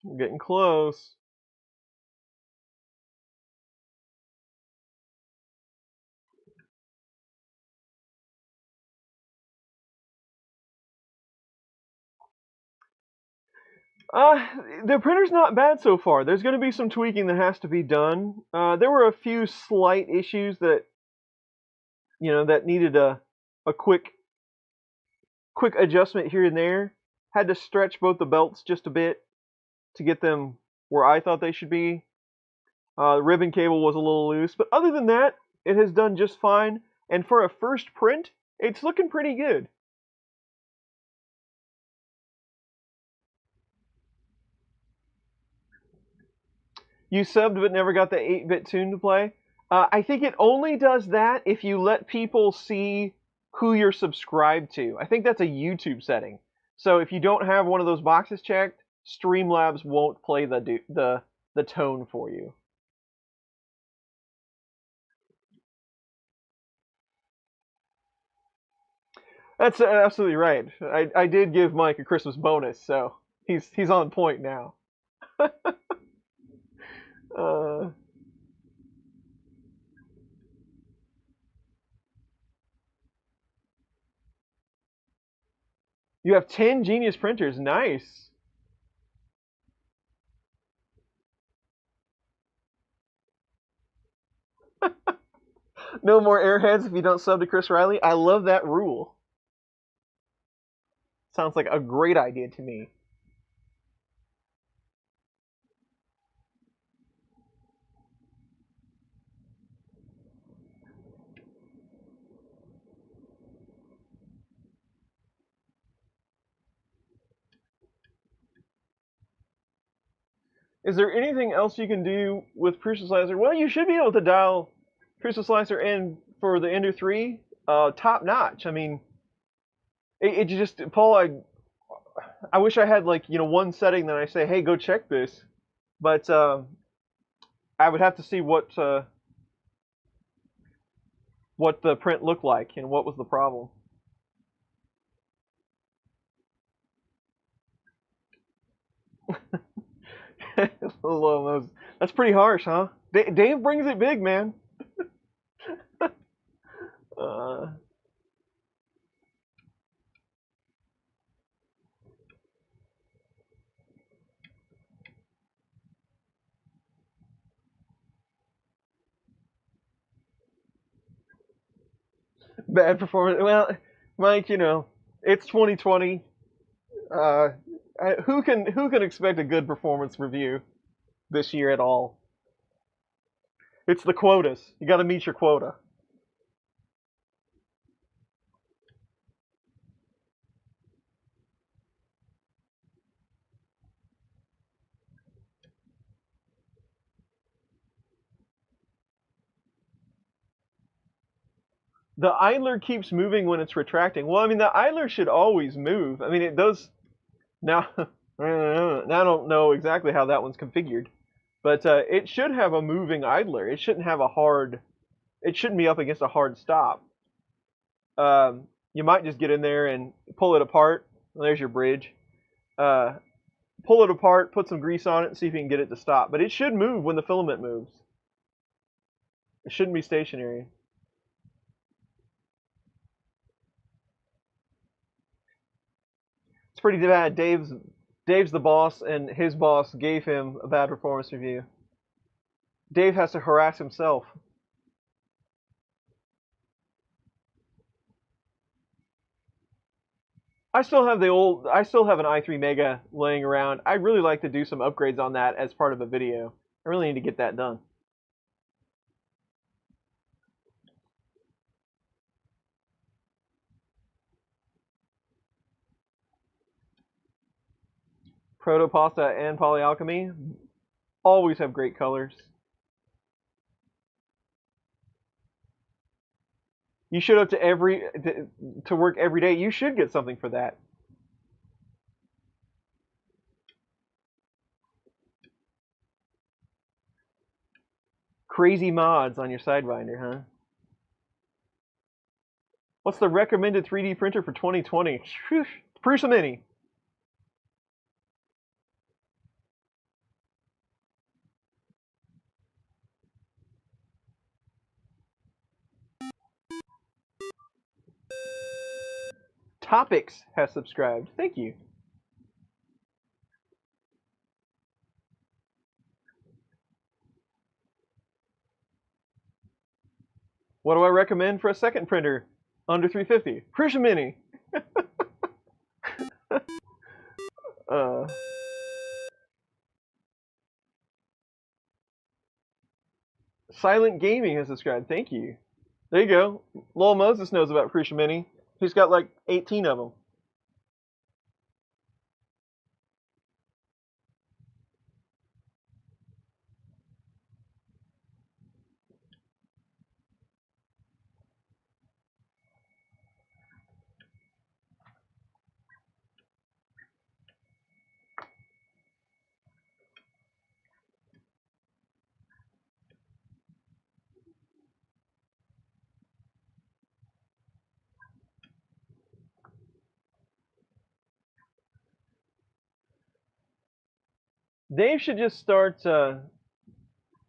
We're getting close. The printer's not bad so far. There's going to be some tweaking that has to be done. There were a few slight issues that, that needed a quick adjustment here and there. Had to stretch both the belts just a bit to get them where I thought they should be. The ribbon cable was a little loose, but other than that, it has done just fine. And for a first print, it's looking pretty good. You subbed but never got the 8-bit tune to play. I think it only does that if you let people see who you're subscribed to. I think that's a YouTube setting. So if you don't have one of those boxes checked, Streamlabs won't play the tone for you. That's absolutely right. I did give Mike a Christmas bonus, so he's on point now. You have 10 Genius printers. Nice. No more airheads if you don't sub to Chris Riley. I love that rule. Sounds like a great idea to me. Is there anything else you can do with Prusa Slicer? Well, you should be able to dial Prusa Slicer in for the Ender 3 top notch. I mean, it just, Paul, I wish I had one setting that I say, hey, go check this. But I would have to see what the print looked like and what was the problem. That's pretty harsh, huh? Dave brings it big, man. uh, Bad performance. Well, Mike, it's 2020. Uh, who can expect a good performance review this year at all? It's the quotas. You got to meet your quota. The idler keeps moving when it's retracting. Well, I mean, the idler should always move. I mean, it does. Now, I don't know exactly how that one's configured, but it should have a moving idler. It shouldn't have a hard. It shouldn't be up against a hard stop. You might just get in there and pull it apart. Well, there's your bridge. Pull it apart, put some grease on it, and see if you can get it to stop. But it should move when the filament moves. It shouldn't be stationary. It's pretty bad. Dave's the boss, and his boss gave him a bad performance review. Dave has to harass himself. I still have an i3 Mega laying around. I'd really like to do some upgrades on that as part of a video. I really need to get that done. Protopasta and Polyalchemy always have great colors. You showed up to work every day. You should get something for that. Crazy mods on your Sidewinder, huh? What's the recommended 3D printer for 2020? Prusa Mini. Topics has subscribed. Thank you. What do I recommend for a second printer under 350? Prusa Mini. uh, Silent Gaming has subscribed. Thank you. There you go. Lowell Moses knows about Prusa Mini. He's got like 18 of them. Dave should just start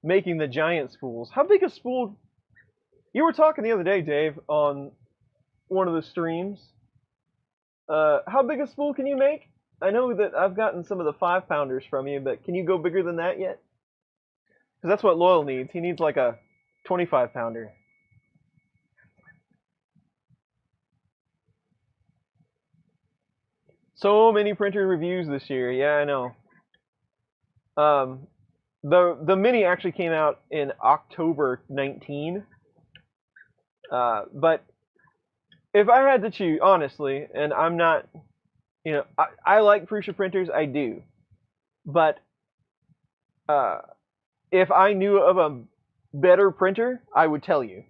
making the giant spools. How big a spool? You were talking the other day, Dave, on one of the streams. How big a spool can you make? I know that I've gotten some of the 5-pounders from you, but can you go bigger than that yet? Because that's what Loyal needs. He needs like a 25-pounder. So many printer reviews this year. Yeah, I know. The Mini actually came out in October 19. But if I had to choose, honestly, and I'm not, I like Prusa printers, I do. But if I knew of a better printer, I would tell you.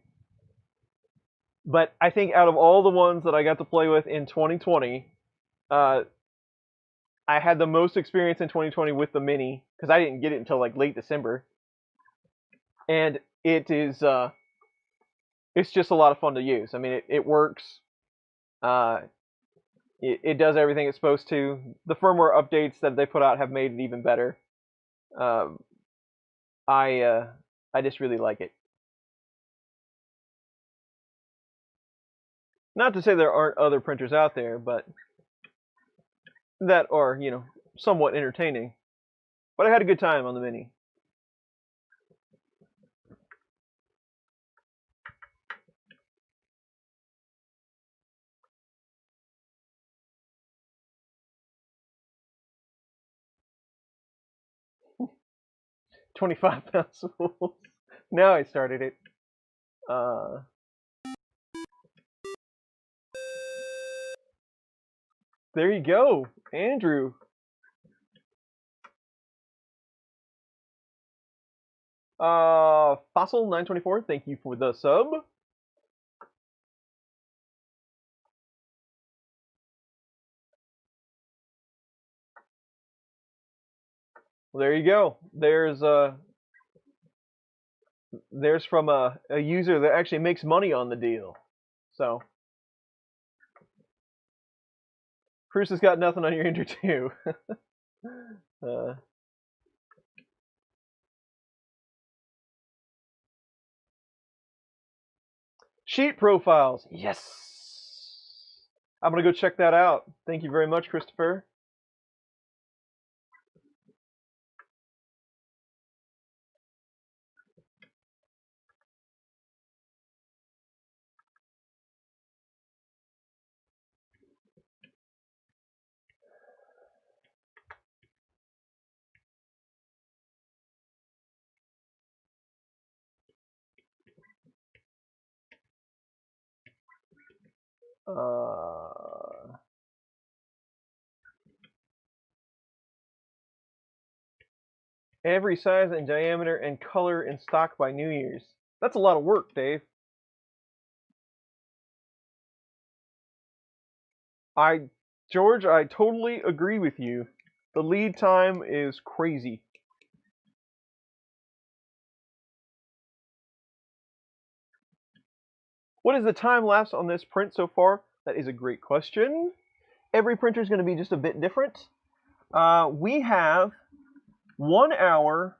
But I think out of all the ones that I got to play with in 2020, I had the most experience in 2020 with the Mini because I didn't get it until like late December, and it's just a lot of fun to use. I mean, it works. It does everything it's supposed to. The firmware updates that they put out have made it even better. Um, I just really like it. Not to say there aren't other printers out there, but that are somewhat entertaining. But I had a good time on the Mini. £25 spools. Now I started it. There you go, Andrew. Fossil924, thank you for the sub. Well, there you go. There's from a user that actually makes money on the deal. So Bruce has got nothing on your Ender too. Sheet profiles, yes. I'm gonna go check that out. Thank you very much, Christopher. Every size and diameter and color in stock by New Year's. That's a lot of work, Dave. George, I totally agree with you. The lead time is crazy. What is the time lapse on this print so far? That is a great question. Every printer is going to be just a bit different. We have 1 hour,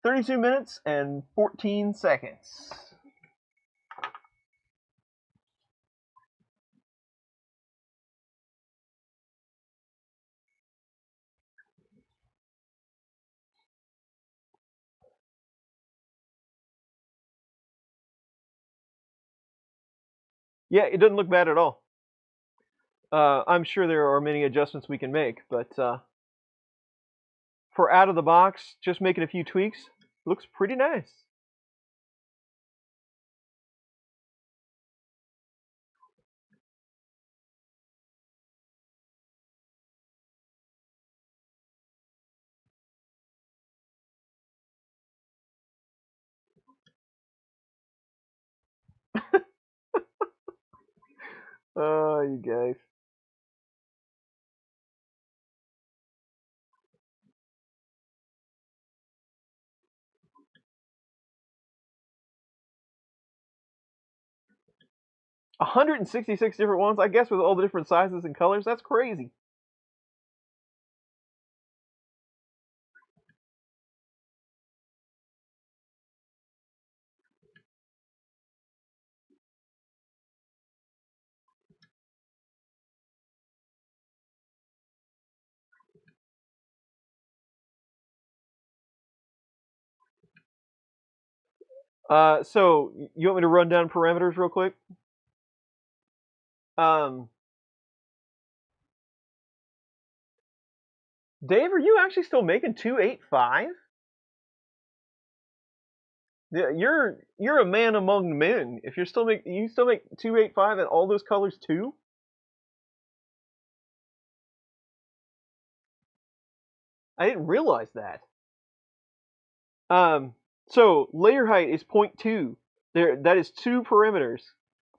32 minutes, and 14 seconds. Yeah, it doesn't look bad at all. I'm sure there are many adjustments we can make, but for out of the box, just making a few tweaks, looks pretty nice. Oh, you guys. $166 different ones, I guess, with all the different sizes and colors. That's crazy. So you want me to run down parameters real quick? Um, Dave, are you actually still making 285? Yeah, you're a man among men. If you still make 285 and all those colors too. I didn't realize that. So layer height is 0.2. That is 2 perimeters,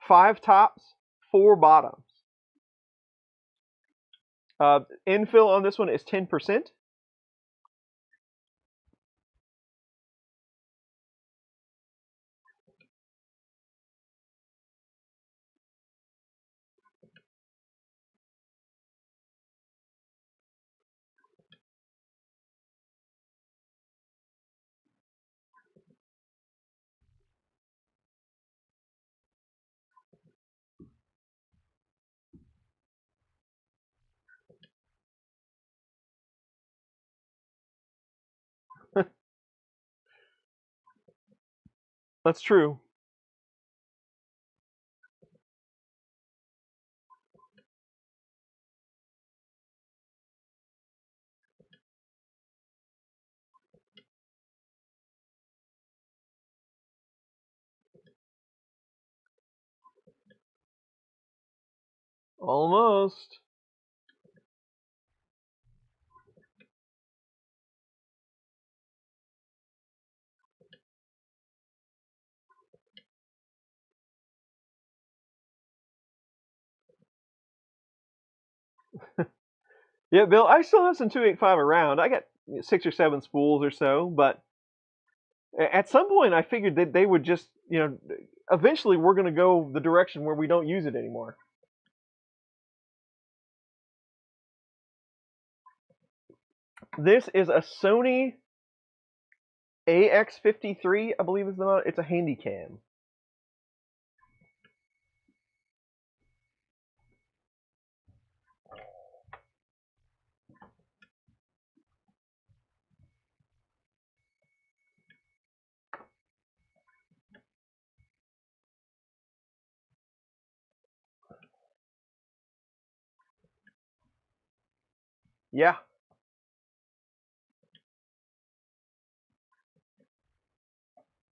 5 tops, 4 bottoms. Infill on this one is 10%. That's true. Almost. Yeah, Bill, I still have some 285 around. I got 6 or 7 spools or so, but at some point I figured that they would just, eventually we're going to go the direction where we don't use it anymore. This is a Sony AX53, I believe is the model. It's a handy cam. Yeah.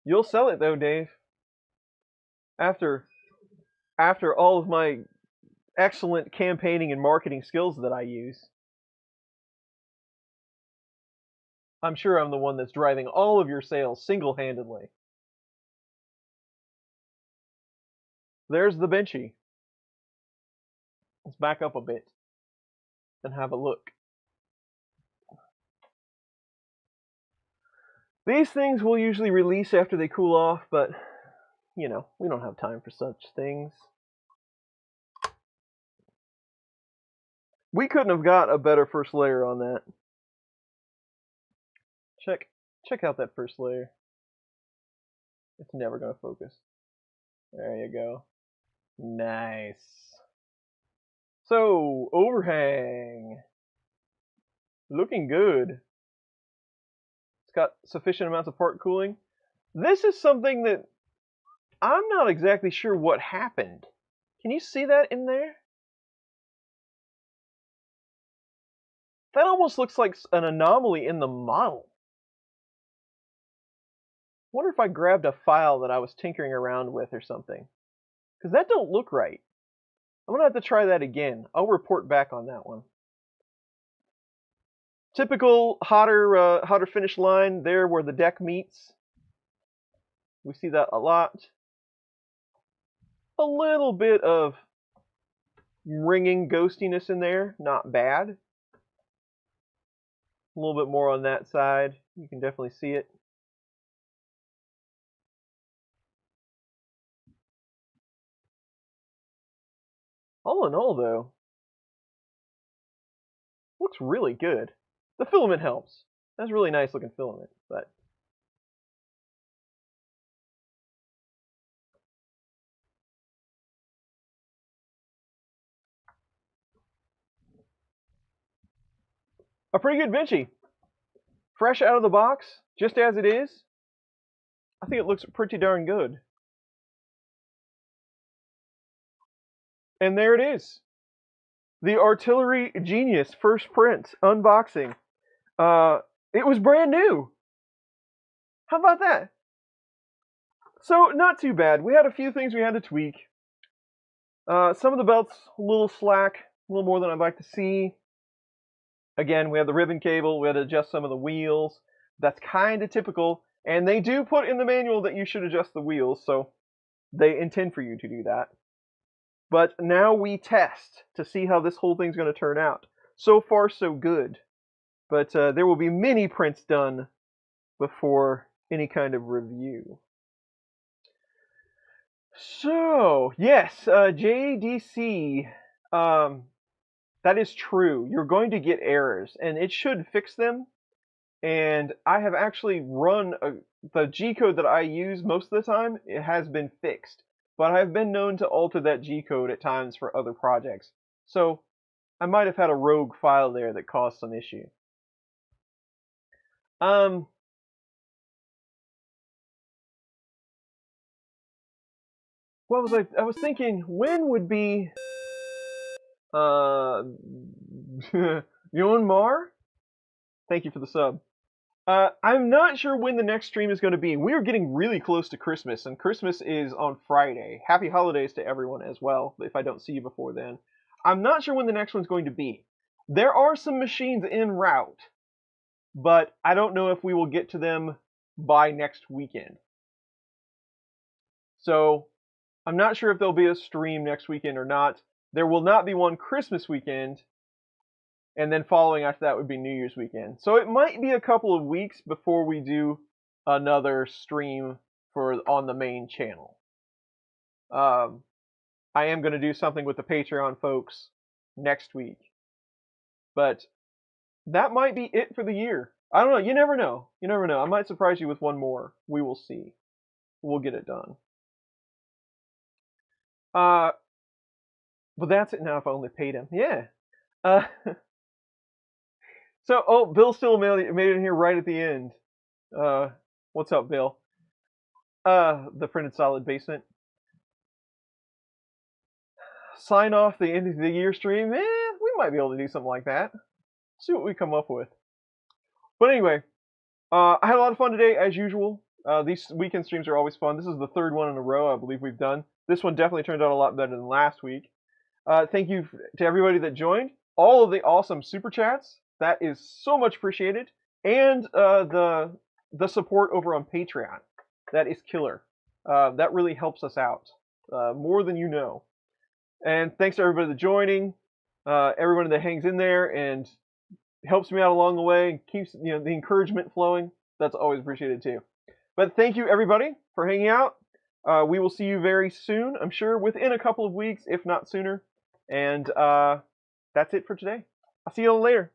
You'll sell it though, Dave. After all of my excellent campaigning and marketing skills that I use. I'm sure I'm the one that's driving all of your sales single-handedly. There's the benchy. Let's back up a bit and have a look. These things will usually release after they cool off, but, you know, we don't have time for such things. We couldn't have got a better first layer on that. Check out that first layer. It's never going to focus. There you go. Nice. So, overhang. Looking good. It's got sufficient amounts of part cooling. This is something that I'm not exactly sure what happened. Can you see that in there? That almost looks like an anomaly in the model. Wonder if I grabbed a file that I was tinkering around with or something. Because that don't look right. I'm going to have to try that again. I'll report back on that one. Typical hotter finish line there where the deck meets. We see that a lot. A little bit of ringing ghostiness in there. Not bad. A little bit more on that side. You can definitely see it. All in all, though, looks really good. The filament helps. That's really nice looking filament, but a pretty good benchy. Fresh out of the box, just as it is. I think it looks pretty darn good. And there it is. The Artillery Genius first print unboxing. It was brand new. How about that? So, not too bad. We had a few things we had to tweak. Some of the belts, a little slack, a little more than I'd like to see. Again, we had the ribbon cable, we had to adjust some of the wheels. That's kind of typical. And they do put in the manual that you should adjust the wheels, so they intend for you to do that. But now we test to see how this whole thing's going to turn out. So far, so good. But there will be many prints done before any kind of review. So, yes, JDC, that is true. You're going to get errors, and it should fix them. And I have actually run the G-code that I use most of the time. It has been fixed. But I've been known to alter that G-code at times for other projects. So I might have had a rogue file there that caused some issue. What was I was thinking, when would be Yon Mar? Thank you for the sub. I'm not sure when the next stream is going to be. We are getting really close to Christmas, and Christmas is on Friday. Happy holidays to everyone as well, if I don't see you before then. I'm not sure when the next one's going to be. There are some machines en route, but I don't know if we will get to them by next weekend. So I'm not sure if there'll be a stream next weekend or not. There will not be one Christmas weekend, and then following after that would be New Year's weekend. So it might be a couple of weeks before we do another stream on the main channel. I am going to do something with the Patreon folks next week. But that might be it for the year. I don't know. You never know. You never know. I might surprise you with one more. We will see. We'll get it done. But that's it now if I only paid him. Yeah. So, Bill still made it in here right at the end. What's up, Bill? The printed solid basement. Sign off the end of the year stream. We might be able to do something like that. See what we come up with. But anyway, I had a lot of fun today, as usual. These weekend streams are always fun. This is the third one in a row I believe we've done. This one definitely turned out a lot better than last week. Thank you to everybody that joined. All of the awesome super chats. That is so much appreciated. and the support over on Patreon. That is killer. That really helps us out more than you know. And thanks to everybody that's joining, everybody that hangs in there and helps me out along the way and keeps the encouragement flowing. That's always appreciated too. But thank you everybody for hanging out. We will see you very soon, I'm sure, within a couple of weeks, if not sooner. And that's it for today. I'll see you all later.